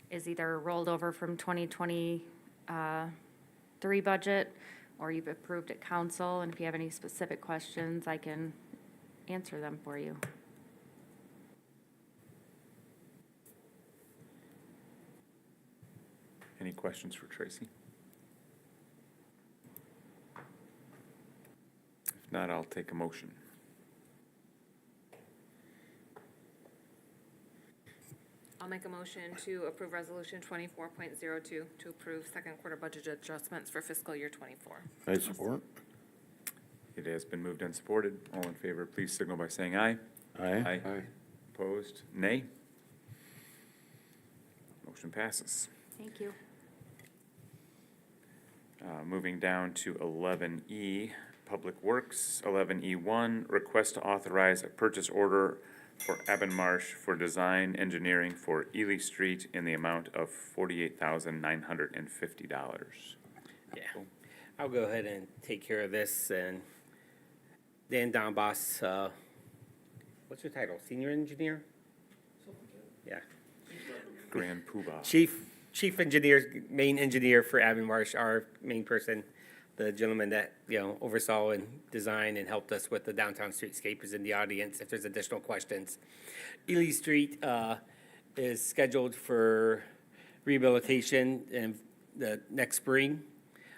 is either rolled over from 2023 budget, or you've approved at council, and if you have any specific questions, I can answer them for you. Any questions for Tracy? If not, I'll take a motion. I'll make a motion to approve resolution 24.02 to approve second quarter budget adjustments for fiscal year 24. I support. It has been moved and supported. All in favor, please signal by saying aye. Aye. Opposed, nay. Motion passes. Thank you. Moving down to 11E, Public Works. 11E1, request to authorize a purchase order for Abonmarche for design engineering for Ely Street in the amount of $48,950. Yeah, I'll go ahead and take care of this, and Dan Donbass, what's your title, senior engineer? Yeah. Grand Poobah. Chief engineer, main engineer for Abonmarche, our main person, the gentleman that, oversaw and designed and helped us with the downtown streetscape is in the audience if there's additional questions. Ely Street is scheduled for rehabilitation in the next spring.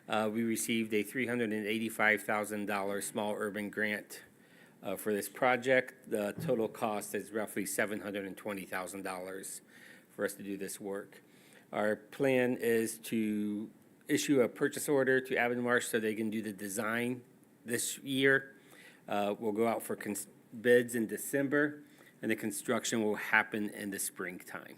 We received a $385,000 small urban grant for this project. The total cost is roughly $720,000 for us to do this work. Our plan is to issue a purchase order to Abonmarche so they can do the design this year. We'll go out for bids in December, and the construction will happen in the springtime,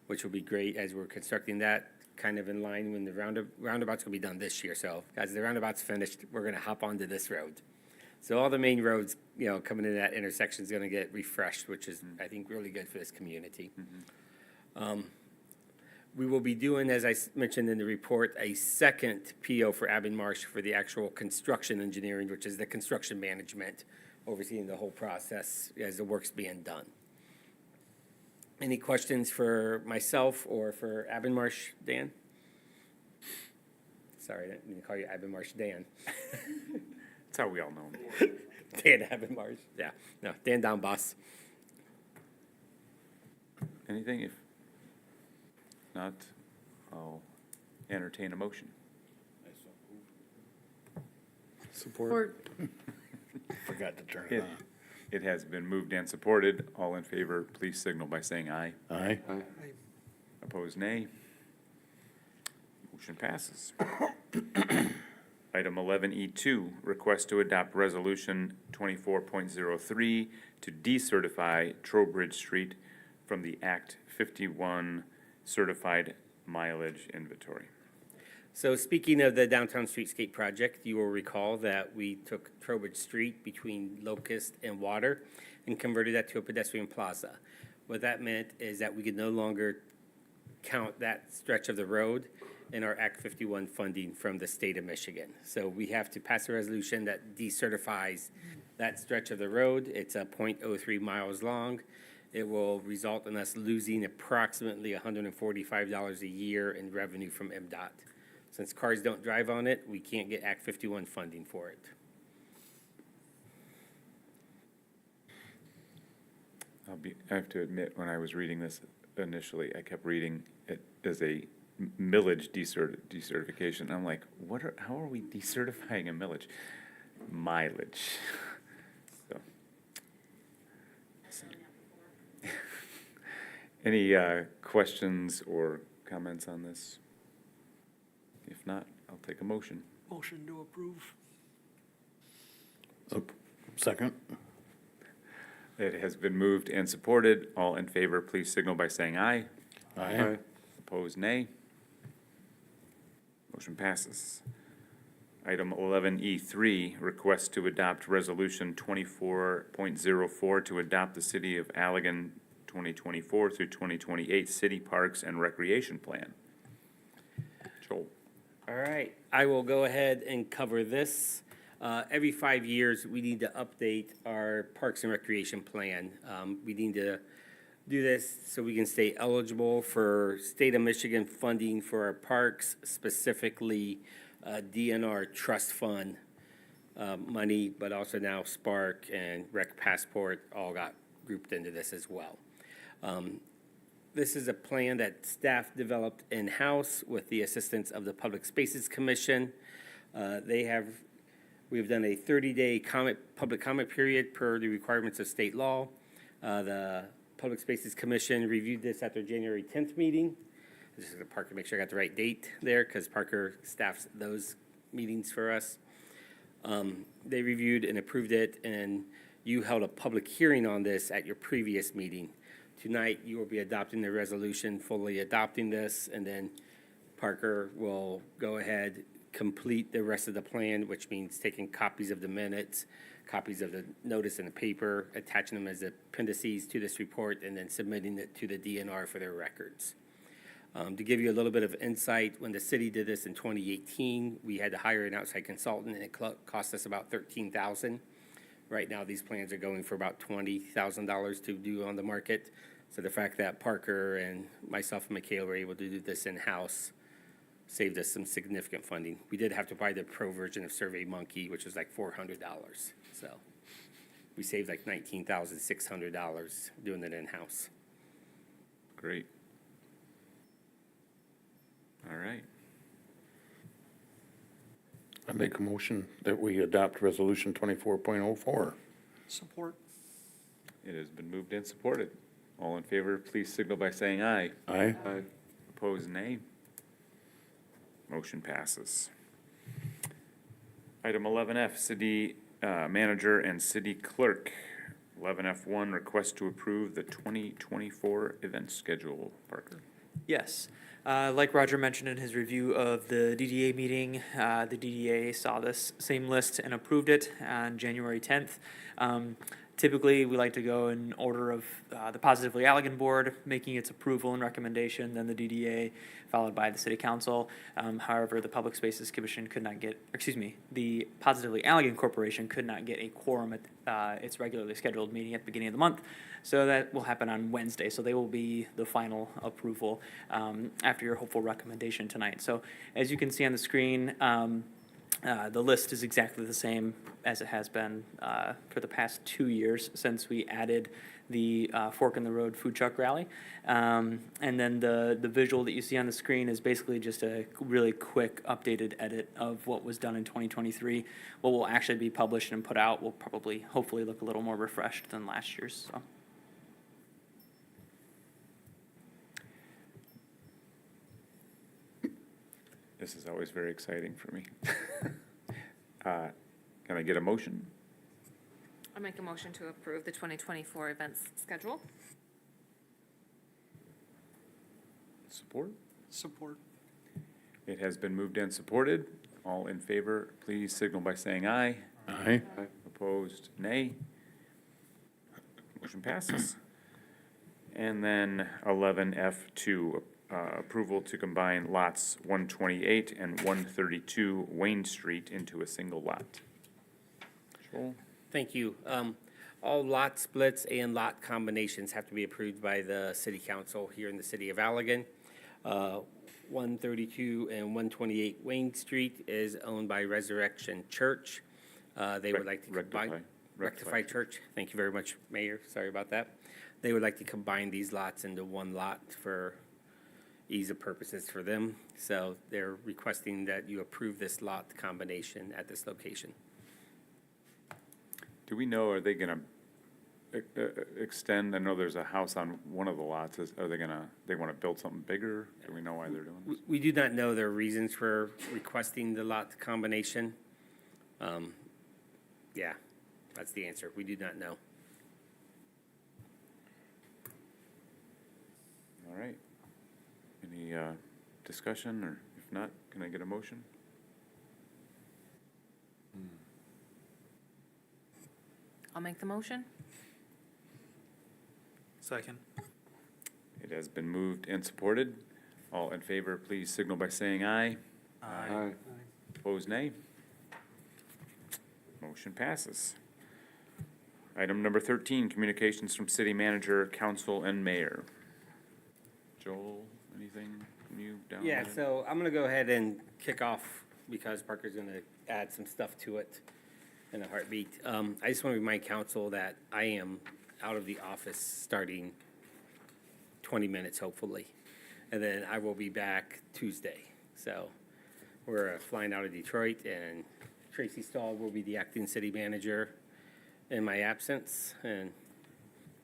which will be great as we're constructing that kind of in line when the roundabout's gonna be done this year. So as the roundabout's finished, we're gonna hop onto this road. So all the main roads, coming into that intersection is gonna get refreshed, which is, I think, really good for this community. We will be doing, as I mentioned in the report, a second PO for Abonmarche for the actual construction engineering, which is the construction management, overseeing the whole process as the work's being done. Any questions for myself or for Abonmarche, Dan? Sorry, I didn't mean to call you Abonmarche, Dan. That's how we all know him. Dan Abonmarche, yeah. No, Dan Donbass. Anything? If not, I'll entertain a motion. Support. Forgot to turn it It on. it has been moved and supported. All in favor, please signal by saying aye. Aye. Opposed, nay. Motion passes. Item 11E2, request to adopt Resolution 24.03 to decertify Trowbridge Street from the Act 51 Certified Mileage Inventory. So speaking of the downtown streetscape project, you will recall that we took Trowbridge Street between Locust and Water and converted that to a pedestrian plaza. What that meant is that we could no longer count that stretch of the road in our Act 51 funding from the state of Michigan. So we have to pass a resolution that decertifies that stretch of the road. It's a .03 miles long. It will result in us losing approximately $145 a year in revenue from MDOT. Since cars don't drive on it, we can't get Act 51 funding for it. I have to admit, when I was reading this initially, I kept reading it as a millage decertification. I'm like, how are we decertifying a millage? Mileage. So. Any questions or comments on this? If not, I'll take a motion. Motion to approve. Second? It has been moved and supported. All in favor, please signal by saying aye. Aye. Opposed, nay. Motion passes. Item 11E3, request to adopt Resolution 24.04 to adopt the City of Allegan 2024 through 2028 City Parks and Recreation Plan. Joel. All right, I will go ahead and cover this. Every 5 years, we need to update our Parks and Recreation Plan. We need to do this so we can stay eligible for state of Michigan funding for our parks, specifically DNR trust fund money, but also now Spark and Rec Passport all got grouped into this as well. This is a plan that staff developed in-house with the assistance of the Public Spaces Commission. We've done a 30-day public comment period per the requirements of state law. The Public Spaces Commission reviewed this at their January 10th meeting. This is Parker, make sure I got the right date there, because Parker staffs those meetings for us. They reviewed and approved it, and you held a public hearing on this at your previous meeting. Tonight, you will be adopting the resolution, fully adopting this, and then Parker will go ahead, complete the rest of the plan, which means taking copies of the minutes, copies of the notice in the paper, attaching them as appendices to this report, and then submitting it to the DNR for their records. To give you a little bit of insight, when the city did this in 2018, we had to hire an outside consultant, and it cost us about $13,000. Right now, these plans are going for about $20,000 to do on the market. So the fact that Parker and myself and Mikhail were able to do this in-house saved us some significant funding. We did have to buy the pro version of SurveyMonkey, which was like $400. So we saved like $19,600 doing it in-house. Great. All right. I make a motion that we adopt Resolution 24.04. Support. It has been moved and supported. All in favor, please signal by saying aye. Aye. Opposed, nay. Motion passes. Item 11F, City Manager and City Clerk. 11F1, request to approve the 2024 event schedule. Parker. Yes. Like Roger mentioned in his review of the DDA meeting, the DDA saw this same list and approved it on January 10th. Typically, we like to go in order of the Positively Allegan Board making its approval and recommendation, then the DDA, followed by the City Council. However, the Public Spaces Commission could not get, the Positively Allegan Corporation could not get a quorum at its regularly scheduled meeting at the beginning of the month. So that will happen on Wednesday. So they will be the final approval after your hopeful recommendation tonight. So as you can see on the screen, The list is exactly the same as it has been for the past 2 years since we added the Fork in the Road food truck rally. And then the visual that you see on the screen is basically just a really quick updated edit of what was done in 2023. What will actually be published and put out will probably, hopefully, look a little more refreshed than last year's. So. This is always very exciting for me. Can I get a motion? I'll make a motion to approve the 2024 events schedule. Support? Support. It has been moved and supported. All in favor, please signal by saying aye. Aye. Opposed, nay. Motion passes. And then 11F2, approval to combine lots 128 and 132 Wayne Street into a single lot. Joel? Thank you. All lot splits and lot combinations have to be approved by the city council here in the city of Allegan. 132 and 128 Wayne Street is owned by Resurrection Church. They would like to combine. Rectify Church. Thank you very much, Mayor. Sorry about that. They would like to combine these lots into one lot for ease of purposes for them. So they're requesting that you approve this lot combination at this location. Do we know, are they gonna extend, I know there's a house on one of the lots, are they gonna, they wanna build something bigger? Do we know why they're doing this? We do not know their reasons for requesting the lot combination. Yeah, that's the answer. We do not know. All right. Any discussion, or if not, can I get a motion? I'll make the motion. Second. It has been moved and supported. All in favor, please signal by saying aye. Aye. Opposed, nay. Motion passes. Item number 13, communications from city manager, council, and mayor. Joel, anything from you down Yeah, there? so I'm gonna go ahead and kick off because Parker's gonna add some stuff to it in a heartbeat. I just want to remind council that I am out of the office starting 20 minutes, hopefully. And then I will be back Tuesday. So we're flying out of Detroit, and Tracy Stahl will be the acting city manager in my absence. And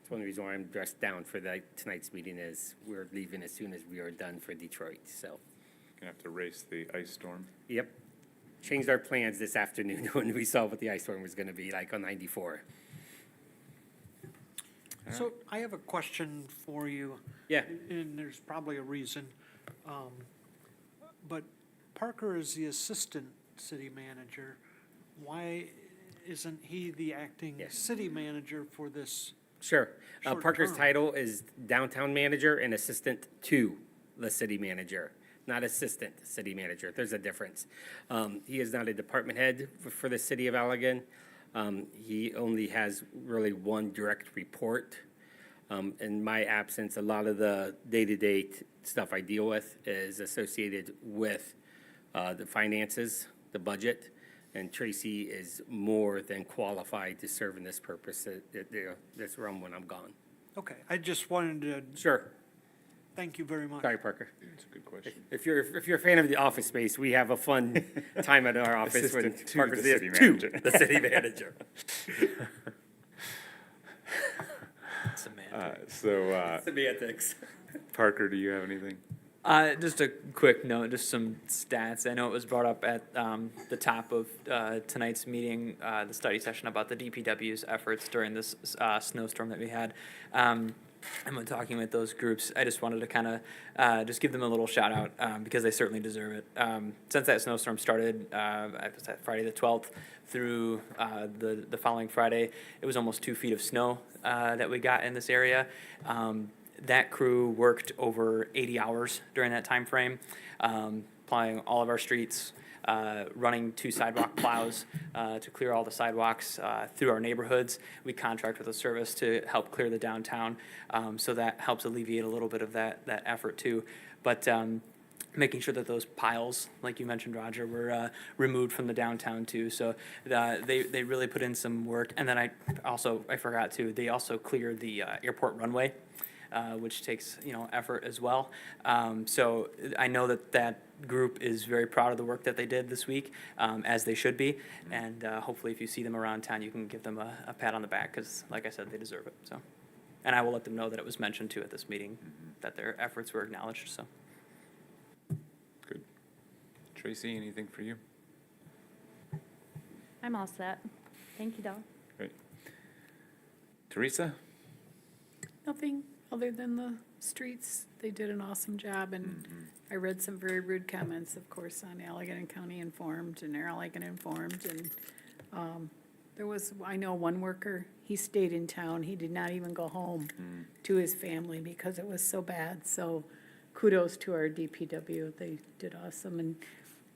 it's one reason why I'm dressed down for tonight's meeting is we're leaving as soon as we are done for Detroit, so. Gonna have to race the ice storm. Yep. Changed our plans this afternoon when we saw what the ice storm was gonna be like on 94. So I have a question for you. Yeah. And there's probably a reason. But Parker is the assistant city manager. Why isn't he the acting Yes. city manager for this? Sure. Short Parker's term. title is downtown manager and assistant to the city manager, not assistant city manager. There's a difference. He is not a department head for the city of Allegan. He only has really one direct report. In my absence, a lot of the day-to-day stuff I deal with is associated with the finances, the budget, and Tracy is more than qualified to serve in this purpose, this realm when I'm gone. Okay, I just wanted to Sure. thank you very much. Sorry, Parker. That's a good question. If you're a fan of the office space, we have a fun time at our office when Assistant to Parker's the the city to manager. the city manager. Semantics. Parker, do you have anything? Just a quick note, just some stats. I know it was brought up at the top of tonight's meeting, the study session about the DPW's efforts during this snowstorm that we had. And when talking with those groups, I just wanted to kind of just give them a little shout out because they certainly deserve it. Since that snowstorm started, it was that Friday the 12th through the following Friday, it was almost 2 feet of snow that we got in this area. That crew worked over 80 hours during that time frame, plowing all of our streets, running 2 sidewalk plows to clear all the sidewalks through our neighborhoods. We contract with a service to help clear the downtown, so that helps alleviate a little bit of that effort too. But making sure that those piles, like you mentioned, Roger, were removed from the downtown too. So they really put in some work. And then I forgot to, they also cleared the airport runway, which takes, effort as well. So I know that group is very proud of the work that they did this week, as they should be. And hopefully if you see them around town, you can give them a pat on the back because, like I said, they deserve it. So, and I will let them know that it was mentioned too at this meeting, that their efforts were acknowledged, so. Good. Tracy, anything for you? I'm all set. Thank you, Dawn. Great. Teresa? Nothing other than the streets. They did an awesome job, and I read some very rude comments, of course, on Allegan County Informed and Allegan Informed, and I know one worker, he stayed in town. He did not even go home to his family because it was so bad. So kudos to our DPW. They did awesome.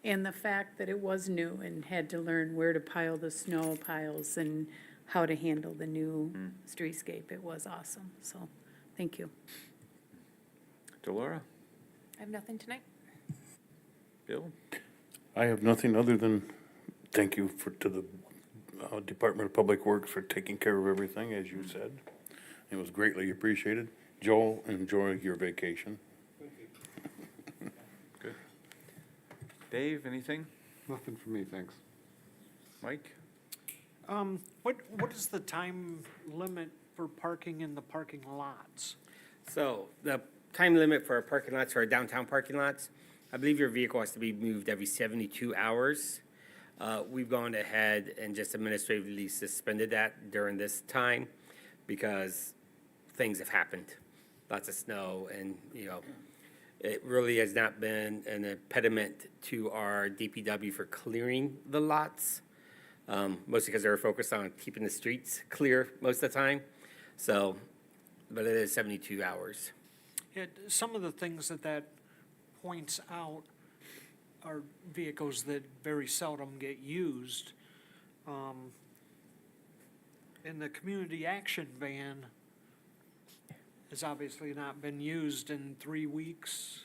And the fact that it was new and had to learn where to pile the snow piles and how to handle the new streetscape, it was awesome. So, thank you. Delora? I have nothing tonight. Bill? I have nothing other than thank you to the Department of Public Works for taking care of everything, as you said. It was greatly appreciated. Joel, enjoy your vacation. Good. Dave, anything? Nothing for me, thanks. Mike? What is the time limit for parking in the parking lots? So the time limit for our parking lots, for our downtown parking lots, I believe your vehicle has to be moved every 72 hours. We've gone ahead and just administratively suspended that during this time because things have happened. Lots of snow and, it really has not been an impediment to our DPW for clearing the lots. Mostly because they were focused on keeping the streets clear most of the time. So, but it is 72 hours. Some of the things that points out are vehicles that very seldom get used. And the community action van has obviously not been used in 3 weeks.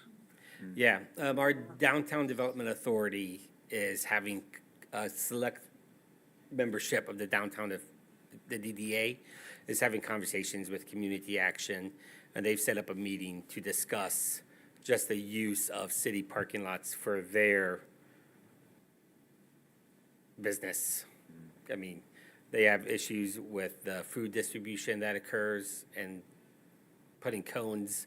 Yeah, our Downtown Development Authority is having a select membership of the downtown, the DDA, is having conversations with Community Action, and they've set up a meeting to discuss just the use of city parking lots for their business. I mean, they have issues with the food distribution that occurs and putting cones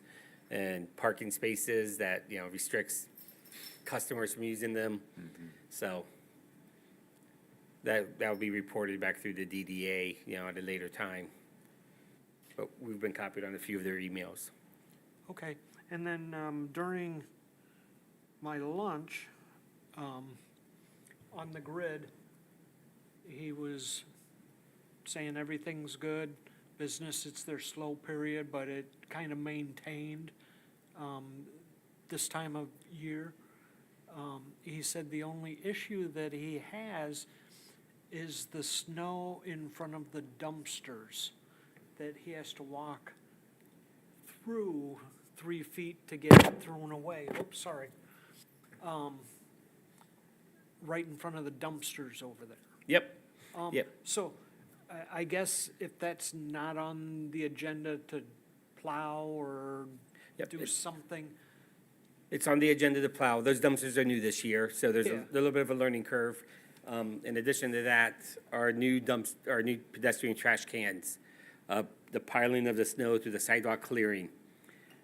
and parking spaces that, restricts customers from using them. So that will be reported back through the DDA, at a later time. But we've been copied on a few of their emails. Okay, and then during my lunch, on the grid, he was saying everything's good. Business, it's their slow period, but it kind of maintained this time of year. He said the only issue that he has is the snow in front of the dumpsters, that he has to walk through 3 feet to get it thrown away. Oops, sorry. Right in front of the dumpsters over there. Yep, yep. So I guess if that's not on the agenda to plow or Yep, do something, It's on the agenda to plow. Those dumpsters are new this year, so there's a Yeah. little bit of a learning curve. In addition to that, our new pedestrian trash cans, the piling of the snow through the sidewalk clearing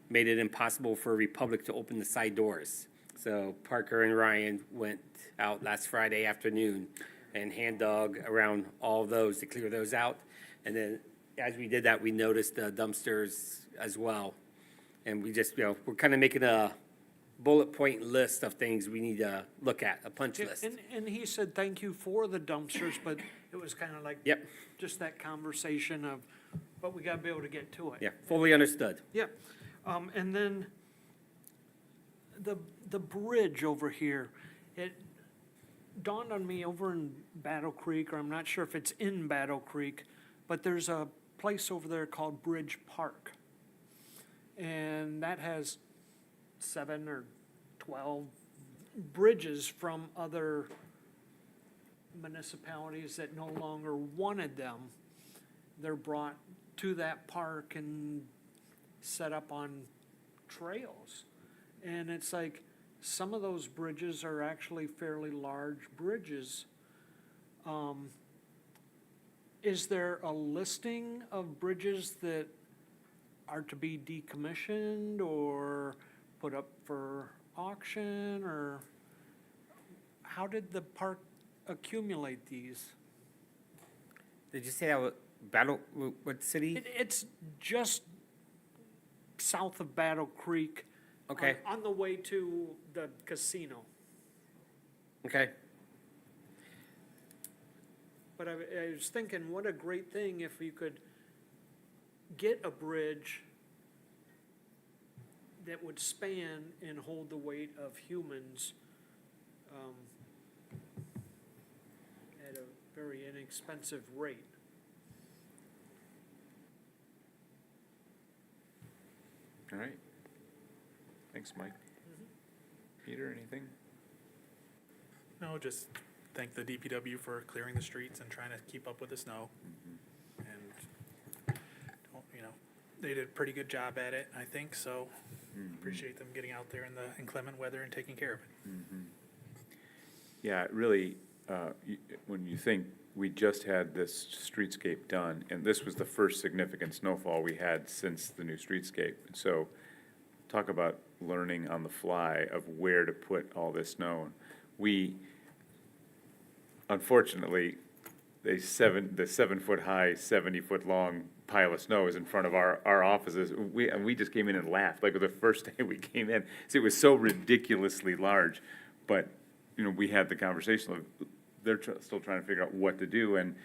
made it impossible for Republic to open the side doors. So Parker and Ryan went out last Friday afternoon and hand dug around all of those to clear those out. And then as we did that, we noticed the dumpsters as well. And we just, we're kind of making a bullet point list of things we need to look at, a punch Yeah, list. and he said thank you for the dumpsters, but it was kind of like Yep, just that conversation of, but we gotta be able to get to it. yeah, fully understood. Yeah, and then the bridge over here, it dawned on me over in Battle Creek, or I'm not sure if it's in Battle Creek, but there's a place over there called Bridge Park. And that has 7 or 12 bridges from other municipalities that no longer wanted them. They're brought to that park and set up on trails. And it's like, some of those bridges are actually fairly large bridges. Is there a listing of bridges that are to be decommissioned or put up for auction, or how did the park accumulate these? Did you say that was what city? It's just south of Battle Creek. Okay. On the way to the casino. Okay. But I was thinking, what a great thing if you could get a bridge that would span and hold the weight of humans at a very inexpensive rate. All right. Thanks, Mike. Peter, anything? No, just thank the DPW for clearing the streets and trying to keep up with the snow. And, you know, they did a pretty good job at it, I think, so appreciate them getting out there in the inclement weather and taking care of it. Yeah, it really, when you think, we just had this streetscape done, and this was the first significant snowfall we had since the new streetscape. So talk about learning on the fly of where to put all this snow. We, unfortunately, the 7-foot-high, 70-foot-long pile of snow is in front of our offices. We just came in and laughed, like the first day we came in. So it was so ridiculously large, but, you know, we had the conversation of, they're still trying to figure out what to do, and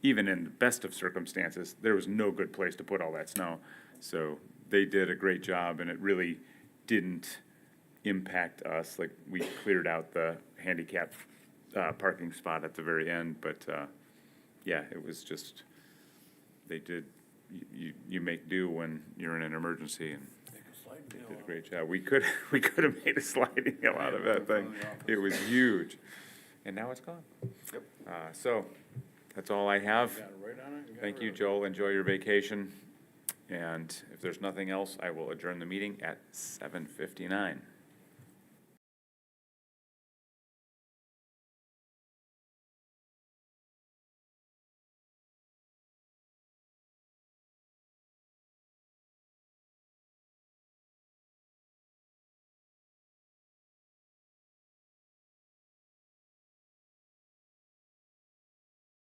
even in the best of circumstances, there was no good place to put all that snow. So they did a great job, and it really didn't impact us. Like, we cleared out the handicap parking spot at the very end, but yeah, it was just, they did, you make do when you're in an emergency, and they did a great job. We could have made a sliding hill out of that thing. It was huge, and now it's gone. Yep. So, that's all I have. Thank you, Joel. Enjoy your vacation. And if there's nothing else, I will adjourn the meeting at 7:59.